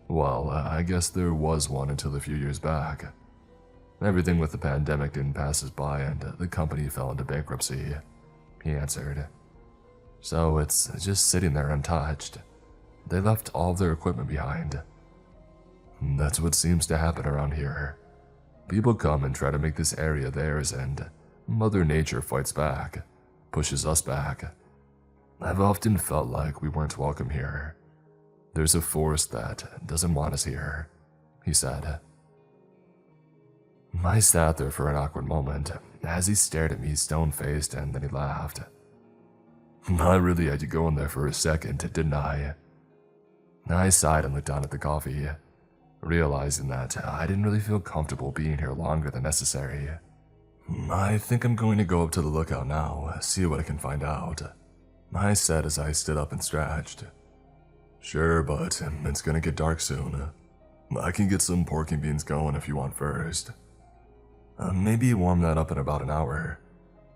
Well, I guess there was one until a few years back. Everything with the pandemic didn't pass us by and the company fell into bankruptcy," he answered. "So it's just sitting there untouched. They left all of their equipment behind." "That's what seems to happen around here. People come and try to make this area theirs and Mother Nature fights back, pushes us back. I've often felt like we weren't welcome here. There's a force that doesn't want us here," he said. I sat there for an awkward moment as he stared at me stone-faced and then he laughed. "I really had you going there for a second, didn't I?" I sighed and looked down at the coffee. realizing that I didn't really feel comfortable being here longer than necessary. I think I'm going to go up to the lookout now, see what I can find out, I said as I stood up and stretched. Sure, but it's gonna get dark soon. I can get some pork and beans going if you want first. Maybe warm that up in about an hour.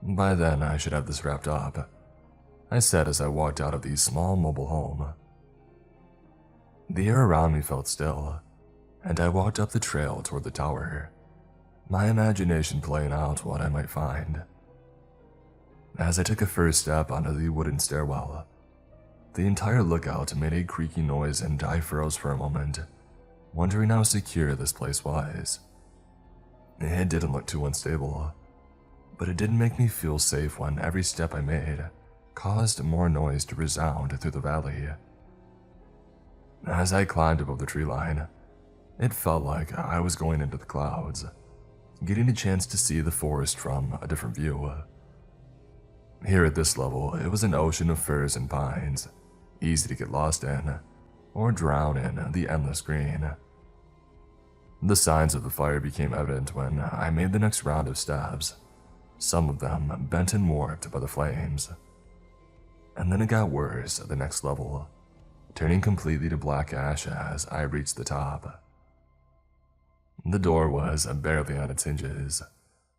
By then, I should have this wrapped up, I said as I walked out of the small mobile home. The air around me felt still, and I walked up the trail toward the tower, my imagination playing out what I might find. As I took a first step onto the wooden stairwell, the entire lookout made a creaky noise and I froze for a moment, wondering how secure this place was. It didn't look too unstable, but it didn't make me feel safe when every step I made caused more noise to resound through the valley. As I climbed above the tree line, it felt like I was going into the clouds, getting a chance to see the forest from a different view. Here at this level, it was an ocean of firs and pines, easy to get lost in, or drown in the endless green. The signs of the fire became evident when I made the next round of steps, some of them bent and warped by the flames. And then it got worse at the next level, turning completely to black ash as I reached the top. The door was barely on its hinges,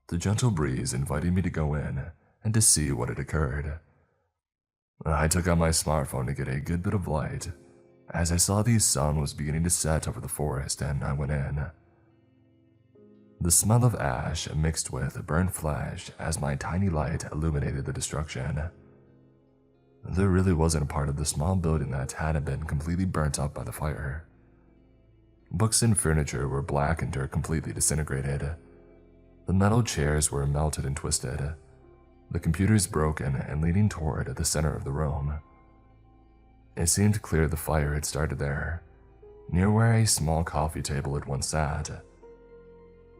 the gentle breeze inviting me to go in and to see what had occurred. I took out my smartphone to get a good bit of light, as I saw the sun was beginning to set over the forest and I went in. The smell of ash mixed with burnt flesh as my tiny light illuminated the destruction. There really wasn't a part of the small building that hadn't been completely burnt up by the fire. Books and furniture were blackened or completely disintegrated. The metal chairs were melted and twisted. The computers broken and leaning toward the center of the room. It seemed clear the fire had started there, near where a small coffee table had once sat.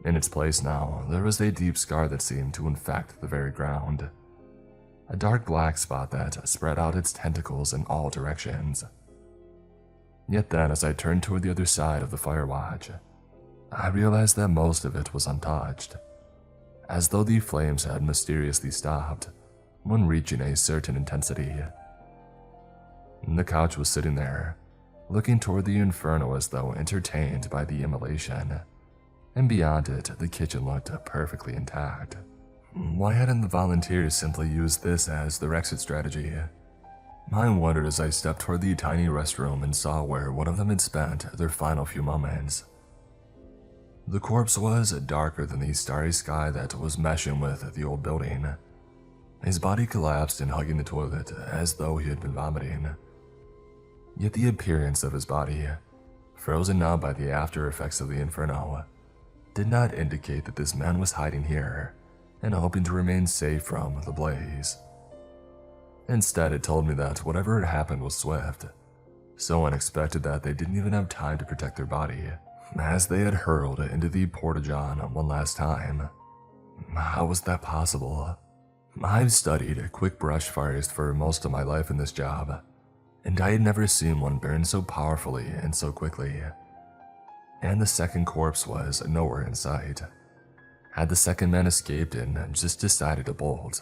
In its place now, there was a deep scar that seemed to infect the very ground. A dark black spot that spread out its tentacles in all directions. Yet then, as I turned toward the other side of the firewatch, I realized that most of it was untouched, as though the flames had mysteriously stopped when reaching a certain intensity. The couch was sitting there, looking toward the inferno as though entertained by the immolation, and beyond it, the kitchen looked perfectly intact. Why hadn't the volunteers simply used this as their exit strategy? I wondered as I stepped toward the tiny restroom and saw where one of them had spent their final few moments. The corpse was darker than the starry sky that was meshing with the old building. His body collapsed and hugging the toilet as though he had been vomiting. Yet the appearance of his body, frozen now by the after effects of the inferno, did not indicate that this man was hiding here and hoping to remain safe from the blaze. Instead, it told me that whatever had happened was swift, so unexpected that they didn't even have time to protect their body, as they had hurled into the porta-john one last time. How was that possible? I've studied quick brush fires for most of my life in this job, and I had never seen one burn so powerfully and so quickly. And the second corpse was nowhere in sight. Had the second man escaped and just decided to bolt?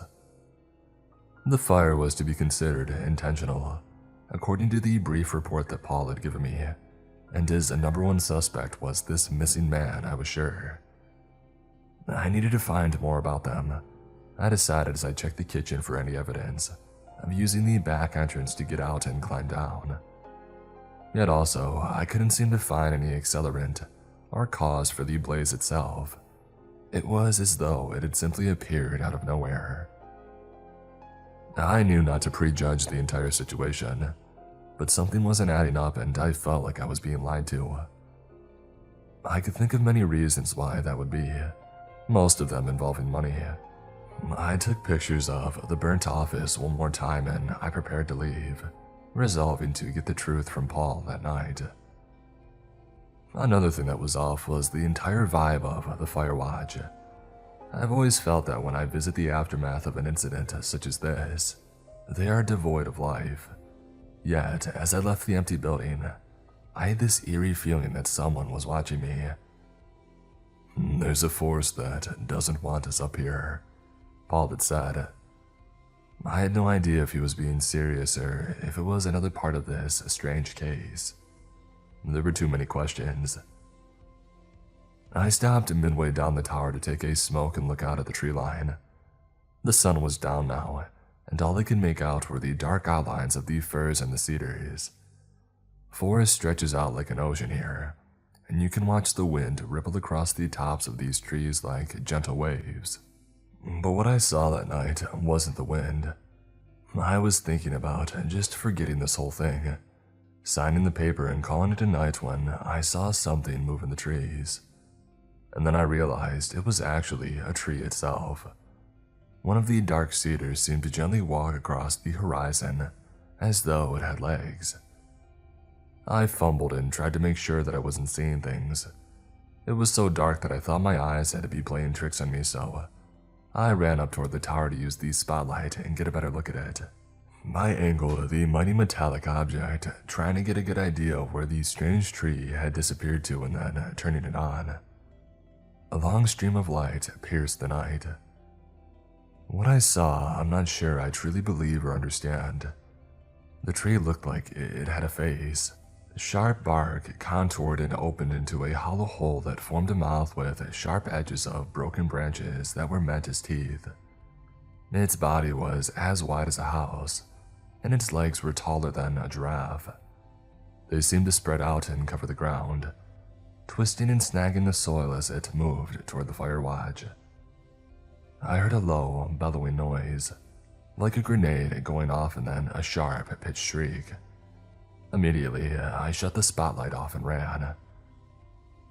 The fire was to be considered intentional, according to the brief report that Paul had given me, and his number one suspect was this missing man, I was sure. I needed to find more about them. I decided as I checked the kitchen for any evidence of using the back entrance to get out and climb down. Yet also, I couldn't seem to find any accelerant or cause for the blaze itself. It was as though it had simply appeared out of nowhere. I knew not to prejudge the entire situation, but something wasn't adding up and I felt like I was being lied to. I could think of many reasons why that would be, most of them involving money. I took pictures of the burnt office one more time and I prepared to leave, resolving to get the truth from Paul that night. Another thing that was off was the entire vibe of the firewatch. I've always felt that when I visit the aftermath of an incident such as this, they are devoid of life. Yet, as I left the empty building, I had this eerie feeling that someone was watching me. "There's a force that doesn't want us up here," Paul had said. I had no idea if he was being serious or if it was another part of this strange case. There were too many questions. I stopped midway down the tower to take a smoke and look out at the tree line. The sun was down now, and all I could make out were the dark outlines of the firs and the cedars. Forest stretches out like an ocean here, and you can watch the wind ripple across the tops of these trees like gentle waves. But what I saw that night wasn't the wind. I was thinking about just forgetting this whole thing, signing the paper and calling it a night when I saw something move in the trees. And then I realized it was actually a tree itself. One of the dark cedars seemed to gently walk across the horizon as though it had legs. I fumbled and tried to make sure that I wasn't seeing things. It was so dark that I thought my eyes had to be playing tricks on me, so I ran up toward the tower to use the spotlight and get a better look at it. I angled the mighty metallic object, trying to get a good idea of where the strange tree had disappeared to and then turning it on. A long stream of light pierced the night. What I saw, I'm not sure I truly believe or understand. The tree looked like it had a face. Sharp bark contoured and opened into a hollow hole that formed a mouth with sharp edges of broken branches that were meant as teeth. Its body was as wide as a house, and its legs were taller than a giraffe. They seemed to spread out and cover the ground, twisting and snagging the soil as it moved toward the fire watch. I heard a low, bellowing noise, like a grenade going off and then a sharp, pitched shriek. Immediately, I shut the spotlight off and ran.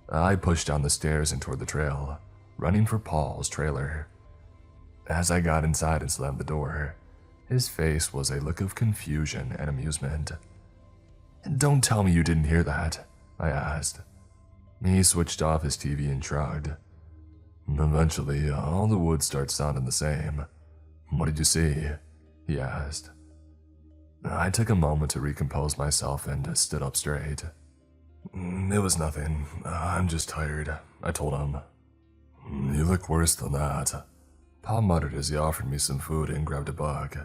I pushed down the stairs and toward the trail, running for Paul's trailer. As I got inside and slammed the door, his face was a look of confusion and amusement. "Don't tell me you didn't hear that," I asked. He switched off his TV and shrugged. "Eventually, all the woods start sounding the same. What did you see?" he asked. I took a moment to recompose myself and stood up straight. "It was nothing. I'm just tired," I told him. "You look worse than that," Paul muttered as he offered me some food and grabbed a bug.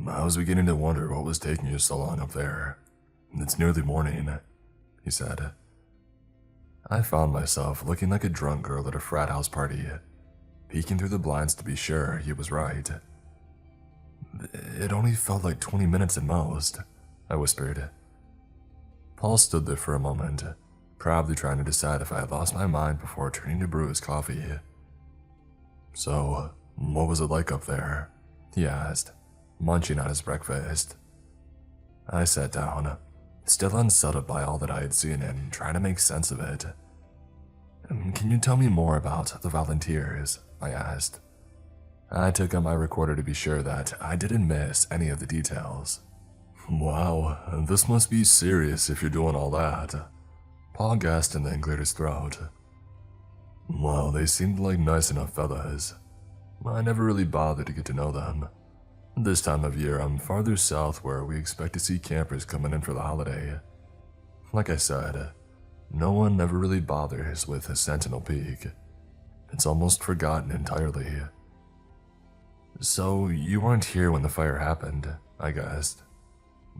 "I was beginning to wonder what was taking you so long up there. It's nearly morning," he said. I found myself looking like a drunk girl at a frat house party, peeking through the blinds to be sure he was right. "It only felt like 20 minutes at most," I whispered. Paul stood there for a moment, probably trying to decide if I had lost my mind before turning to brew his coffee. "So, what was it like up there?" he asked, munching on his breakfast. I sat down, still unsettled by all that I had seen and trying to make sense of it. "Can you tell me more about the volunteers?" I asked. I took out my recorder to be sure that I didn't miss any of the details. "Wow, this must be serious if you're doing all that." Paul gasped and then cleared his throat. "Well, they seemed like nice enough fellas. I never really bothered to get to know them. This time of year, I'm farther south where we expect to see campers coming in for the holiday. Like I said, no one ever really bothers with Sentinel Peak. It's almost forgotten entirely." "So you weren't here when the fire happened," I guessed.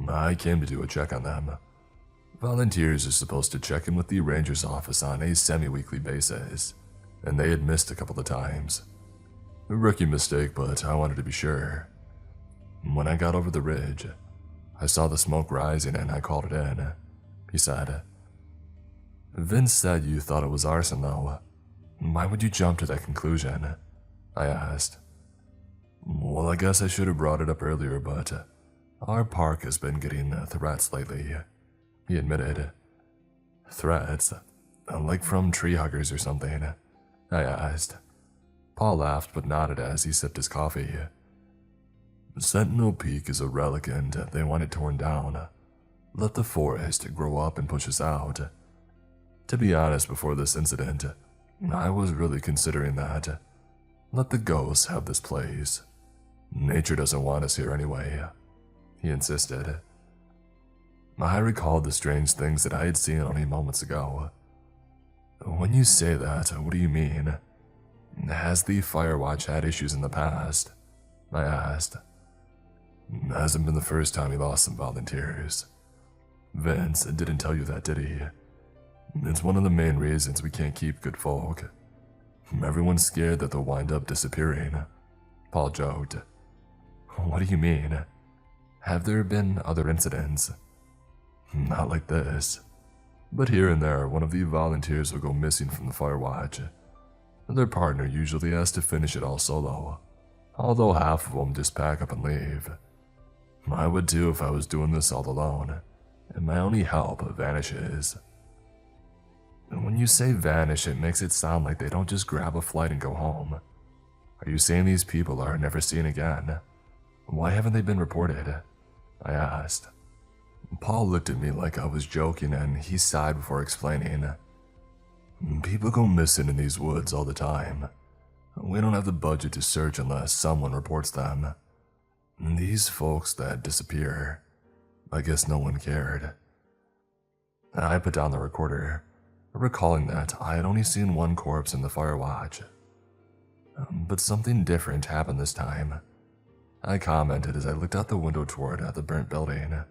"I came to do a check on them. Volunteers are supposed to check in with the ranger's office on a semi-weekly basis, and they had missed a couple of times. A rookie mistake, but I wanted to be sure. When I got over the ridge, I saw the smoke rising and I called it in," he said. "Vince said you thought it was arson though. Why would you jump to that conclusion?" I asked. "Well, I guess I should have brought it up earlier, but our park has been getting threats lately," he admitted. "Threats? Like from tree huggers or something?" I asked. Paul laughed but nodded as he sipped his coffee. "Sentinel Peak is a relic and they want it torn down. Let the forest grow up and push us out. To be honest, before this incident, I was really considering that. Let the ghosts have this place. Nature doesn't want us here anyway," he insisted. I recalled the strange things that I had seen only moments ago. When you say that, what do you mean? Has the Firewatch had issues in the past? I asked. Hasn't been the first time he lost some volunteers. Vince didn't tell you that, did he? It's one of the main reasons we can't keep good folk. Everyone's scared that they'll wind up disappearing. Paul joked. What do you mean? Have there been other incidents? Not like this. But here and there, one of the volunteers will go missing from the Firewatch. Their partner usually has to finish it all solo, although half of them just pack up and leave. I would too if I was doing this all alone, and my only help vanishes. When you say vanish, it makes it sound like they don't just grab a flight and go home. Are you saying these people are never seen again? Why haven't they been reported? I asked. Paul looked at me like I was joking, and he sighed before explaining. People go missing in these woods all the time. We don't have the budget to search unless someone reports them. These folks that disappear, I guess no one cared. I put down the recorder, recalling that I had only seen one corpse in the Firewatch. But something different happened this time. I commented as I looked out the window toward the burnt building.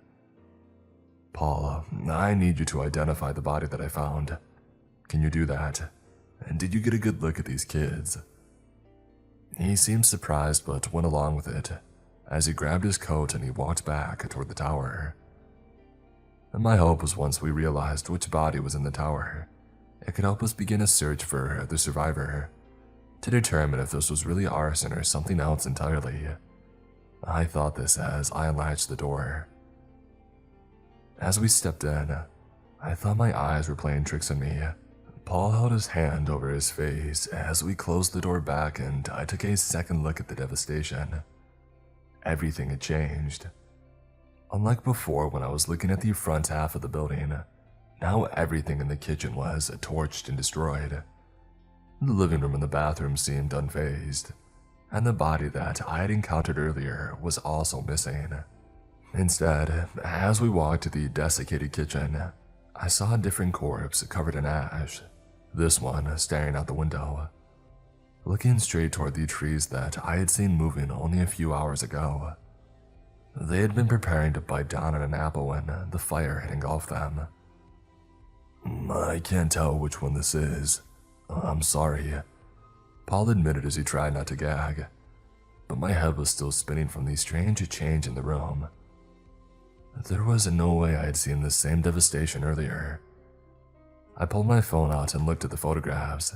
Paul, I need you to identify the body that I found. Can you do that? And did you get a good look at these kids? He seemed surprised but went along with it, as he grabbed his coat and he walked back toward the tower. My hope was once we realized which body was in the tower, it could help us begin a search for the survivor, to determine if this was really arson or something else entirely. I thought this as I unlatched the door. As we stepped in, I thought my eyes were playing tricks on me. Paul held his hand over his face as we closed the door back, and I took a second look at the devastation. Everything had changed. Unlike before when I was looking at the front half of the building, now everything in the kitchen was torched and destroyed. The living room and the bathroom seemed unfazed, and the body that I had encountered earlier was also missing. Instead, as we walked to the desiccated kitchen, I saw a different corpse covered in ash, this one staring out the window, looking straight toward the trees that I had seen moving only a few hours ago. They had been preparing to bite down on an apple when the fire had engulfed them. I can't tell which one this is. I'm sorry, Paul admitted as he tried not to gag, but my head was still spinning from the strange change in the room. There was no way I had seen the same devastation earlier. I pulled my phone out and looked at the photographs,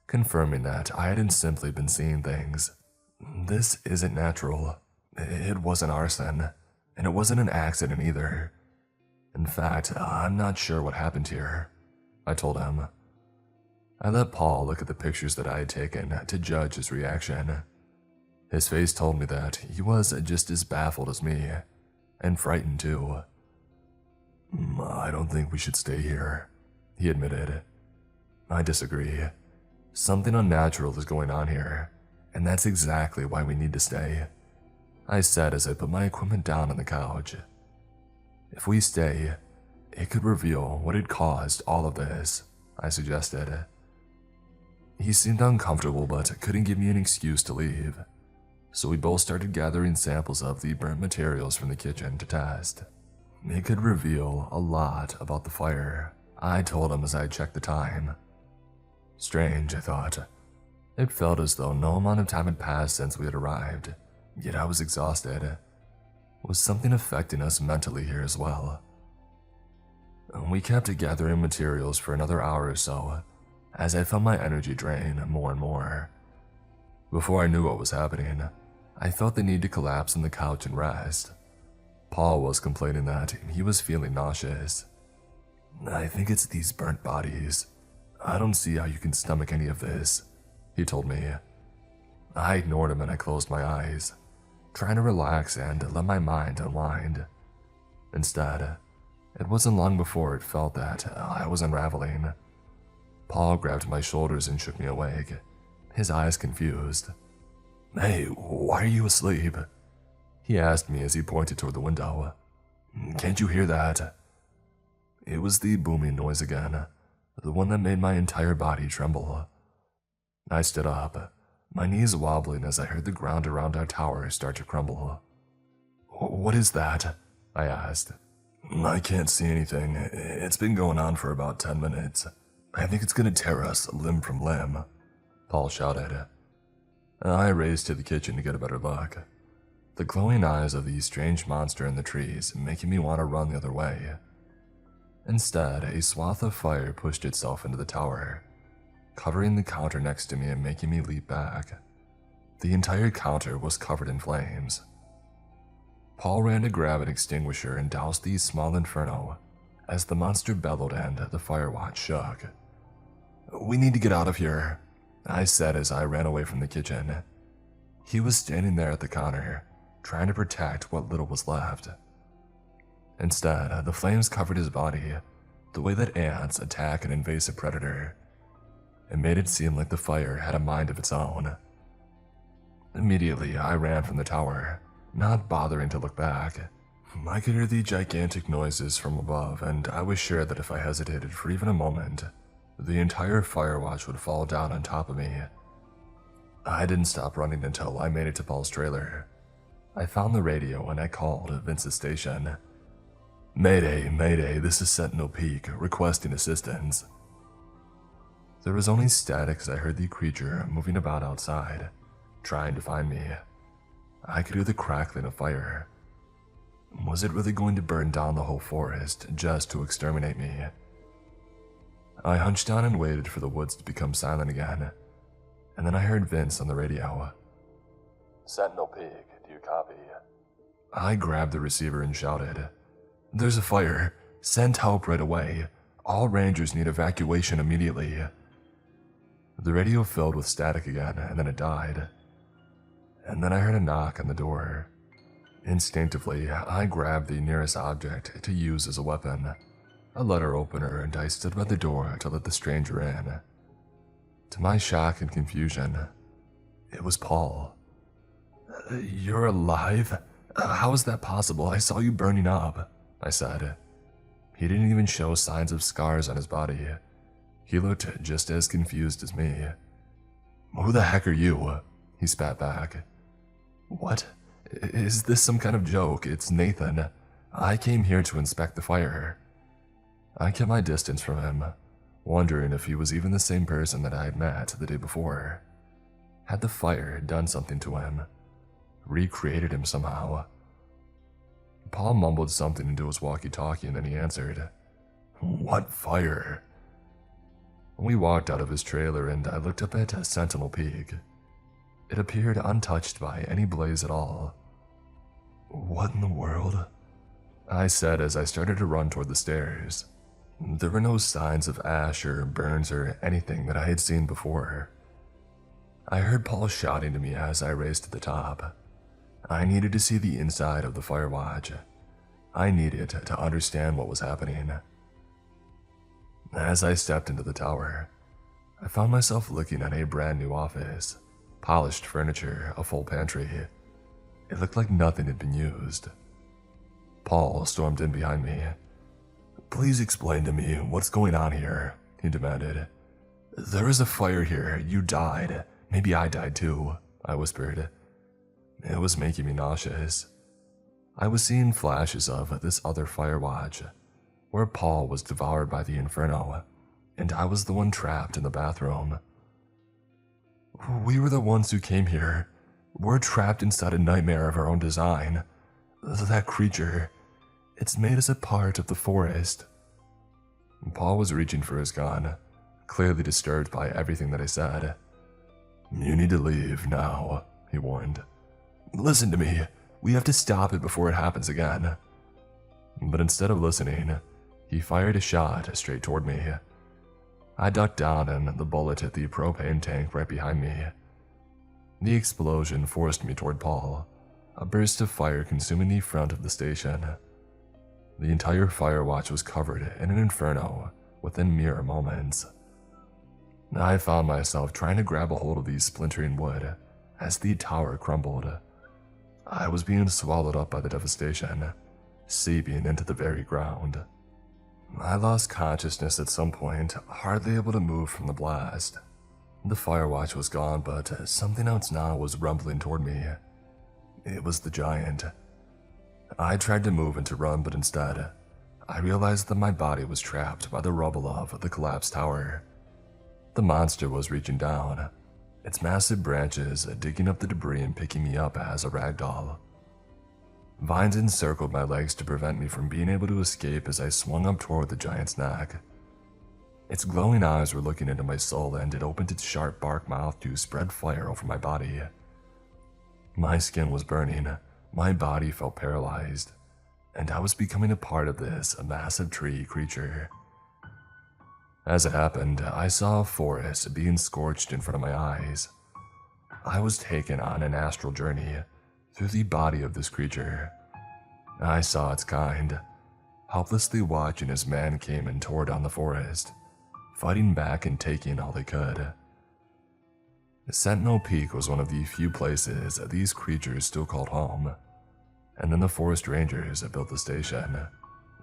confirming that I hadn't simply been seeing things. This isn't natural. It wasn't arson, and it wasn't an accident either. In fact, I'm not sure what happened here, I told him. I let Paul look at the pictures that I had taken to judge his reaction. His face told me that he was just as baffled as me, and frightened too. I don't think we should stay here, he admitted. I disagree. Something unnatural is going on here, and that's exactly why we need to stay, I said as I put my equipment down on the couch. If we stay, it could reveal what had caused all of this, I suggested. He seemed uncomfortable but couldn't give me an excuse to leave, so we both started gathering samples of the burnt materials from the kitchen to test. It could reveal a lot about the fire, I told him as I checked the time. Strange, I thought. It felt as though no amount of time had passed since we had arrived, yet I was exhausted. Was something affecting us mentally here as well? We kept gathering materials for another hour or so, as I felt my energy drain more and more. Before I knew what was happening, I felt the need to collapse on the couch and rest. Paul was complaining that he was feeling nauseous. I think it's these burnt bodies. I don't see how you can stomach any of this, he told me. I ignored him and I closed my eyes, trying to relax and let my mind unwind. Instead, it wasn't long before it felt that I was unraveling. Paul grabbed my shoulders and shook me awake, his eyes confused. Hey, why are you asleep? He asked me as he pointed toward the window. Can't you hear that? It was the booming noise again, the one that made my entire body tremble. I stood up, my knees wobbling as I heard the ground around our tower start to crumble. "What is that?" I asked. "I can't see anything. It's been going on for about 10 minutes. I think it's gonna tear us limb from limb," Paul shouted. I raced to the kitchen to get a better look. The glowing eyes of the strange monster in the trees making me want to run the other way. Instead, a swath of fire pushed itself into the tower, covering the counter next to me and making me leap back. The entire counter was covered in flames. Paul ran to grab an extinguisher and doused the small inferno as the monster bellowed and the firewatch shook. "We need to get out of here," I said as I ran away from the kitchen. He was standing there at the counter, trying to protect what little was left. Instead, the flames covered his body, the way that ants attack an invasive predator. It made it seem like the fire had a mind of its own. Immediately, I ran from the tower, not bothering to look back. I could hear the gigantic noises from above, and I was sure that if I hesitated for even a moment, the entire firewatch would fall down on top of me. I didn't stop running until I made it to Paul's trailer. I found the radio and I called Vince's station. "Mayday, Mayday, this is Sentinel Peak, requesting assistance." There was only static as I heard the creature moving about outside, trying to find me. I could hear the crackling of fire. Was it really going to burn down the whole forest just to exterminate me? I hunched down and waited for the woods to become silent again, and then I heard Vince on the radio. "Sentinel Peak, do you copy?" I grabbed the receiver and shouted, "There's a fire. Send help right away. All rangers need evacuation immediately." The radio filled with static again, and then it died. And then I heard a knock on the door. Instinctively, I grabbed the nearest object to use as a weapon, a letter opener, and I stood by the door to let the stranger in. To my shock and confusion, it was Paul. "You're alive? How is that possible? I saw you burning up," I said. He didn't even show signs of scars on his body. He looked just as confused as me. "Who the heck are you?" he spat back. "What? Is this some kind of joke? It's Nathan. I came here to inspect the fire." I kept my distance from him, wondering if he was even the same person that I had met the day before. Had the fire done something to him? Recreated him somehow? Paul mumbled something into his walkie-talkie and then he answered, "What fire?" We walked out of his trailer and I looked up at Sentinel Peak. It appeared untouched by any blaze at all. "What in the world?" I said as I started to run toward the stairs. There were no signs of ash or burns or anything that I had seen before. I heard Paul shouting to me as I raced to the top. I needed to see the inside of the firewatch. I needed to understand what was happening. As I stepped into the tower, I found myself looking at a brand new office, polished furniture, a full pantry. It looked like nothing had been used. Paul stormed in behind me. "Please explain to me what's going on here," he demanded. "There is a fire here. You died. Maybe I died too," I whispered. It was making me nauseous. I was seeing flashes of this other firewatch, where Paul was devoured by the inferno, and I was the one trapped in the bathroom. "We were the ones who came here. We're trapped inside a nightmare of our own design. That creature, it's made us a part of the forest." Paul was reaching for his gun, clearly disturbed by everything that I said. "You need to leave now," he warned. "Listen to me. We have to stop it before it happens again." But instead of listening, he fired a shot straight toward me. I ducked down and the bullet hit the propane tank right behind me. The explosion forced me toward Paul, a burst of fire consuming the front of the station. The entire firewatch was covered in an inferno within mere moments. I found myself trying to grab a hold of the splintering wood as the tower crumbled. I was being swallowed up by the devastation, seeping into the very ground. I lost consciousness at some point, hardly able to move from the blast. The firewatch was gone, but something else now was rumbling toward me. It was the giant. I tried to move and to run, but instead, I realized that my body was trapped by the rubble of the collapsed tower. The monster was reaching down, its massive branches digging up the debris and picking me up as a rag doll. Vines encircled my legs to prevent me from being able to escape as I swung up toward the giant's neck. Its glowing eyes were looking into my soul, and it opened its sharp bark mouth to spread fire over my body. My skin was burning, my body felt paralyzed, and I was becoming a part of this massive tree creature. As it happened, I saw a forest being scorched in front of my eyes. I was taken on an astral journey through the body of this creature. I saw its kind, helplessly watching as man came and tore down the forest, fighting back and taking all they could. Sentinel Peak was one of the few places these creatures still called home, and then the forest rangers built the station.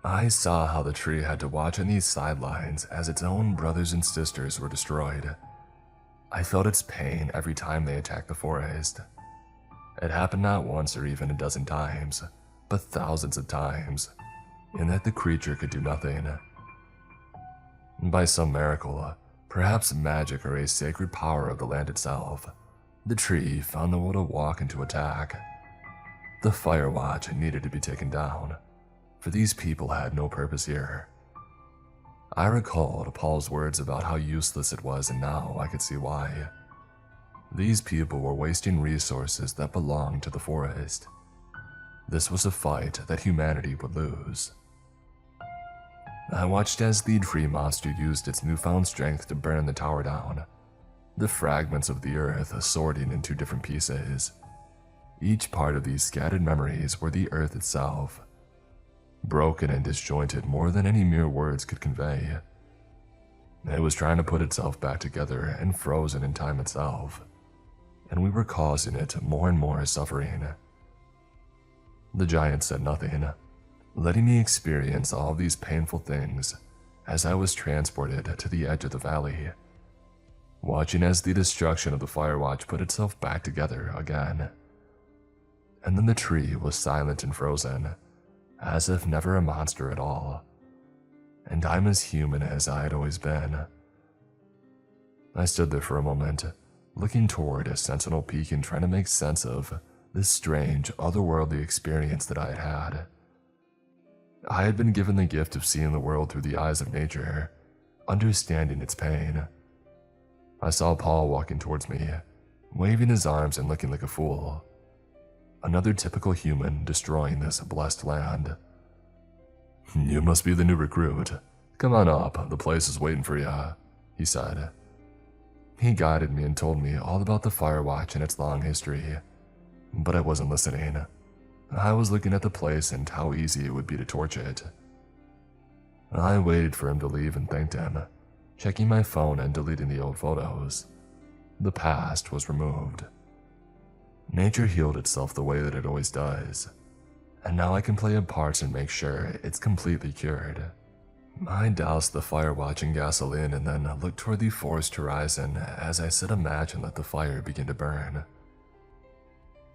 I saw how the tree had to watch on these sidelines as its own brothers and sisters were destroyed. I felt its pain every time they attacked the forest. It happened not once or even a dozen times, but thousands of times, in that the creature could do nothing. By some miracle, perhaps magic or a sacred power of the land itself, the tree found the will to walk into attack. The firewatch needed to be taken down, for these people had no purpose here. I recalled Paul's words about how useless it was, and now I could see why. These people were wasting resources that belonged to the forest. This was a fight that humanity would lose. I watched as the tree monster used its newfound strength to burn the tower down, the fragments of the earth sorting into different pieces. Each part of these scattered memories were the earth itself, broken and disjointed more than any mere words could convey. It was trying to put itself back together and frozen in time itself, and we were causing it more and more suffering. The giant said nothing, letting me experience all these painful things as I was transported to the edge of the valley, watching as the destruction of the firewatch put itself back together again. And then the tree was silent and frozen, as if never a monster at all, and I'm as human as I had always been. I stood there for a moment, looking toward a Sentinel Peak and trying to make sense of this strange, otherworldly experience that I had had. I had been given the gift of seeing the world through the eyes of nature, understanding its pain. I saw Paul walking towards me, waving his arms and looking like a fool. Another typical human destroying this blessed land. "You must be the new recruit. Come on up, the place is waiting for you," he said. He guided me and told me all about the Firewatch and its long history, but I wasn't listening. I was looking at the place and how easy it would be to torch it. I waited for him to leave and thanked him, checking my phone and deleting the old photos. The past was removed. Nature healed itself the way that it always does, and now I can play a part and make sure it's completely cured. I doused the Firewatch in gasoline and then looked toward the forest horizon as I set a match and let the fire begin to burn.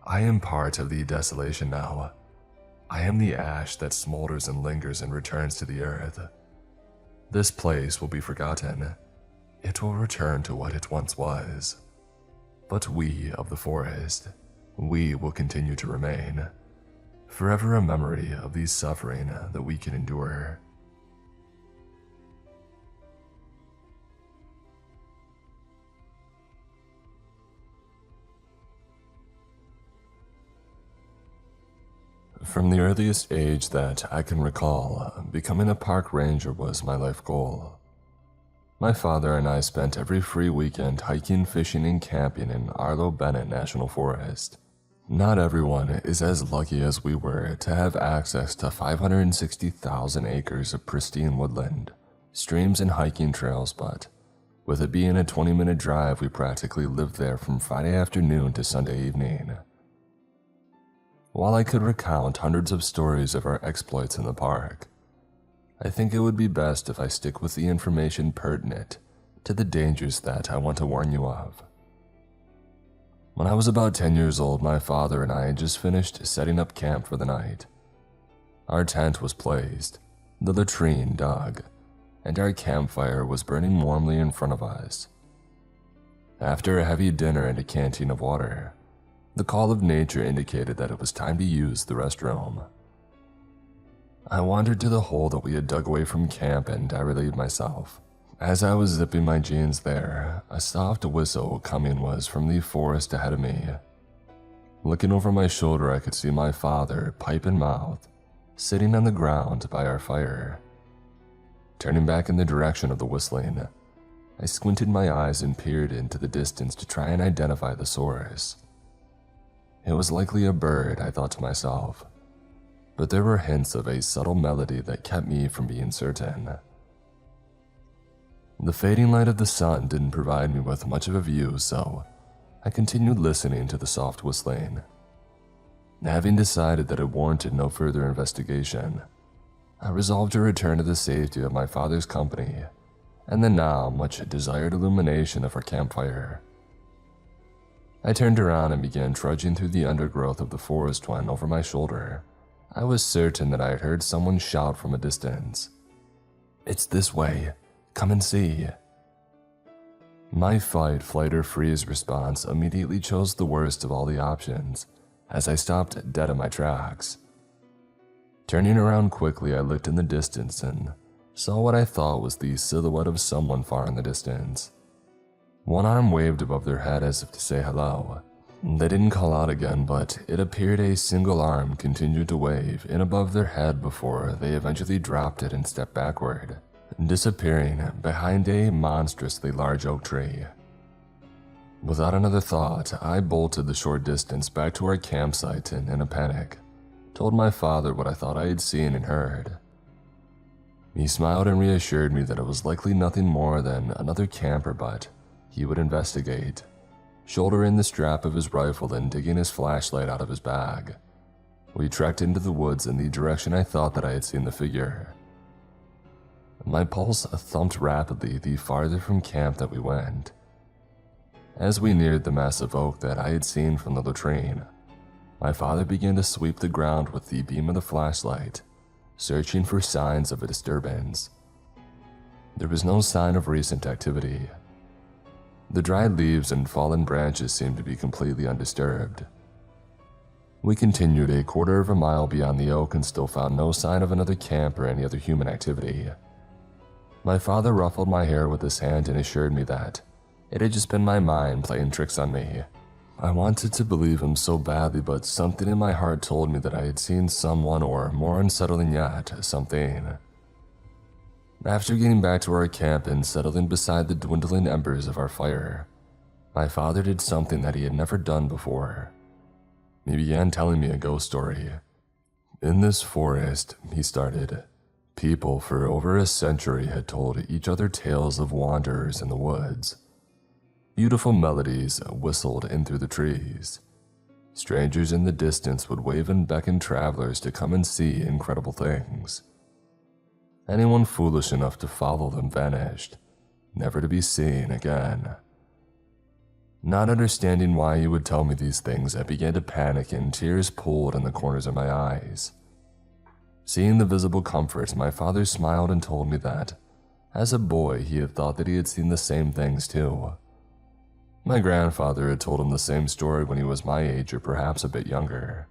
I am part of the desolation now. I am the ash that smolders and lingers and returns to the earth. This place will be forgotten. It will return to what it once was. But we of the forest, we will continue to remain, forever a memory of the suffering that we can endure. From the earliest age that I can recall, becoming a park ranger was my life goal. My father and I spent every free weekend hiking, fishing, and camping in Arlo Bennett National Forest. Not everyone is as lucky as we were to have access to 560,000 acres of pristine woodland, streams, and hiking trails, but with it being a 20-minute drive, we practically lived there from Friday afternoon to Sunday evening. While I could recount hundreds of stories of our exploits in the park, I think it would be best if I stick with the information pertinent to the dangers that I want to warn you of. When I was about 10 years old, my father and I had just finished setting up camp for the night. Our tent was placed, the latrine dug, and our campfire was burning warmly in front of us. After a heavy dinner and a canteen of water, the call of nature indicated that it was time to use the restroom. I wandered to the hole that we had dug away from camp and I relieved myself. As I was zipping my jeans there, a soft whistle coming was from the forest ahead of me. Looking over my shoulder, I could see my father, pipe in mouth, sitting on the ground by our fire. Turning back in the direction of the whistling, I squinted my eyes and peered into the distance to try and identify the source. It was likely a bird, I thought to myself, but there were hints of a subtle melody that kept me from being certain. The fading light of the sun didn't provide me with much of a view, so I continued listening to the soft whistling. Having decided that it warranted no further investigation, I resolved to return to the safety of my father's company and the now much desired illumination of our campfire. I turned around and began trudging through the undergrowth of the forest when, over my shoulder, I was certain that I had heard someone shout from a distance, "It's this way. Come and see." My fight, flight, or freeze response immediately chose the worst of all the options as I stopped dead in my tracks. Turning around quickly, I looked in the distance and saw what I thought was the silhouette of someone far in the distance. One arm waved above their head as if to say hello. They didn't call out again, but it appeared a single arm continued to wave in above their head before they eventually dropped it and stepped backward, disappearing behind a monstrously large oak tree. Without another thought, I bolted the short distance back to our campsite and, in a panic, told my father what I thought I had seen and heard. He smiled and reassured me that it was likely nothing more than another camper, but he would investigate, shouldering the strap of his rifle and digging his flashlight out of his bag. We trekked into the woods in the direction I thought that I had seen the figure. My pulse thumped rapidly the farther from camp that we went. As we neared the massive oak that I had seen from the latrine, my father began to sweep the ground with the beam of the flashlight, searching for signs of a disturbance. There was no sign of recent activity. The dried leaves and fallen branches seemed to be completely undisturbed. We continued a quarter of a mile beyond the oak and still found no sign of another camp or any other human activity. My father ruffled my hair with his hand and assured me that it had just been my mind playing tricks on me. I wanted to believe him so badly, but something in my heart told me that I had seen someone, or more unsettling yet, something. After getting back to our camp and settling beside the dwindling embers of our fire, my father did something that he had never done before. He began telling me a ghost story. In this forest, he started, people for over a century had told each other tales of wanderers in the woods. Beautiful melodies whistled in through the trees. Strangers in the distance would wave and beckon travelers to come and see incredible things. Anyone foolish enough to follow them vanished, never to be seen again. Not understanding why he would tell me these things, I began to panic and tears pooled in the corners of my eyes. Seeing the visible comfort, my father smiled and told me that, as a boy, he had thought that he had seen the same things too. My grandfather had told him the same story when he was my age or perhaps a bit younger.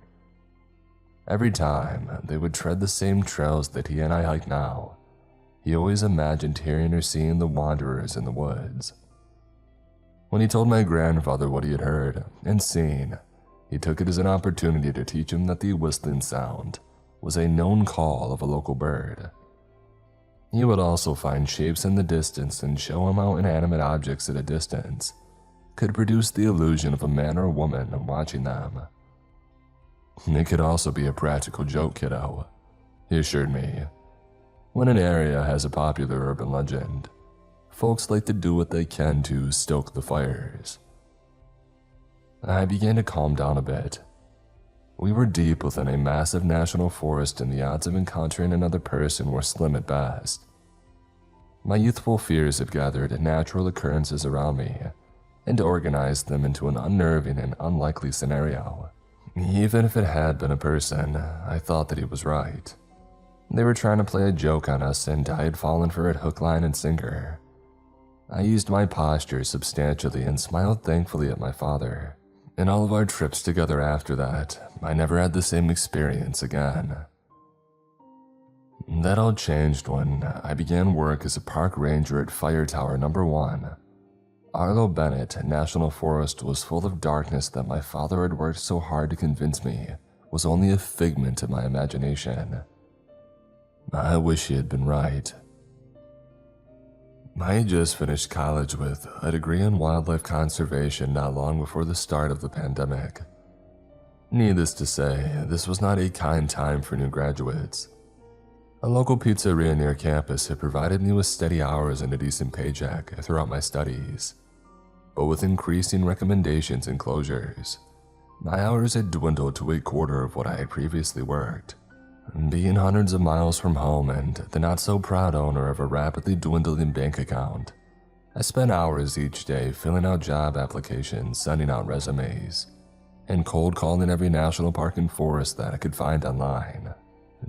Every time they would tread the same trails that he and I hike now, he always imagined hearing or seeing the wanderers in the woods. When he told my grandfather what he had heard and seen, he took it as an opportunity to teach him that the whistling sound was a known call of a local bird. He would also find shapes in the distance and show him how inanimate objects at a distance could produce the illusion of a man or woman watching them. It could also be a practical joke, kiddo, he assured me. When an area has a popular urban legend, folks like to do what they can to stoke the fires. I began to calm down a bit. We were deep within a massive national forest, and the odds of encountering another person were slim at best. My youthful fears had gathered natural occurrences around me and organized them into an unnerving and unlikely scenario. Even if it had been a person, I thought that he was right. They were trying to play a joke on us, and I had fallen for it hook, line, and sinker. I used my posture substantially and smiled thankfully at my father. In all of our trips together after that, I never had the same experience again. That all changed when I began work as a park ranger at Fire Tower Number 1. Arlo Bennett National Forest was full of darkness that my father had worked so hard to convince me was only a figment of my imagination. I wish he had been right. I had just finished college with a degree in wildlife conservation not long before the start of the pandemic. Needless to say, this was not a kind time for new graduates. A local pizzeria near campus had provided me with steady hours and a decent paycheck throughout my studies. But with increasing recommendations and closures, my hours had dwindled to a quarter of what I had previously worked. Being hundreds of miles from home and the not-so-proud owner of a rapidly dwindling bank account, I spent hours each day filling out job applications, sending out resumes, and cold calling every national park and forest that I could find online.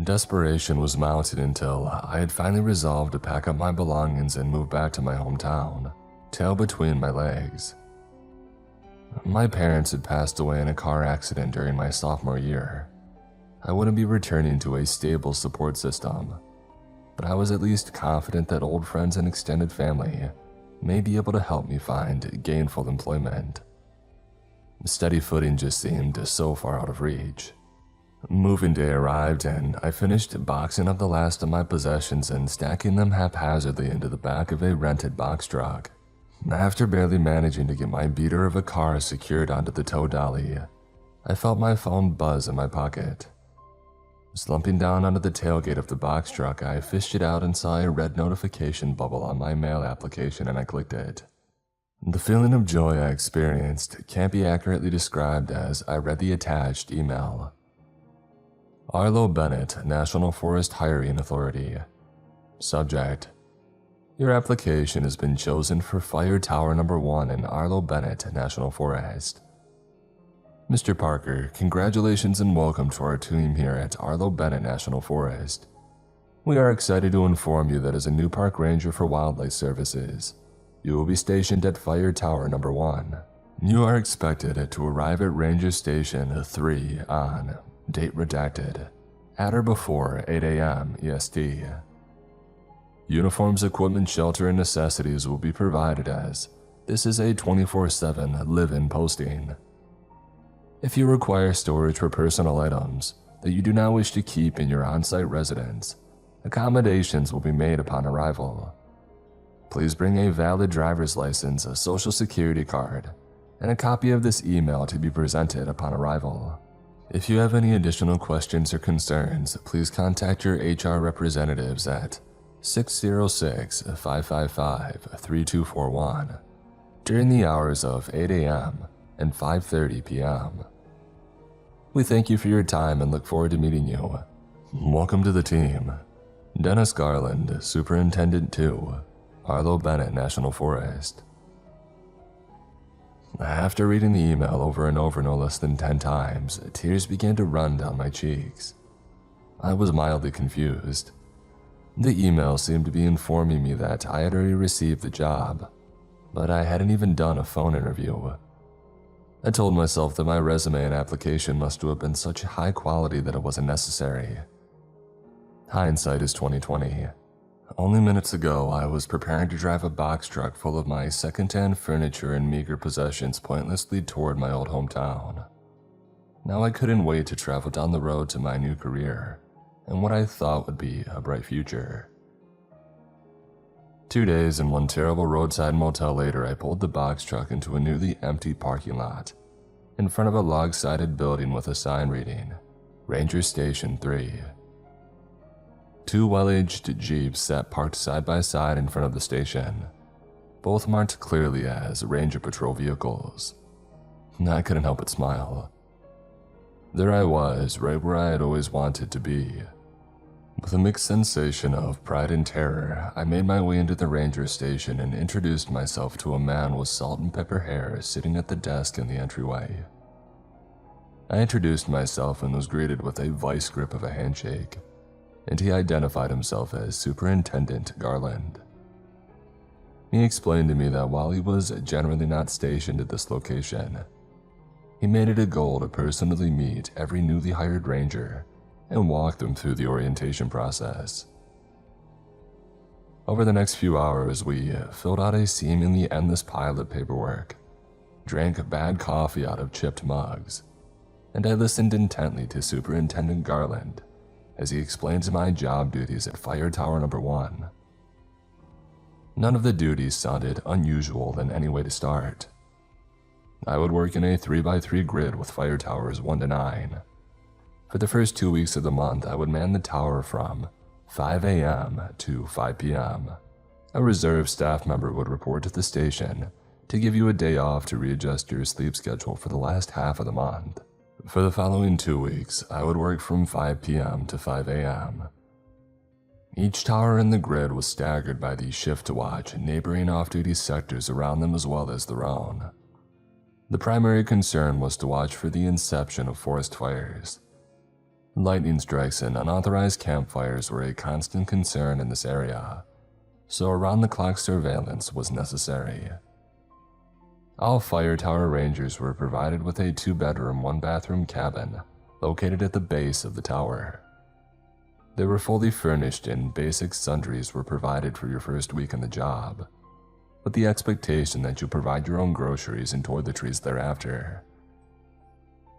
Desperation was mounted until I had finally resolved to pack up my belongings and move back to my hometown, tail between my legs. My parents had passed away in a car accident during my sophomore year. I wouldn't be returning to a stable support system, but I was at least confident that old friends and extended family may be able to help me find gainful employment. Steady footing just seemed so far out of reach. Moving day arrived, and I finished boxing up the last of my possessions and stacking them haphazardly into the back of a rented box truck. After barely managing to get my beater of a car secured onto the tow dolly, I felt my phone buzz in my pocket. Slumping down onto the tailgate of the box truck, I fished it out and saw a red notification bubble on my mail application, and I clicked it. The feeling of joy I experienced can't be accurately described as I read the attached email. Arlo Bennett, National Forest Hiring Authority. Subject: Your application has been chosen for Fire Tower Number 1 in Arlo Bennett National Forest. Mr. Parker, congratulations and welcome to our team here at Arlo Bennett National Forest. We are excited to inform you that as a new park ranger for wildlife services, you will be stationed at Fire Tower Number 1. You are expected to arrive at Ranger Station 3 on date redacted, at or before 8 a.m. EST. Uniforms, equipment, shelter, and necessities will be provided as this is a 24/7 live-in posting. If you require storage for personal items that you do not wish to keep in your on-site residence, accommodations will be made upon arrival. Please bring a valid driver's license, a social security card, and a copy of this email to be presented upon arrival. If you have any additional questions or concerns, please contact your HR representatives at 606-555-3241 during the hours of 8 a.m. and 5:30 p.m. We thank you for your time and look forward to meeting you. Welcome to the team. Dennis Garland, Superintendent 2, Arlo Bennett National Forest. After reading the email over and over no less than 10 times, tears began to run down my cheeks. I was mildly confused. The email seemed to be informing me that I had already received the job, but I hadn't even done a phone interview. I told myself that my resume and application must have been such high quality that it wasn't necessary. Hindsight is 2020. Only minutes ago, I was preparing to drive a box truck full of my second-hand furniture and meager possessions pointlessly toward my old hometown. Now I couldn't wait to travel down the road to my new career and what I thought would be a bright future. 2 days and one terrible roadside motel later, I pulled the box truck into a nearly empty parking lot in front of a log-sided building with a sign reading, Ranger Station 3. 2 well-aged Jeeps sat parked side by side in front of the station, both marked clearly as Ranger Patrol vehicles. I couldn't help but smile. There I was, right where I had always wanted to be. With a mixed sensation of pride and terror, I made my way into the ranger station and introduced myself to a man with salt and pepper hair sitting at the desk in the entryway. I introduced myself and was greeted with a vice grip of a handshake, and he identified himself as Superintendent Garland. He explained to me that while he was generally not stationed at this location, he made it a goal to personally meet every newly hired ranger and walk them through the orientation process. Over the next few hours, we filled out a seemingly endless pile of paperwork, drank bad coffee out of chipped mugs, and I listened intently to Superintendent Garland as he explained my job duties at Fire Tower Number 1. None of the duties sounded unusual in any way to start. I would work in a 3x3 grid with fire towers 1 to 9. For the first 2 weeks of the month, I would man the tower from 5 a.m. to 5 p.m. A reserve staff member would report to the station to give you a day off to readjust your sleep schedule for the last half of the month. For the following 2 weeks, I would work from 5 p.m. to 5 a.m. Each tower in the grid was staggered by the shift to watch neighboring off-duty sectors around them as well as their own. The primary concern was to watch for the inception of forest fires. Lightning strikes and unauthorized campfires were a constant concern in this area, so around-the-clock surveillance was necessary. All fire tower rangers were provided with a 2-bedroom, 1-bathroom cabin located at the base of the tower. They were fully furnished and basic sundries were provided for your first week on the job, with the expectation that you provide your own groceries and toiletries thereafter.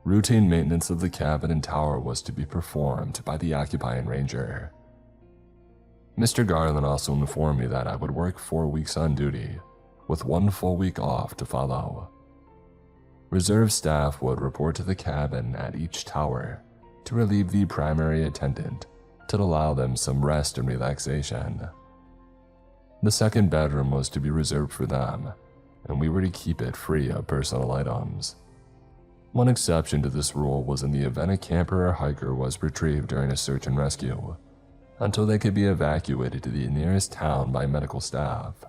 Routine maintenance of the cabin and tower was to be performed by the occupying ranger. Mr. Garland also informed me that I would work 4 weeks on duty, with 1 full week off to follow. Reserve staff would report to the cabin at each tower to relieve the primary attendant to allow them some rest and relaxation. The second bedroom was to be reserved for them, and we were to keep it free of personal items. One exception to this rule was in the event a camper or hiker was retrieved during a search and rescue, until they could be evacuated to the nearest town by medical staff.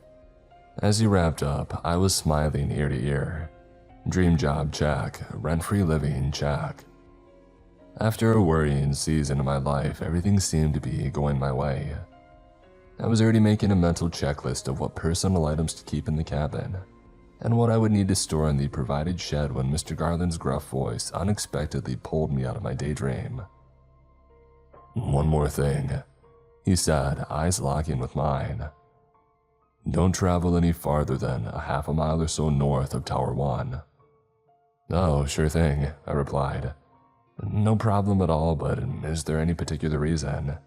As he wrapped up, I was smiling ear to ear. Dream job check, rent-free living check. After a worrying season of my life, everything seemed to be going my way. I was already making a mental checklist of what personal items to keep in the cabin, and what I would need to store in the provided shed when Mr. Garland's gruff voice unexpectedly pulled me out of my daydream. "One more thing," he said, eyes locking with mine. "Don't travel any farther than a half a mile or so north of Tower 1. "Oh, sure thing," I replied. "No problem at all, but is there any particular reason?"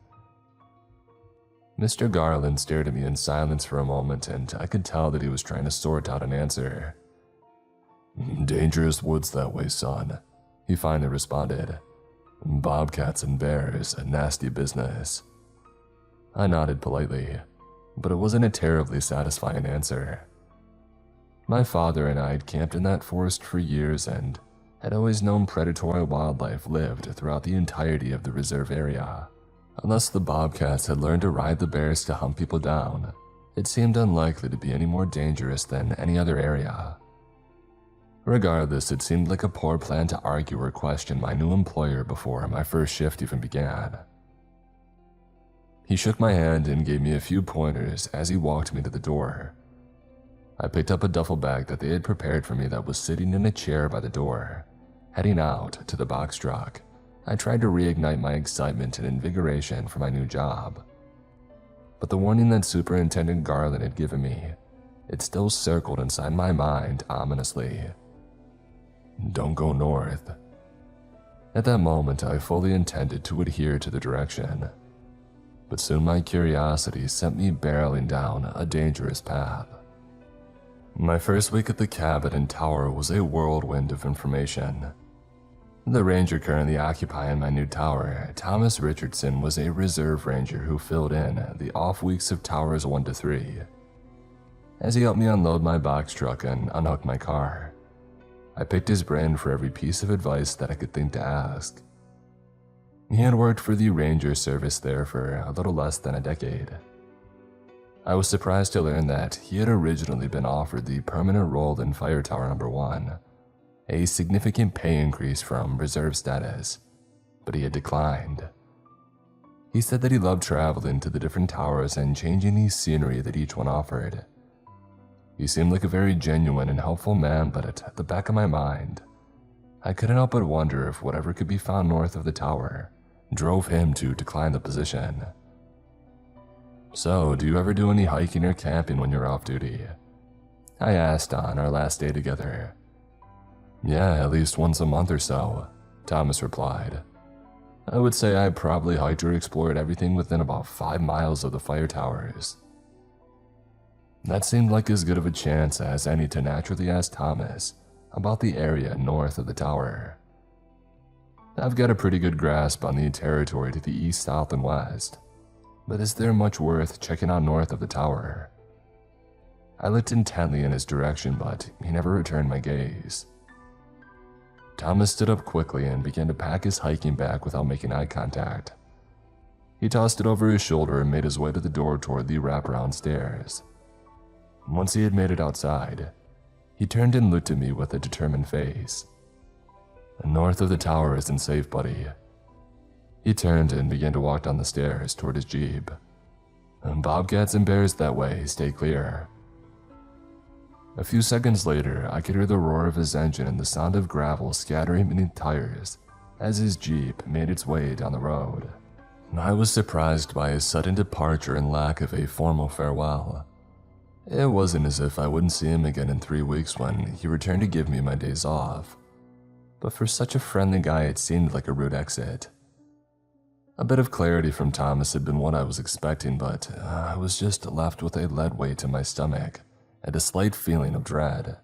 Mr. Garland stared at me in silence for a moment, and I could tell that he was trying to sort out an answer. "Dangerous woods that way, son," he finally responded. "Bobcats and bears, a nasty business." I nodded politely, but it wasn't a terribly satisfying answer. My father and I had camped in that forest for years and had always known predatory wildlife lived throughout the entirety of the reserve area. Unless the bobcats had learned to ride the bears to hunt people down, it seemed unlikely to be any more dangerous than any other area. Regardless, it seemed like a poor plan to argue or question my new employer before my first shift even began. He shook my hand and gave me a few pointers as he walked me to the door. I picked up a duffel bag that they had prepared for me that was sitting in a chair by the door. Heading out to the box truck, I tried to reignite my excitement and invigoration for my new job. But the warning that Superintendent Garland had given me, it still circled inside my mind ominously. "Don't go north." At that moment, I fully intended to adhere to the direction. But soon my curiosity sent me barreling down a dangerous path. My first week at the cabin and tower was a whirlwind of information. The ranger currently occupying my new tower, Thomas Richardson, was a reserve ranger who filled in the off weeks of towers 1 to 3. As he helped me unload my box truck and unhook my car, I picked his brain for every piece of advice that I could think to ask. He had worked for the ranger service there for a little less than a decade. I was surprised to learn that he had originally been offered the permanent role in Fire Tower Number 1, a significant pay increase from reserve status, but he had declined. He said that he loved traveling to the different towers and changing the scenery that each one offered. He seemed like a very genuine and helpful man, but at the back of my mind, I couldn't help but wonder if whatever could be found north of the tower drove him to decline the position. "So, do you ever do any hiking or camping when you're off duty?" I asked on our last day together. "Yeah, at least once a month or so," Thomas replied. "I would say I probably hiked or explored everything within about 5 miles of the fire towers." That seemed like as good of a chance as any to naturally ask Thomas about the area north of the tower. I've got a pretty good grasp on the territory to the east, south, and west, but is there much worth checking out north of the tower? I looked intently in his direction, but he never returned my gaze. Thomas stood up quickly and began to pack his hiking bag without making eye contact. He tossed it over his shoulder and made his way to the door toward the wraparound stairs. Once he had made it outside, he turned and looked at me with a determined face. "North of the tower isn't safe, buddy." He turned and began to walk down the stairs toward his jeep. "Bobcats and bears that way, stay clear." A few seconds later, I could hear the roar of his engine and the sound of gravel scattering beneath tires as his jeep made its way down the road. I was surprised by his sudden departure and lack of a formal farewell. It wasn't as if I wouldn't see him again in 3 weeks when he returned to give me my days off, but for such a friendly guy it seemed like a rude exit. A bit of clarity from Thomas had been what I was expecting, but I was just left with a lead weight in my stomach and a slight feeling of dread.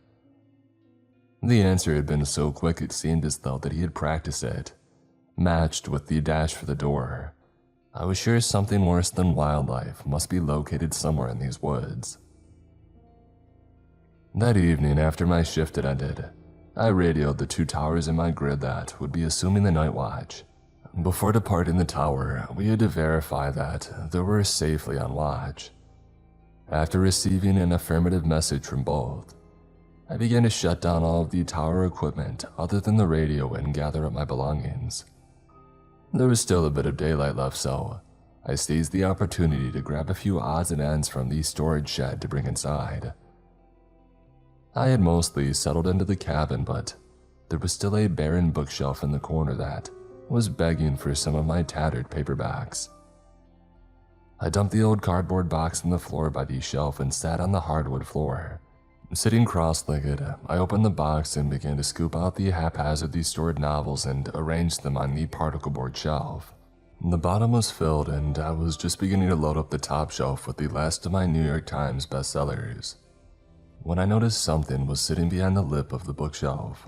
The answer had been so quick it seemed as though that he had practiced it, matched with the dash for the door. I was sure something worse than wildlife must be located somewhere in these woods. That evening, after my shift had ended, I radioed the 2 towers in my grid that would be assuming the night watch. Before departing the tower, we had to verify that they were safely on watch. After receiving an affirmative message from both, I began to shut down all of the tower equipment other than the radio and gather up my belongings. There was still a bit of daylight left, so I seized the opportunity to grab a few odds and ends from the storage shed to bring inside. I had mostly settled into the cabin, but there was still a barren bookshelf in the corner that was begging for some of my tattered paperbacks. I dumped the old cardboard box on the floor by the shelf and sat on the hardwood floor. Sitting cross-legged, I opened the box and began to scoop out the haphazardly stored novels and arrange them on the particle board shelf. The bottom was filled, and I was just beginning to load up the top shelf with the last of my New York Times bestsellers when I noticed something was sitting behind the lip of the bookshelf.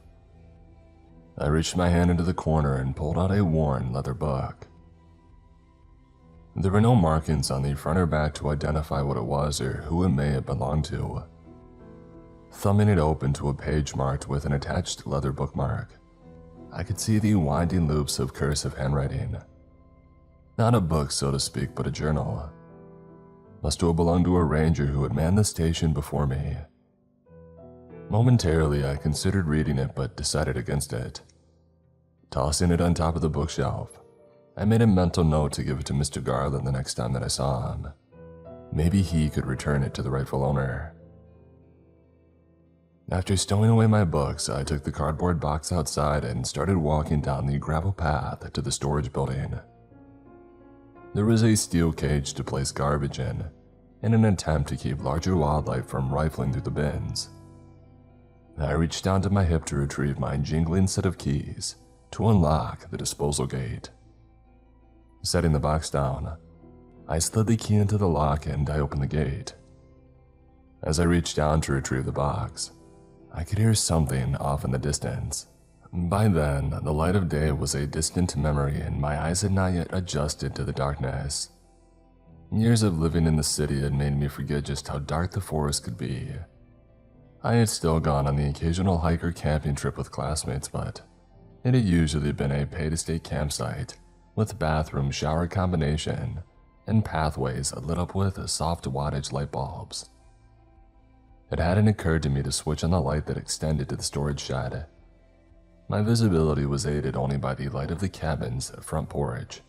I reached my hand into the corner and pulled out a worn leather book. There were no markings on the front or back to identify what it was or who it may have belonged to. Thumbing it open to a page marked with an attached leather bookmark, I could see the winding loops of cursive handwriting. Not a book, so to speak, but a journal. Must have belonged to a ranger who had manned the station before me. Momentarily, I considered reading it, but decided against it. Tossing it on top of the bookshelf, I made a mental note to give it to Mr. Garland the next time that I saw him. Maybe he could return it to the rightful owner. After stowing away my books, I took the cardboard box outside and started walking down the gravel path to the storage building. There was a steel cage to place garbage in an attempt to keep larger wildlife from rifling through the bins. I reached down to my hip to retrieve my jingling set of keys to unlock the disposal gate. Setting the box down, I slid the key into the lock and I opened the gate. As I reached down to retrieve the box, I could hear something off in the distance. By then, the light of day was a distant memory and my eyes had not yet adjusted to the darkness. Years of living in the city had made me forget just how dark the forest could be. I had still gone on the occasional hike or camping trip with classmates, but it had usually been a pay-to-stay campsite with bathroom shower combination and pathways lit up with soft wattage light bulbs. It hadn't occurred to me to switch on the light that extended to the storage shed. My visibility was aided only by the light of the cabin's front porch,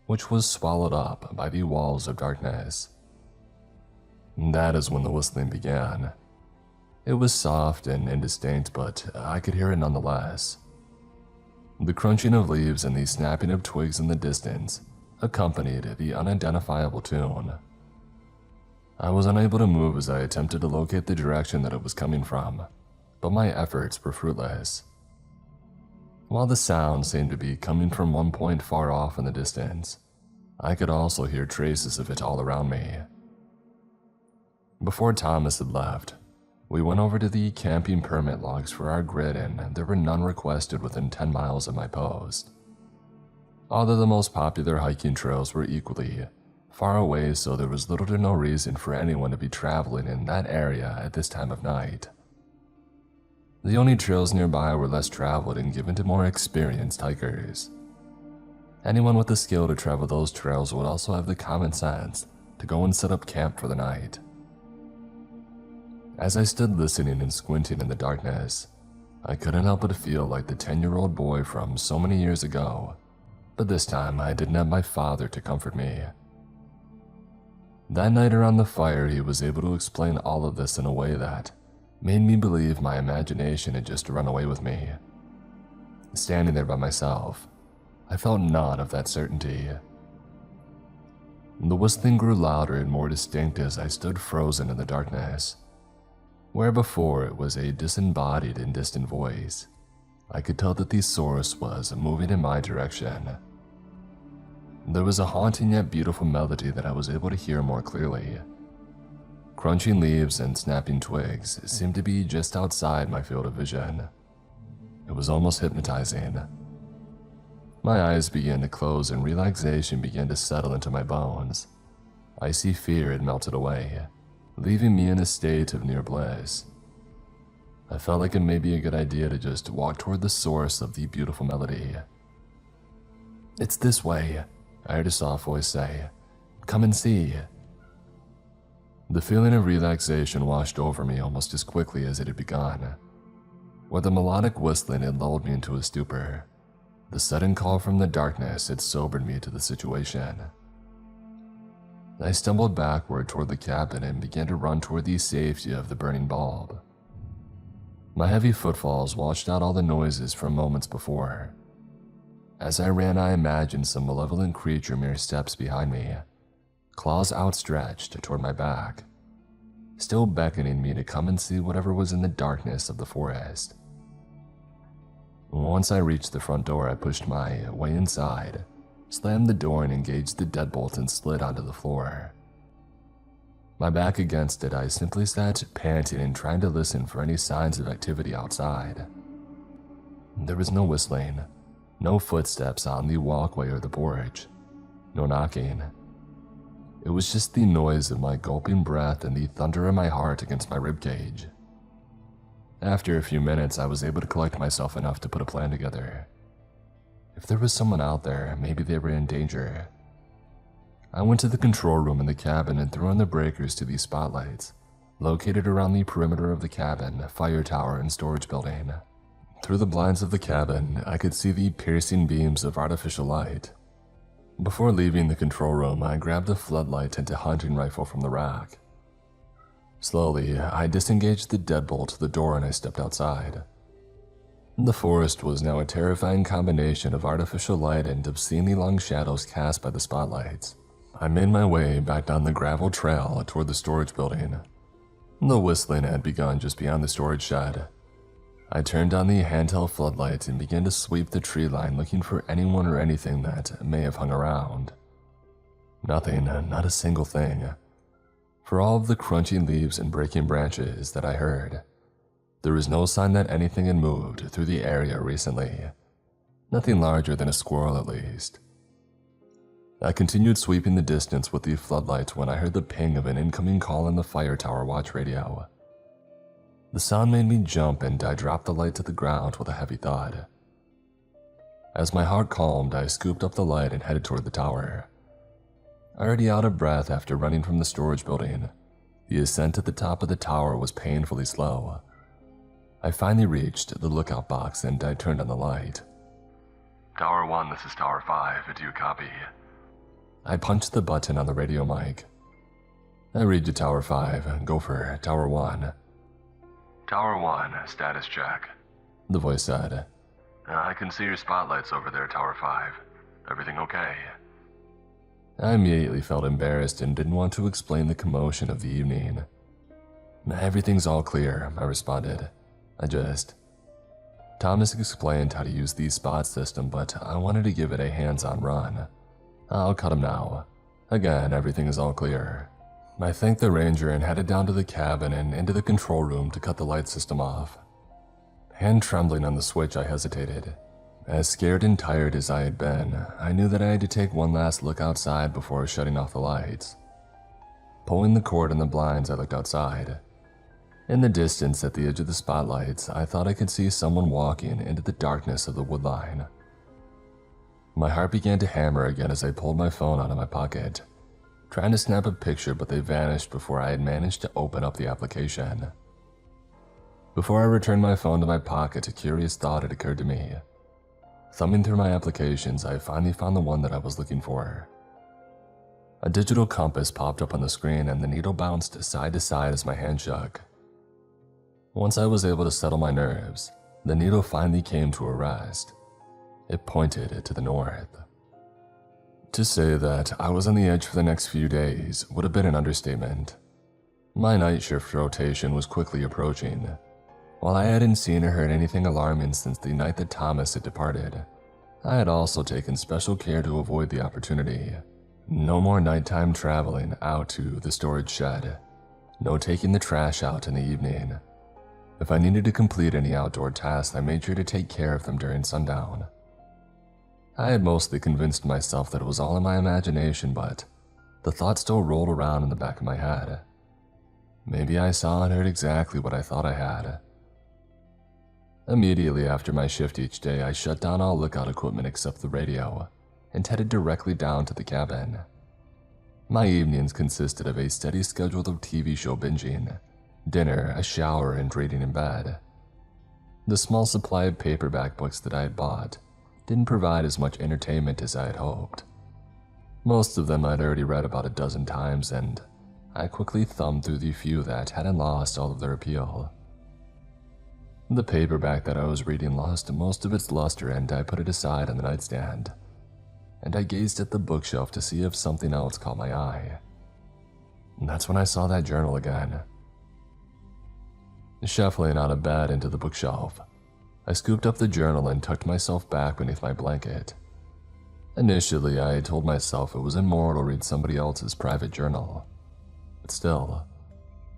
which was swallowed up by the walls of darkness. That is when the whistling began. It was soft and indistinct, but I could hear it nonetheless. The crunching of leaves and the snapping of twigs in the distance accompanied the unidentifiable tune. I was unable to move as I attempted to locate the direction that it was coming from, but my efforts were fruitless. While the sound seemed to be coming from one point far off in the distance, I could also hear traces of it all around me. Before Thomas had left, we went over to the camping permit logs for our grid, and there were none requested within 10 miles of my post. Although the most popular hiking trails were equally far away, so there was little to no reason for anyone to be traveling in that area at this time of night. The only trails nearby were less traveled and given to more experienced hikers. Anyone with the skill to travel those trails would also have the common sense to go and set up camp for the night. As I stood listening and squinting in the darkness, I couldn't help but feel like the 10-year-old boy from so many years ago, but this time I didn't have my father to comfort me. That night around the fire, he was able to explain all of this in a way that made me believe my imagination had just run away with me. Standing there by myself, I felt none of that certainty. The whistling grew louder and more distinct as I stood frozen in the darkness. Where before it was a disembodied and distant voice, I could tell that the source was moving in my direction. There was a haunting yet beautiful melody that I was able to hear more clearly. Crunching leaves and snapping twigs seemed to be just outside my field of vision. It was almost hypnotizing. My eyes began to close and relaxation began to settle into my bones. Icy fear had melted away, leaving me in a state of near bliss. I felt like it may be a good idea to just walk toward the source of the beautiful melody. "It's this way," I heard a soft voice say. "Come and see." The feeling of relaxation washed over me almost as quickly as it had begun. Where the melodic whistling had lulled me into a stupor, the sudden call from the darkness had sobered me to the situation. I stumbled backward toward the cabin and began to run toward the safety of the burning bulb. My heavy footfalls washed out all the noises from moments before. As I ran, I imagined some malevolent creature mere steps behind me, claws outstretched toward my back, still beckoning me to come and see whatever was in the darkness of the forest. Once I reached the front door, I pushed my way inside, slammed the door and engaged the deadbolt and slid onto the floor. My back against it, I simply sat panting and trying to listen for any signs of activity outside. There was no whistling, no footsteps on the walkway or the porch, no knocking. It was just the noise of my gulping breath and the thunder in my heart against my ribcage. After a few minutes, I was able to collect myself enough to put a plan together. If there was someone out there, maybe they were in danger. I went to the control room in the cabin and threw on the breakers to these spotlights, located around the perimeter of the cabin, fire tower, and storage building. Through the blinds of the cabin, I could see the piercing beams of artificial light. Before leaving the control room, I grabbed a floodlight and a hunting rifle from the rack. Slowly, I disengaged the deadbolt to the door and I stepped outside. The forest was now a terrifying combination of artificial light and obscenely long shadows cast by the spotlights. I made my way back down the gravel trail toward the storage building. The whistling had begun just beyond the storage shed. I turned on the handheld floodlights and began to sweep the tree line looking for anyone or anything that may have hung around. Nothing, not a single thing. For all of the crunching leaves and breaking branches that I heard, there was no sign that anything had moved through the area recently. Nothing larger than a squirrel at least. I continued sweeping the distance with the floodlights when I heard the ping of an incoming call on the fire tower watch radio. The sound made me jump and I dropped the light to the ground with a heavy thud. As my heart calmed, I scooped up the light and headed toward the tower. Already out of breath after running from the storage building, the ascent to the top of the tower was painfully slow. I finally reached the lookout box and I turned on the light. Tower 1, this is Tower 5. Do you copy? I punched the button on the radio mic. I read to Tower 5. Go for Tower 1. Tower 1, status check. The voice said. I can see your spotlights over there, Tower 5. Everything okay? I immediately felt embarrassed and didn't want to explain the commotion of the evening. Everything's all clear, I responded. Thomas explained how to use the spot system, but I wanted to give it a hands-on run. I'll cut him now. Again, everything is all clear. I thanked the ranger and headed down to the cabin and into the control room to cut the light system off. Hand trembling on the switch, I hesitated. As scared and tired as I had been, I knew that I had to take one last look outside before shutting off the lights. Pulling the cord on the blinds, I looked outside. In the distance, at the edge of the spotlights, I thought I could see someone walking into the darkness of the woodline. My heart began to hammer again as I pulled my phone out of my pocket, trying to snap a picture, but they vanished before I had managed to open up the application. Before I returned my phone to my pocket, a curious thought had occurred to me. Thumbing through my applications, I finally found the one that I was looking for. A digital compass popped up on the screen and the needle bounced side to side as my hand shook. Once I was able to settle my nerves, the needle finally came to a rest. It pointed to the north. To say that I was on the edge for the next few days would have been an understatement. My night shift rotation was quickly approaching. While I hadn't seen or heard anything alarming since the night that Thomas had departed, I had also taken special care to avoid the opportunity. No more nighttime traveling out to the storage shed. No taking the trash out in the evening. If I needed to complete any outdoor tasks, I made sure to take care of them during sundown. I had mostly convinced myself that it was all in my imagination, but the thought still rolled around in the back of my head. Maybe I saw and heard exactly what I thought I had. Immediately after my shift each day, I shut down all lookout equipment except the radio and headed directly down to the cabin. My evenings consisted of a steady schedule of TV show binging, dinner, a shower, and reading in bed. The small supply of paperback books that I had bought didn't provide as much entertainment as I had hoped. Most of them I'd already read about a dozen times, and I quickly thumbed through the few that hadn't lost all of their appeal. The paperback that I was reading lost most of its luster, and I put it aside on the nightstand, and I gazed at the bookshelf to see if something else caught my eye. And that's when I saw that journal again. Shuffling out of bed into the bookshelf, I scooped up the journal and tucked myself back beneath my blanket. Initially, I had told myself it was immoral to read somebody else's private journal, but still,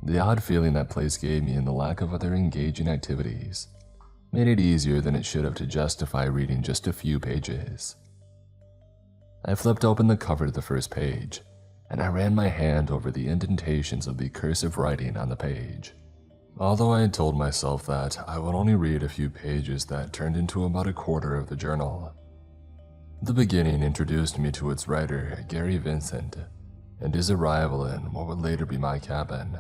the odd feeling that place gave me and the lack of other engaging activities made it easier than it should have to justify reading just a few pages. I flipped open the cover to the first page, and I ran my hand over the indentations of the cursive writing on the page. Although I had told myself that I would only read a few pages, that turned into about a quarter of the journal. The beginning introduced me to its writer, Gary Vincent, and his arrival in what would later be my cabin.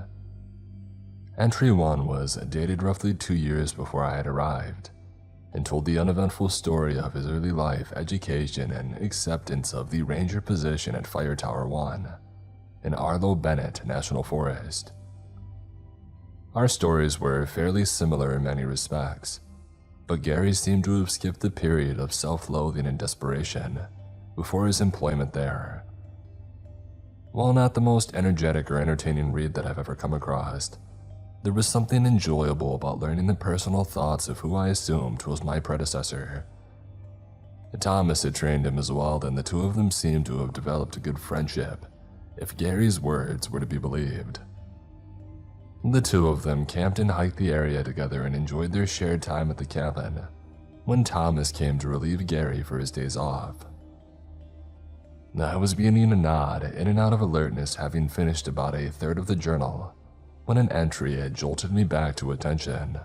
Entry 1 was dated roughly 2 years before I had arrived, and told the uneventful story of his early life, education, and acceptance of the ranger position at Fire Tower 1 in Arlo Bennett National Forest. Our stories were fairly similar in many respects, but Gary seemed to have skipped the period of self-loathing and desperation before his employment there. While not the most energetic or entertaining read that I've ever come across, there was something enjoyable about learning the personal thoughts of who I assumed was my predecessor. Thomas had trained him as well, and the two of them seemed to have developed a good friendship, if Gary's words were to be believed. The two of them camped and hiked the area together and enjoyed their shared time at the cabin when Thomas came to relieve Gary for his days off. I was beginning to nod in and out of alertness, having finished about a third of the journal, when an entry had jolted me back to attention.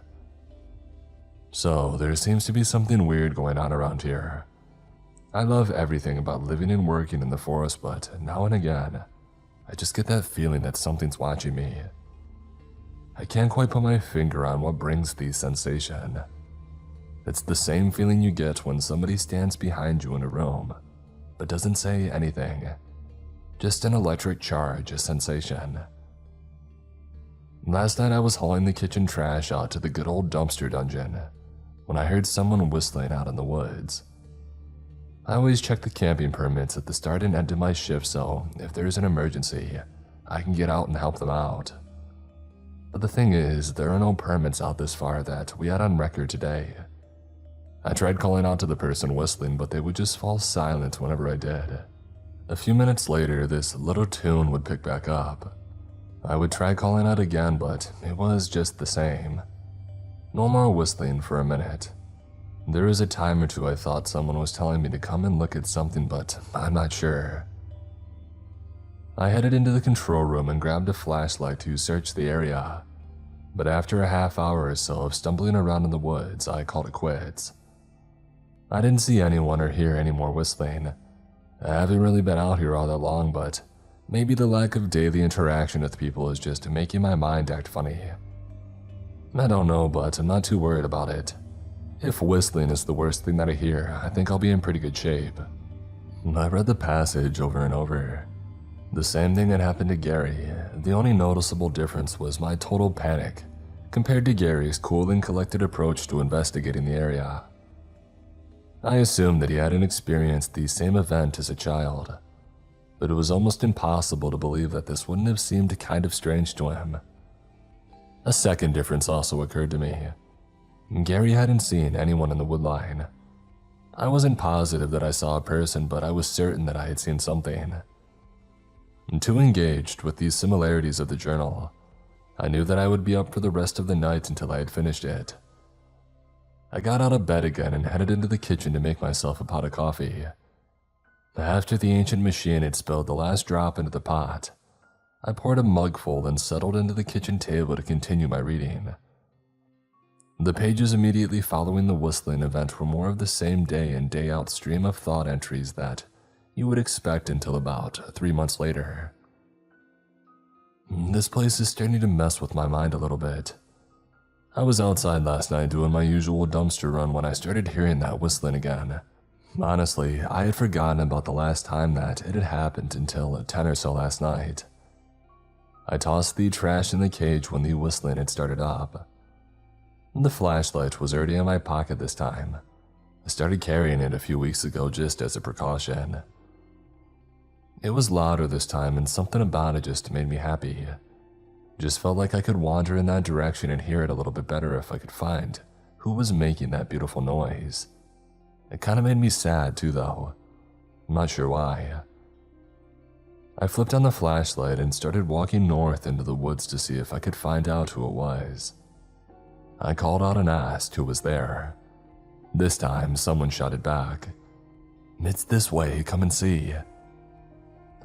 So, there seems to be something weird going on around here. I love everything about living and working in the forest, but now and again, I just get that feeling that something's watching me. I can't quite put my finger on what brings the sensation. It's the same feeling you get when somebody stands behind you in a room, but doesn't say anything. Just an electric charge, a sensation. Last night I was hauling the kitchen trash out to the good old dumpster dungeon when I heard someone whistling out in the woods. I always check the camping permits at the start and end of my shift, so if there's an emergency, I can get out and help them out. But the thing is, there are no permits out this far that we had on record today. I tried calling out to the person whistling, but they would just fall silent whenever I did. A few minutes later, this little tune would pick back up. I would try calling out again, but it was just the same. No more whistling for a minute. There was a time or two I thought someone was telling me to come and look at something, but I'm not sure. I headed into the control room and grabbed a flashlight to search the area. But after a half hour or so of stumbling around in the woods, I called it quits. I didn't see anyone or hear any more whistling. I haven't really been out here all that long, but maybe the lack of daily interaction with people is just making my mind act funny. I don't know, but I'm not too worried about it. If whistling is the worst thing that I hear, I think I'll be in pretty good shape. I read the passage over and over. The same thing had happened to Gary. The only noticeable difference was my total panic compared to Gary's cool and collected approach to investigating the area. I assumed that he hadn't experienced the same event as a child, but it was almost impossible to believe that this wouldn't have seemed kind of strange to him. A second difference also occurred to me. Gary hadn't seen anyone in the woodline. I wasn't positive that I saw a person, but I was certain that I had seen something. Too engaged with these similarities of the journal, I knew that I would be up for the rest of the night until I had finished it. I got out of bed again and headed into the kitchen to make myself a pot of coffee. After the ancient machine had spilled the last drop into the pot, I poured a mugful and settled into the kitchen table to continue my reading. The pages immediately following the whistling event were more of the same day and day out stream of thought entries that you would expect until about 3 months later. This place is starting to mess with my mind a little bit. I was outside last night doing my usual dumpster run when I started hearing that whistling again. Honestly, I had forgotten about the last time that it had happened until 10 or so last night. I tossed the trash in the cage when the whistling had started up. The flashlight was already in my pocket this time. I started carrying it a few weeks ago just as a precaution. It was louder this time, and something about it just made me happy. Just felt like I could wander in that direction and hear it a little bit better if I could find who was making that beautiful noise. It kind of made me sad too, though. I'm not sure why. I flipped on the flashlight and started walking north into the woods to see if I could find out who it was. I called out and asked who was there. This time, someone shouted back, "It's this way, come and see."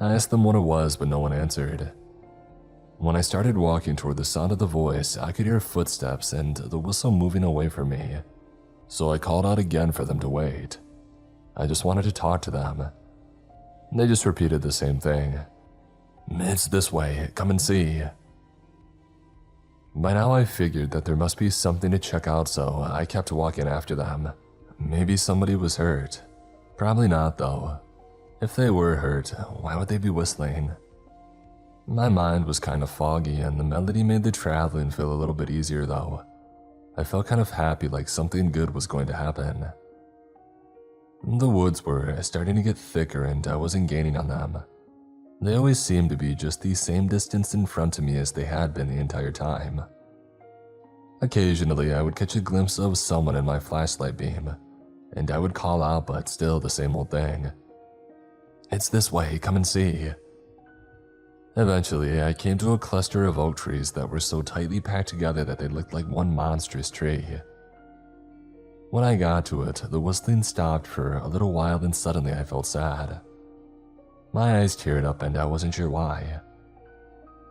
I asked them what it was, but no one answered. When I started walking toward the sound of the voice, I could hear footsteps and the whistle moving away from me, so I called out again for them to wait. I just wanted to talk to them. They just repeated the same thing. "It's this way, come and see." By now I figured that there must be something to check out, so I kept walking after them. Maybe somebody was hurt. Probably not, though. If they were hurt, why would they be whistling? My mind was kind of foggy, and the melody made the traveling feel a little bit easier, though. I felt kind of happy, like something good was going to happen. The woods were starting to get thicker, and I wasn't gaining on them. They always seemed to be just the same distance in front of me as they had been the entire time. Occasionally, I would catch a glimpse of someone in my flashlight beam, and I would call out, but still the same old thing. "It's this way, come and see." Eventually, I came to a cluster of oak trees that were so tightly packed together that they looked like one monstrous tree. When I got to it, the whistling stopped for a little while, and suddenly I felt sad. My eyes teared up and I wasn't sure why.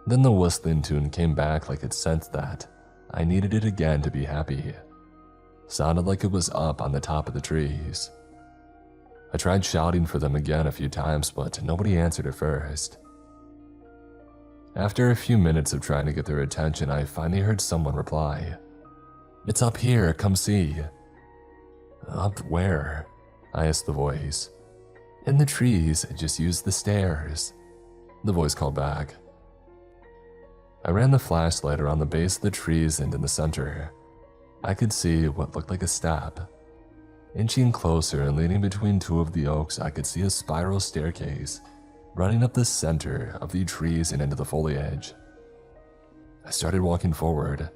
Then the whistling tune came back like it sensed that I needed it again to be happy. Sounded like it was up on the top of the trees. I tried shouting for them again a few times, but nobody answered at first. After a few minutes of trying to get their attention, I finally heard someone reply, "It's up here, come see." "Up where?" I asked the voice. "In the trees, just use the stairs," the voice called back. I ran the flashlight around the base of the trees and in the center. I could see what looked like a step. Inching closer and leaning between two of the oaks, I could see a spiral staircase running up the center of the trees and into the foliage. I started walking forward.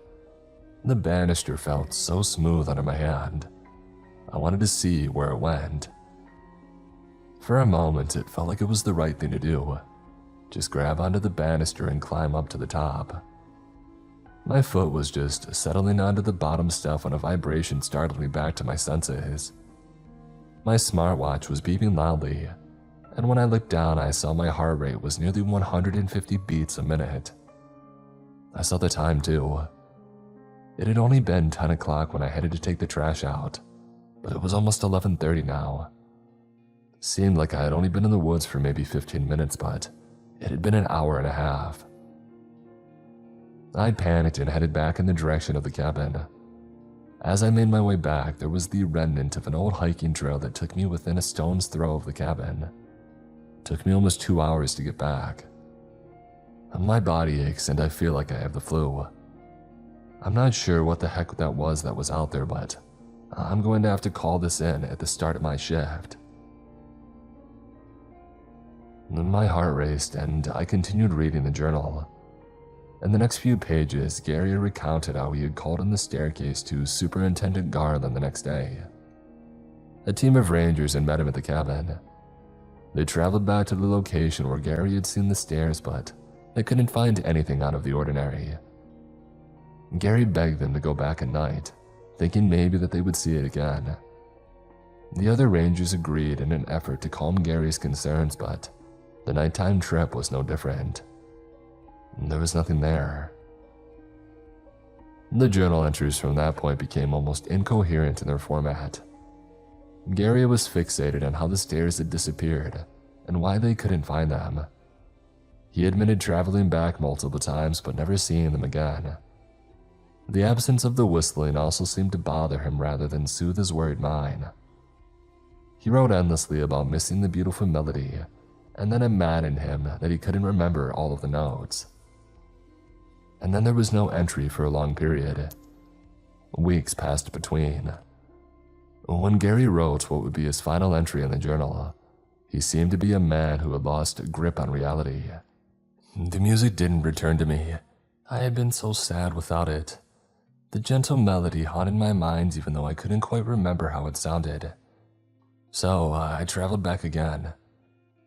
The banister felt so smooth under my hand. I wanted to see where it went. For a moment, it felt like it was the right thing to do. Just grab onto the banister and climb up to the top. My foot was just settling onto the bottom step when a vibration startled me back to my senses. My smartwatch was beeping loudly, and when I looked down, I saw my heart rate was nearly 150 beats a minute. I saw the time too. It had only been 10 o'clock when I headed to take the trash out, but it was almost 11:30 now. Seemed like I had only been in the woods for maybe 15 minutes, but it had been an hour and a half. I panicked and headed back in the direction of the cabin. As I made my way back, there was the remnant of an old hiking trail that took me within a stone's throw of the cabin. Took me almost 2 hours to get back. My body aches and I feel like I have the flu. I'm not sure what the heck that was out there, but I'm going to have to call this in at the start of my shift. My heart raced and I continued reading the journal. In the next few pages, Gary recounted how he had called in the staircase to Superintendent Garland the next day. A team of rangers had met him at the cabin. They traveled back to the location where Gary had seen the stairs, but they couldn't find anything out of the ordinary. Gary begged them to go back at night, thinking maybe that they would see it again. The other rangers agreed in an effort to calm Gary's concerns, but the nighttime trip was no different. There was nothing there. The journal entries from that point became almost incoherent in their format. Gary was fixated on how the stairs had disappeared and why they couldn't find them. He admitted traveling back multiple times but never seeing them again. The absence of the whistling also seemed to bother him rather than soothe his worried mind. He wrote endlessly about missing the beautiful melody, and then it maddened him that he couldn't remember all of the notes. And then there was no entry for a long period. Weeks passed between. When Gary wrote what would be his final entry in the journal, he seemed to be a man who had lost a grip on reality. The music didn't return to me. I had been so sad without it. The gentle melody haunted my mind even though I couldn't quite remember how it sounded. So I traveled back again.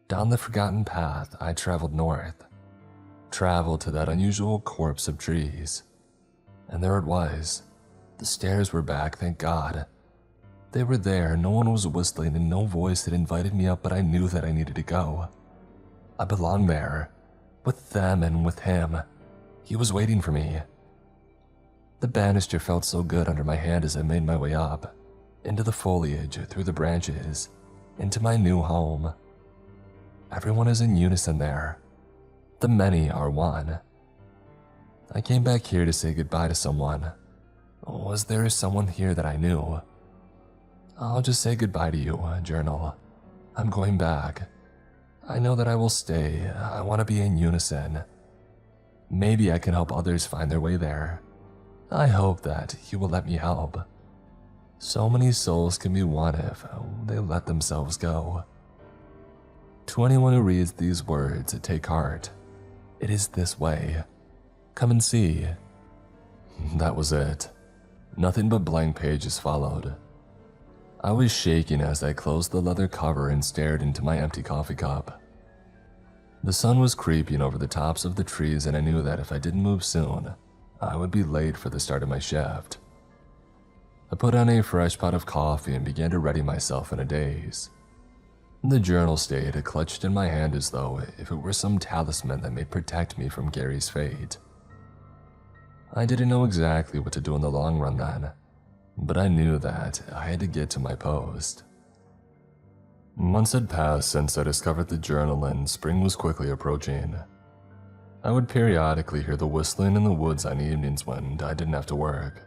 Down the forgotten path, I traveled north. Traveled to that unusual corpse of trees. And there it was. The stairs were back, thank God. They were there, no one was whistling and no voice had invited me up, but I knew that I needed to go. I belonged there, with them and with him. He was waiting for me. The banister felt so good under my hand as I made my way up, into the foliage, through the branches, into my new home. Everyone is in unison there. The many are one. I came back here to say goodbye to someone. Was there someone here that I knew? I'll just say goodbye to you, journal. I'm going back. I know that I will stay. I want to be in unison. Maybe I can help others find their way there. I hope that you will let me help. So many souls can be won if they let themselves go. To anyone who reads these words, take heart. It is this way. Come and see. That was it. Nothing but blank pages followed. I was shaking as I closed the leather cover and stared into my empty coffee cup. The sun was creeping over the tops of the trees and I knew that if I didn't move soon, I would be late for the start of my shift. I put on a fresh pot of coffee and began to ready myself in a daze. The journal stayed clutched in my hand as though if it were some talisman that may protect me from Gary's fate. I didn't know exactly what to do in the long run then, but I knew that I had to get to my post. Months had passed since I discovered the journal and spring was quickly approaching. I would periodically hear the whistling in the woods on evenings when I didn't have to work.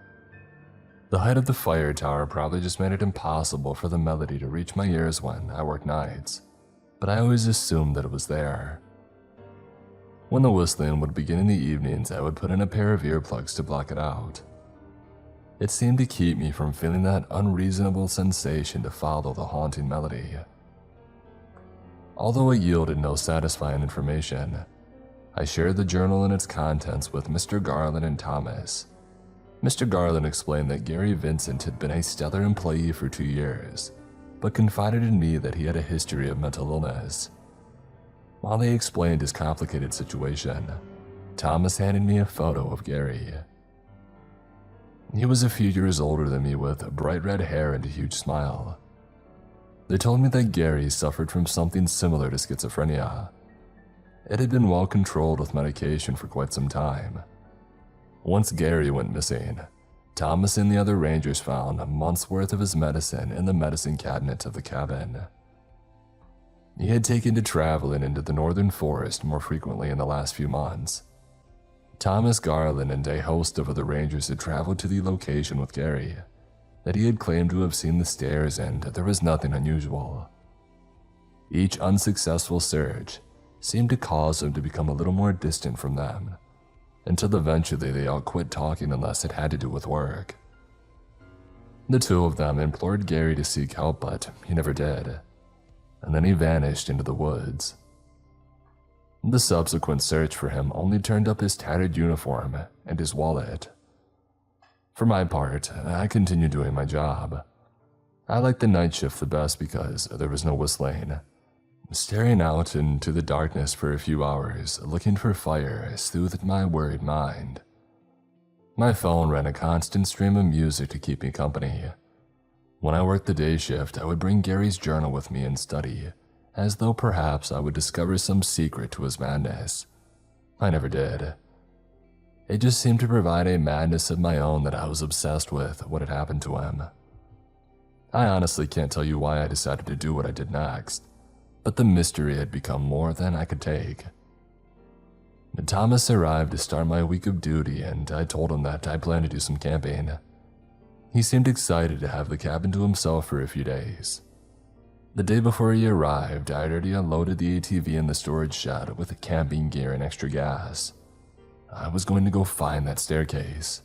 The height of the fire tower probably just made it impossible for the melody to reach my ears when I worked nights, but I always assumed that it was there. When the whistling would begin in the evenings, I would put in a pair of earplugs to block it out. It seemed to keep me from feeling that unreasonable sensation to follow the haunting melody. Although it yielded no satisfying information, I shared the journal and its contents with Mr. Garland and Thomas. Mr. Garland explained that Gary Vincent had been a stellar employee for 2 years, but confided in me that he had a history of mental illness. While they explained his complicated situation, Thomas handed me a photo of Gary. He was a few years older than me with bright red hair and a huge smile. They told me that Gary suffered from something similar to schizophrenia. It had been well controlled with medication for quite some time. Once Gary went missing, Thomas and the other rangers found a month's worth of his medicine in the medicine cabinet of the cabin. He had taken to traveling into the northern forest more frequently in the last few months. Thomas Garland and a host of other rangers had traveled to the location with Gary, that he had claimed to have seen the stairs and there was nothing unusual. Each unsuccessful search seemed to cause him to become a little more distant from them, until eventually they all quit talking unless it had to do with work. The two of them implored Gary to seek help, but he never did, and then he vanished into the woods. The subsequent search for him only turned up his tattered uniform and his wallet. For my part, I continued doing my job. I liked the night shift the best because there was no whistling. Staring out into the darkness for a few hours, looking for fire, soothed my worried mind. My phone ran a constant stream of music to keep me company. When I worked the day shift, I would bring Gary's journal with me and study, as though perhaps I would discover some secret to his madness. I never did. It just seemed to provide a madness of my own that I was obsessed with what had happened to him. I honestly can't tell you why I decided to do what I did next, but the mystery had become more than I could take. Thomas arrived to start my week of duty, and I told him that I planned to do some camping. He seemed excited to have the cabin to himself for a few days. The day before he arrived, I had already unloaded the ATV in the storage shed with the camping gear and extra gas. I was going to go find that staircase.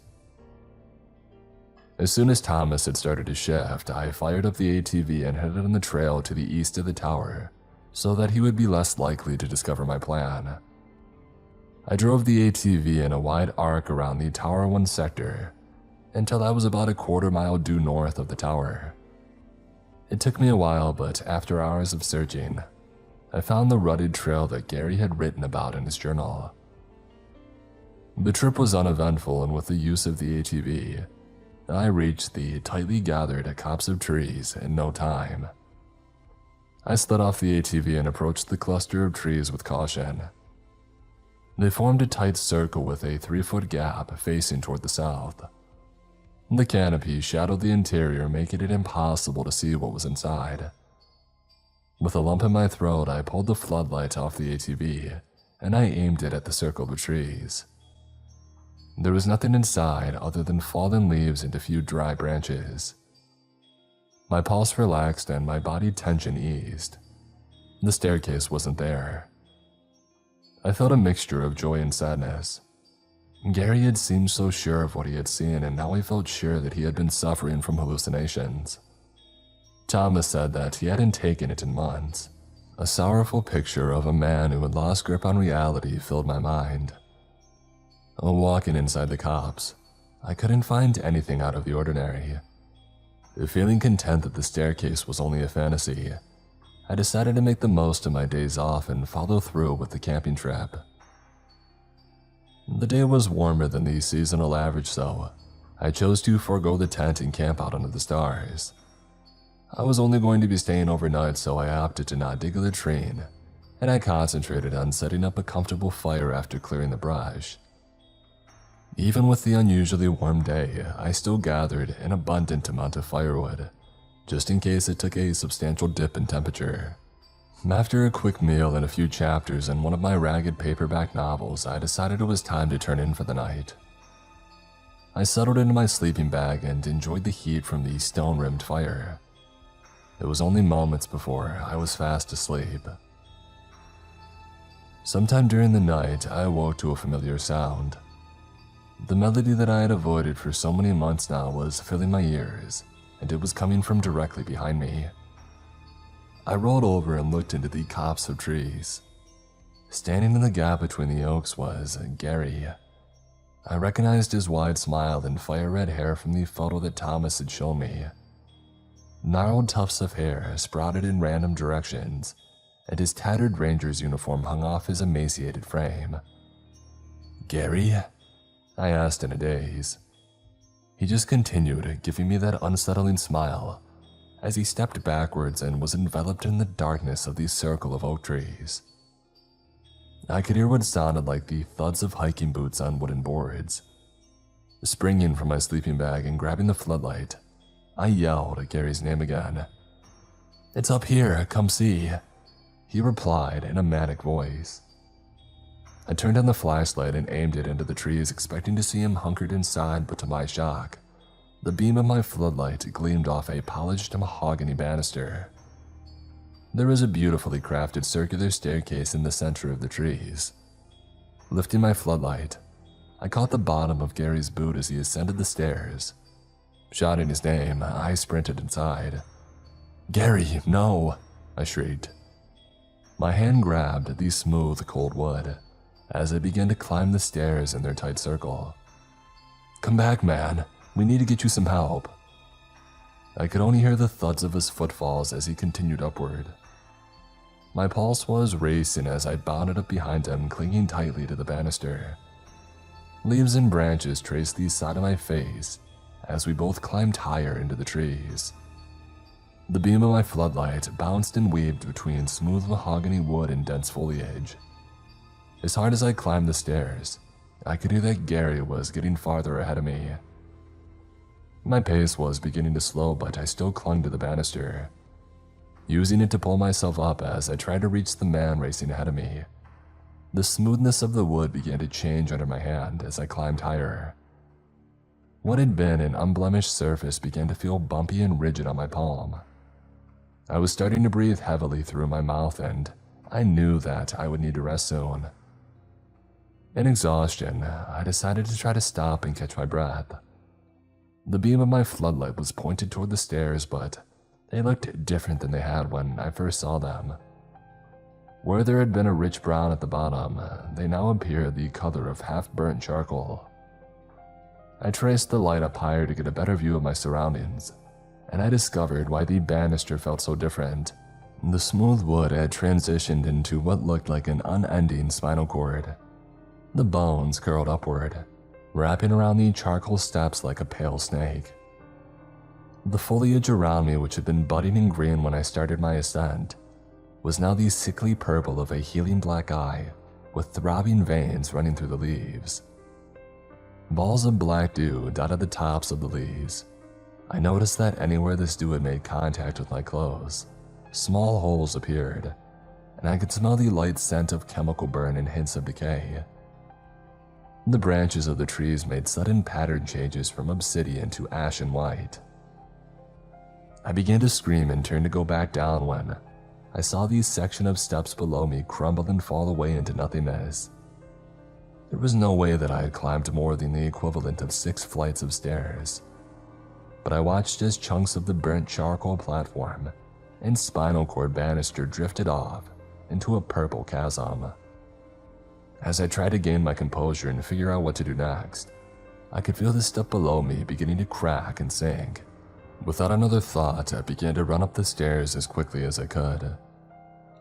As soon as Thomas had started his shift, I fired up the ATV and headed on the trail to the east of the tower, so that he would be less likely to discover my plan. I drove the ATV in a wide arc around the Tower 1 sector, until I was about a quarter-mile due north of the tower. It took me a while, but after hours of searching, I found the rutted trail that Gary had written about in his journal. The trip was uneventful, and with the use of the ATV, I reached the tightly gathered copse of trees in no time. I slid off the ATV and approached the cluster of trees with caution. They formed a tight circle with a 3-foot gap facing toward the south. The canopy shadowed the interior, making it impossible to see what was inside. With a lump in my throat, I pulled the floodlight off the ATV, and I aimed it at the circle of trees. There was nothing inside other than fallen leaves and a few dry branches. My pulse relaxed and my body tension eased. The staircase wasn't there. I felt a mixture of joy and sadness. Gary had seemed so sure of what he had seen, and now I felt sure that he had been suffering from hallucinations. Thomas said that he hadn't taken it in months. A sorrowful picture of a man who had lost grip on reality filled my mind. Walking inside the copse, I couldn't find anything out of the ordinary. Feeling content that the staircase was only a fantasy, I decided to make the most of my days off and follow through with the camping trip. The day was warmer than the seasonal average, so I chose to forego the tent and camp out under the stars. I was only going to be staying overnight, so I opted to not dig a latrine, and I concentrated on setting up a comfortable fire after clearing the brush. Even with the unusually warm day, I still gathered an abundant amount of firewood, just in case it took a substantial dip in temperature. After a quick meal and a few chapters in one of my ragged paperback novels, I decided it was time to turn in for the night. I settled into my sleeping bag and enjoyed the heat from the stone-rimmed fire. It was only moments before I was fast asleep. Sometime during the night, I awoke to a familiar sound. The melody that I had avoided for so many months now was filling my ears, and it was coming from directly behind me. I rolled over and looked into the copse of trees. Standing in the gap between the oaks was Gary. I recognized his wide smile and fire-red hair from the photo that Thomas had shown me. Gnarled tufts of hair sprouted in random directions, and his tattered ranger's uniform hung off his emaciated frame. "Gary?" I asked in a daze. He just continued, giving me that unsettling smile, as he stepped backwards and was enveloped in the darkness of the circle of oak trees. I could hear what sounded like the thuds of hiking boots on wooden boards. Springing from my sleeping bag and grabbing the floodlight, I yelled Gary's name again. "It's up here, come see," he replied in a manic voice. I turned on the flashlight and aimed it into the trees, expecting to see him hunkered inside, but to my shock, the beam of my floodlight gleamed off a polished mahogany banister. There was a beautifully crafted circular staircase in the center of the trees. Lifting my floodlight, I caught the bottom of Gary's boot as he ascended the stairs. Shouting his name, I sprinted inside. "Gary, no!" I shrieked. My hand grabbed the smooth, cold wood as I began to climb the stairs in their tight circle. "Come back, man. We need to get you some help." I could only hear the thuds of his footfalls as he continued upward. My pulse was racing as I bounded up behind him, clinging tightly to the banister. Leaves and branches traced the side of my face as we both climbed higher into the trees. The beam of my floodlight bounced and weaved between smooth mahogany wood and dense foliage. As hard as I climbed the stairs, I could hear that Gary was getting farther ahead of me. My pace was beginning to slow, but I still clung to the banister, using it to pull myself up as I tried to reach the man racing ahead of me. The smoothness of the wood began to change under my hand as I climbed higher. What had been an unblemished surface began to feel bumpy and rigid on my palm. I was starting to breathe heavily through my mouth, and I knew that I would need to rest soon. In exhaustion, I decided to try to stop and catch my breath. The beam of my floodlight was pointed toward the stairs, but they looked different than they had when I first saw them. Where there had been a rich brown at the bottom, they now appeared the color of half-burnt charcoal. I traced the light up higher to get a better view of my surroundings, and I discovered why the banister felt so different. The smooth wood had transitioned into what looked like an unending spinal cord. The bones curled upward, wrapping around the charcoal steps like a pale snake. The foliage around me, which had been budding in green when I started my ascent, was now the sickly purple of a healing black eye with throbbing veins running through the leaves. Balls of black dew dotted the tops of the leaves. I noticed that anywhere this dew had made contact with my clothes, small holes appeared, and I could smell the light scent of chemical burn and hints of decay. The branches of the trees made sudden pattern changes from obsidian to ashen white. I began to scream and turned to go back down when I saw the section of steps below me crumble and fall away into nothingness. There was no way that I had climbed more than the equivalent of 6 flights of stairs, but I watched as chunks of the burnt charcoal platform and spinal cord banister drifted off into a purple chasm. As I tried to gain my composure and figure out what to do next, I could feel the stuff below me beginning to crack and sink. Without another thought, I began to run up the stairs as quickly as I could.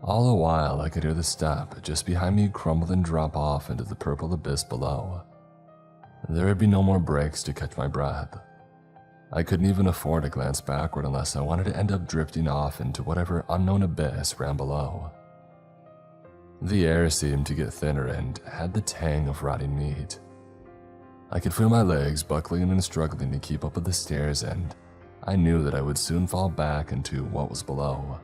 All the while, I could hear the step just behind me crumble and drop off into the purple abyss below. There would be no more breaks to catch my breath. I couldn't even afford to glance backward unless I wanted to end up drifting off into whatever unknown abyss ran below. The air seemed to get thinner and had the tang of rotting meat. I could feel my legs buckling and struggling to keep up with the stairs, and I knew that I would soon fall back into what was below.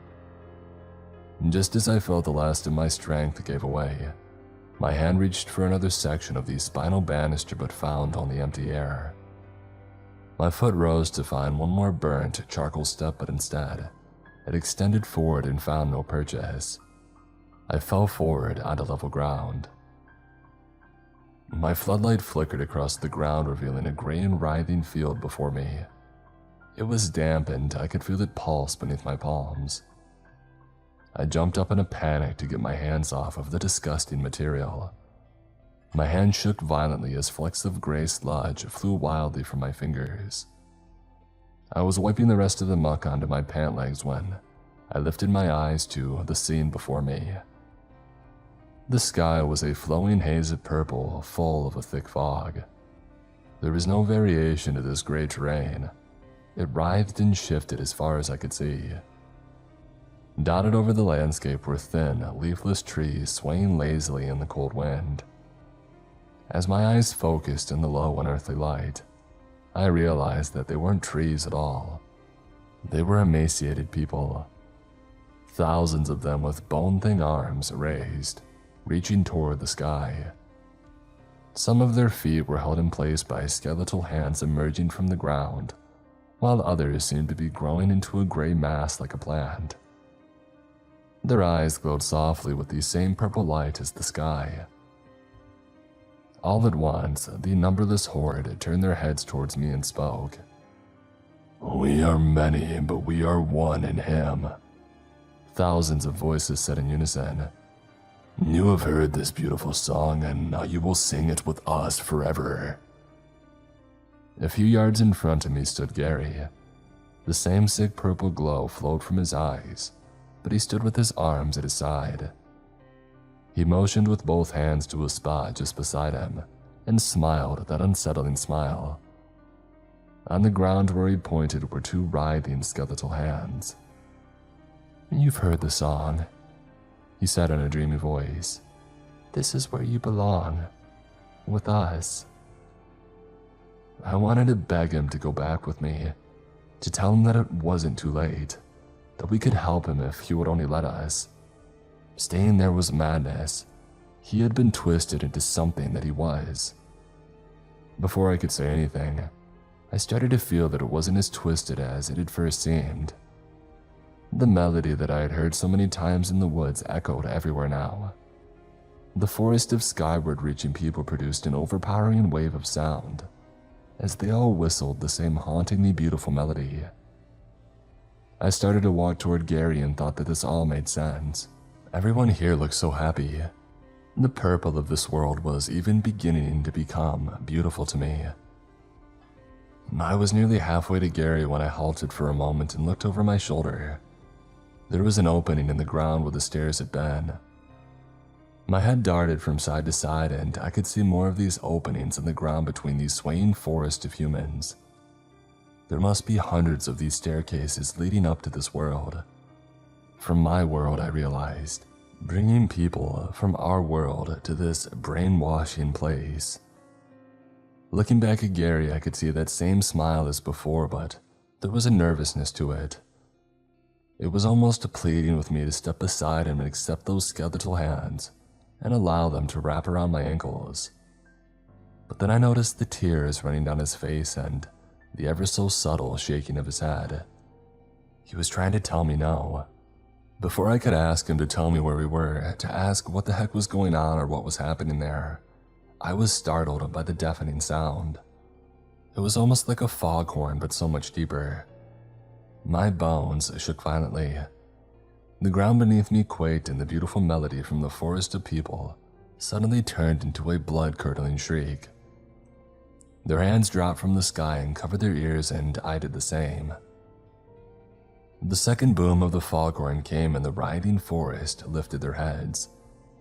Just as I felt the last of my strength gave away, my hand reached for another section of the spinal banister but found only empty air. My foot rose to find one more burnt charcoal step, but instead, it extended forward and found no purchase. I fell forward onto level ground. My floodlight flickered across the ground, revealing a gray and writhing field before me. It was damp and I could feel it pulse beneath my palms. I jumped up in a panic to get my hands off of the disgusting material. My hand shook violently as flecks of gray sludge flew wildly from my fingers. I was wiping the rest of the muck onto my pant legs when I lifted my eyes to the scene before me. The sky was a flowing haze of purple, full of a thick fog. There was no variation to this gray terrain. It writhed and shifted as far as I could see. Dotted over the landscape were thin, leafless trees swaying lazily in the cold wind. As my eyes focused in the low, unearthly light, I realized that they weren't trees at all. They were emaciated people. Thousands of them with bone-thin arms raised, reaching toward the sky. Some of their feet were held in place by skeletal hands emerging from the ground, while others seemed to be growing into a gray mass like a plant. Their eyes glowed softly with the same purple light as the sky. All at once, the numberless horde turned their heads towards me and spoke. "We are many, but we are one in him," thousands of voices said in unison. "You have heard this beautiful song, and now you will sing it with us forever." A few yards in front of me stood Gary. The same sick purple glow flowed from his eyes, but he stood with his arms at his side. He motioned with both hands to a spot just beside him and smiled that unsettling smile. On the ground where he pointed were two writhing skeletal hands. "You've heard the song," he said in a dreamy voice. "This is where you belong, with us." I wanted to beg him to go back with me, to tell him that it wasn't too late, that we could help him if he would only let us. Staying there was madness. He had been twisted into something that he was. Before I could say anything, I started to feel that it wasn't as twisted as it had first seemed. The melody that I had heard so many times in the woods echoed everywhere now. The forest of skyward-reaching people produced an overpowering wave of sound, as they all whistled the same hauntingly beautiful melody. I started to walk toward Gary and thought that this all made sense. Everyone here looked so happy. The purple of this world was even beginning to become beautiful to me. I was nearly halfway to Gary when I halted for a moment and looked over my shoulder. There was an opening in the ground where the stairs had been. My head darted from side to side, and I could see more of these openings in the ground between these swaying forests of humans. There must be hundreds of these staircases leading up to this world. From my world, I realized, bringing people from our world to this brainwashing place. Looking back at Gary, I could see that same smile as before, but there was a nervousness to it. It was almost pleading with me to step beside him and accept those skeletal hands and allow them to wrap around my ankles. But then I noticed the tears running down his face and the ever so subtle shaking of his head. He was trying to tell me no. Before I could ask him to tell me where we were, to ask what the heck was going on or what was happening there, I was startled by the deafening sound. It was almost like a foghorn, but so much deeper. My bones shook violently. The ground beneath me quaked, and the beautiful melody from the forest of people suddenly turned into a blood-curdling shriek. Their hands dropped from the sky and covered their ears, and I did the same. The second boom of the foghorn came, and the writhing forest lifted their heads,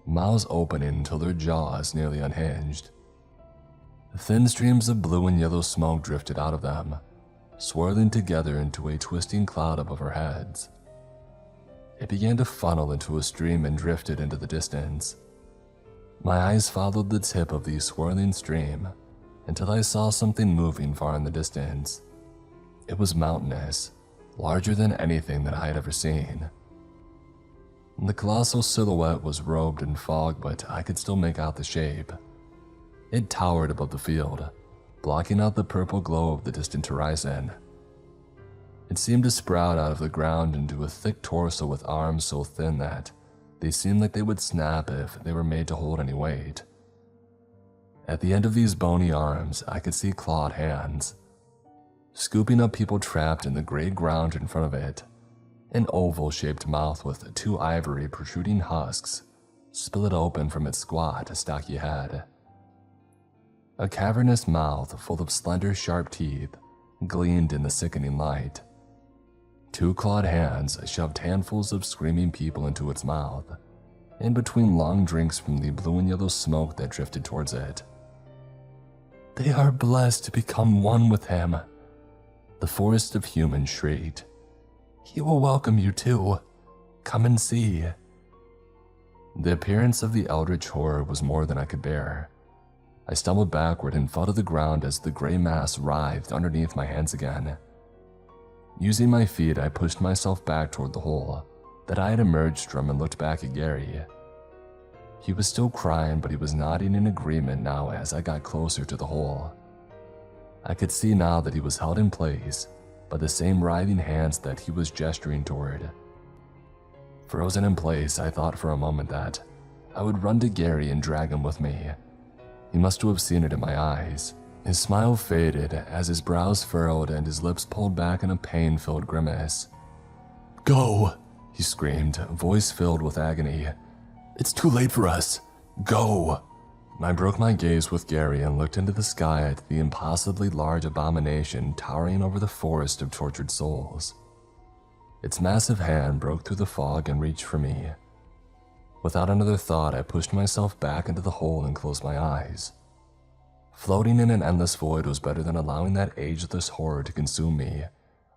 mouths opening until their jaws nearly unhinged. Thin streams of blue and yellow smoke drifted out of them, swirling together into a twisting cloud above our heads. It began to funnel into a stream and drifted into the distance. My eyes followed the tip of the swirling stream until I saw something moving far in the distance. It was mountainous, larger than anything that I had ever seen. The colossal silhouette was robed in fog, but I could still make out the shape. It towered above the field, blocking out the purple glow of the distant horizon. It seemed to sprout out of the ground into a thick torso with arms so thin that they seemed like they would snap if they were made to hold any weight. At the end of these bony arms, I could see clawed hands, scooping up people trapped in the gray ground in front of it. An oval-shaped mouth with two ivory protruding husks split open from its squat, stocky head. A cavernous mouth full of slender, sharp teeth gleamed in the sickening light. Two clawed hands shoved handfuls of screaming people into its mouth, in between long drinks from the blue and yellow smoke that drifted towards it. "They are blessed to become one with him," the forest of humans shrieked. "He will welcome you too. Come and see." The appearance of the eldritch horror was more than I could bear. I stumbled backward and fell to the ground as the gray mass writhed underneath my hands again. Using my feet, I pushed myself back toward the hole that I had emerged from and looked back at Gary. He was still crying, but he was nodding in agreement now as I got closer to the hole. I could see now that he was held in place by the same writhing hands that he was gesturing toward. Frozen in place, I thought for a moment that I would run to Gary and drag him with me. He must have seen it in my eyes. His smile faded as his brows furrowed and his lips pulled back in a pain-filled grimace. "Go!" he screamed, voice filled with agony. "It's too late for us. Go!" I broke my gaze with Gary and looked into the sky at the impossibly large abomination towering over the forest of tortured souls. Its massive hand broke through the fog and reached for me. Without another thought, I pushed myself back into the hole and closed my eyes. Floating in an endless void was better than allowing that ageless horror to consume me,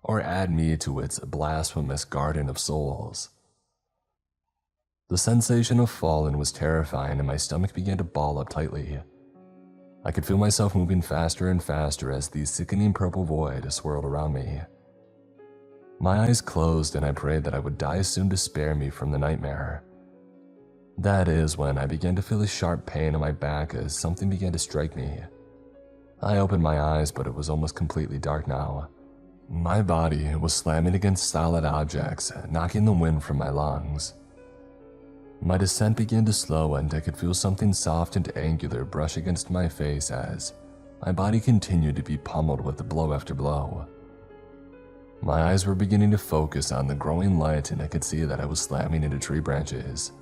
or add me to its blasphemous garden of souls. The sensation of falling was terrifying and my stomach began to ball up tightly. I could feel myself moving faster and faster as the sickening purple void swirled around me. My eyes closed and I prayed that I would die soon to spare me from the nightmare. That is when I began to feel a sharp pain in my back as something began to strike me. I opened my eyes, but it was almost completely dark now. My body was slamming against solid objects, knocking the wind from my lungs. My descent began to slow and I could feel something soft and angular brush against my face as my body continued to be pummeled with blow after blow. My eyes were beginning to focus on the growing light and I could see that I was slamming into tree branches.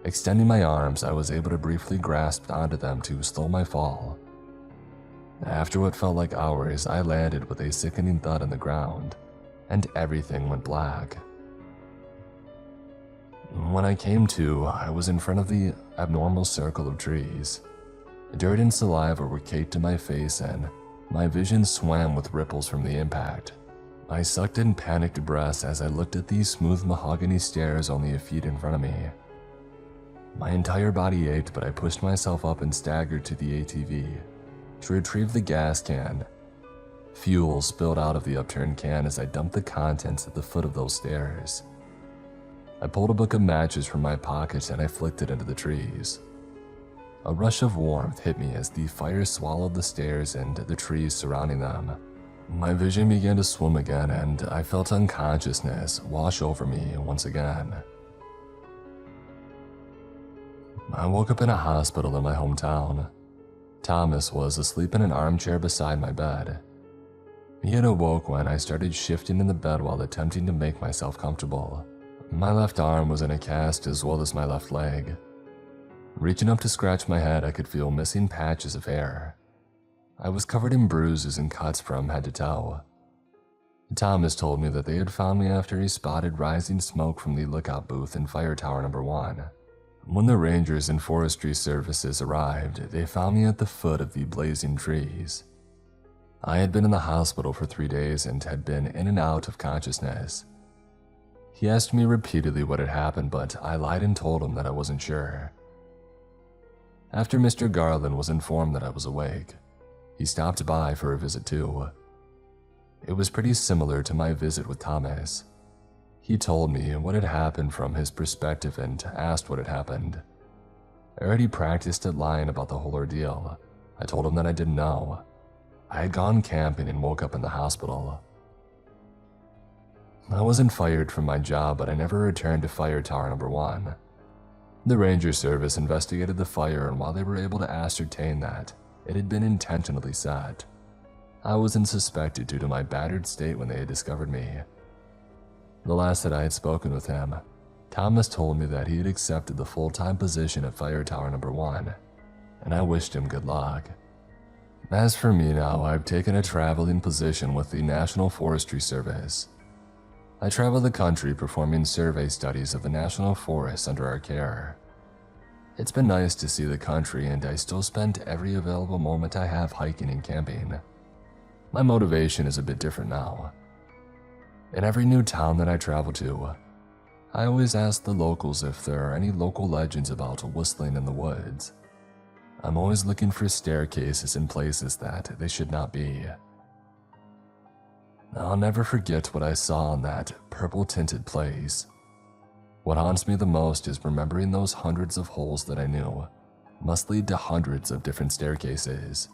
Extending my arms, I was able to briefly grasp onto them to slow my fall. After what felt like hours, I landed with a sickening thud on the ground, and everything went black. When I came to, I was in front of the abnormal circle of trees. Dirt and saliva were caked to my face and my vision swam with ripples from the impact. I sucked in panicked breaths as I looked at these smooth mahogany stairs only a feet in front of me. My entire body ached, but I pushed myself up and staggered to the ATV to retrieve the gas can. Fuel spilled out of the upturned can as I dumped the contents at the foot of those stairs. I pulled a book of matches from my pocket and I flicked it into the trees. A rush of warmth hit me as the fire swallowed the stairs and the trees surrounding them. My vision began to swim again and I felt unconsciousness wash over me once again. I woke up in a hospital in my hometown. Thomas was asleep in an armchair beside my bed. He had awoke when I started shifting in the bed while attempting to make myself comfortable. My left arm was in a cast as well as my left leg. Reaching up to scratch my head, I could feel missing patches of hair. I was covered in bruises and cuts from head to toe. Thomas told me that they had found me after he spotted rising smoke from the lookout booth in Fire Tower Number 1. When the rangers and forestry services arrived, they found me at the foot of the blazing trees. I had been in the hospital for 3 days and had been in and out of consciousness. He asked me repeatedly what had happened, but I lied and told him that I wasn't sure. After Mr. Garland was informed that I was awake, he stopped by for a visit too. It was pretty similar to my visit with Thomas. He told me what had happened from his perspective and asked what had happened. I already practiced at lying about the whole ordeal. I told him that I didn't know. I had gone camping and woke up in the hospital. I wasn't fired from my job, but I never returned to Fire Tower Number 1. The Ranger Service investigated the fire, and while they were able to ascertain that it had been intentionally set, I wasn't suspected due to my battered state when they had discovered me. The last that I had spoken with him, Thomas told me that he had accepted the full-time position at Fire Tower Number 1, and I wished him good luck. As for me now, I've taken a traveling position with the National Forestry Service. I travel the country performing survey studies of the national forests under our care. It's been nice to see the country, and I still spend every available moment I have hiking and camping. My motivation is a bit different now. In every new town that I travel to, I always ask the locals if there are any local legends about whistling in the woods. I'm always looking for staircases in places that they should not be. I'll never forget what I saw in that purple-tinted place. What haunts me the most is remembering those hundreds of holes that I knew must lead to hundreds of different staircases.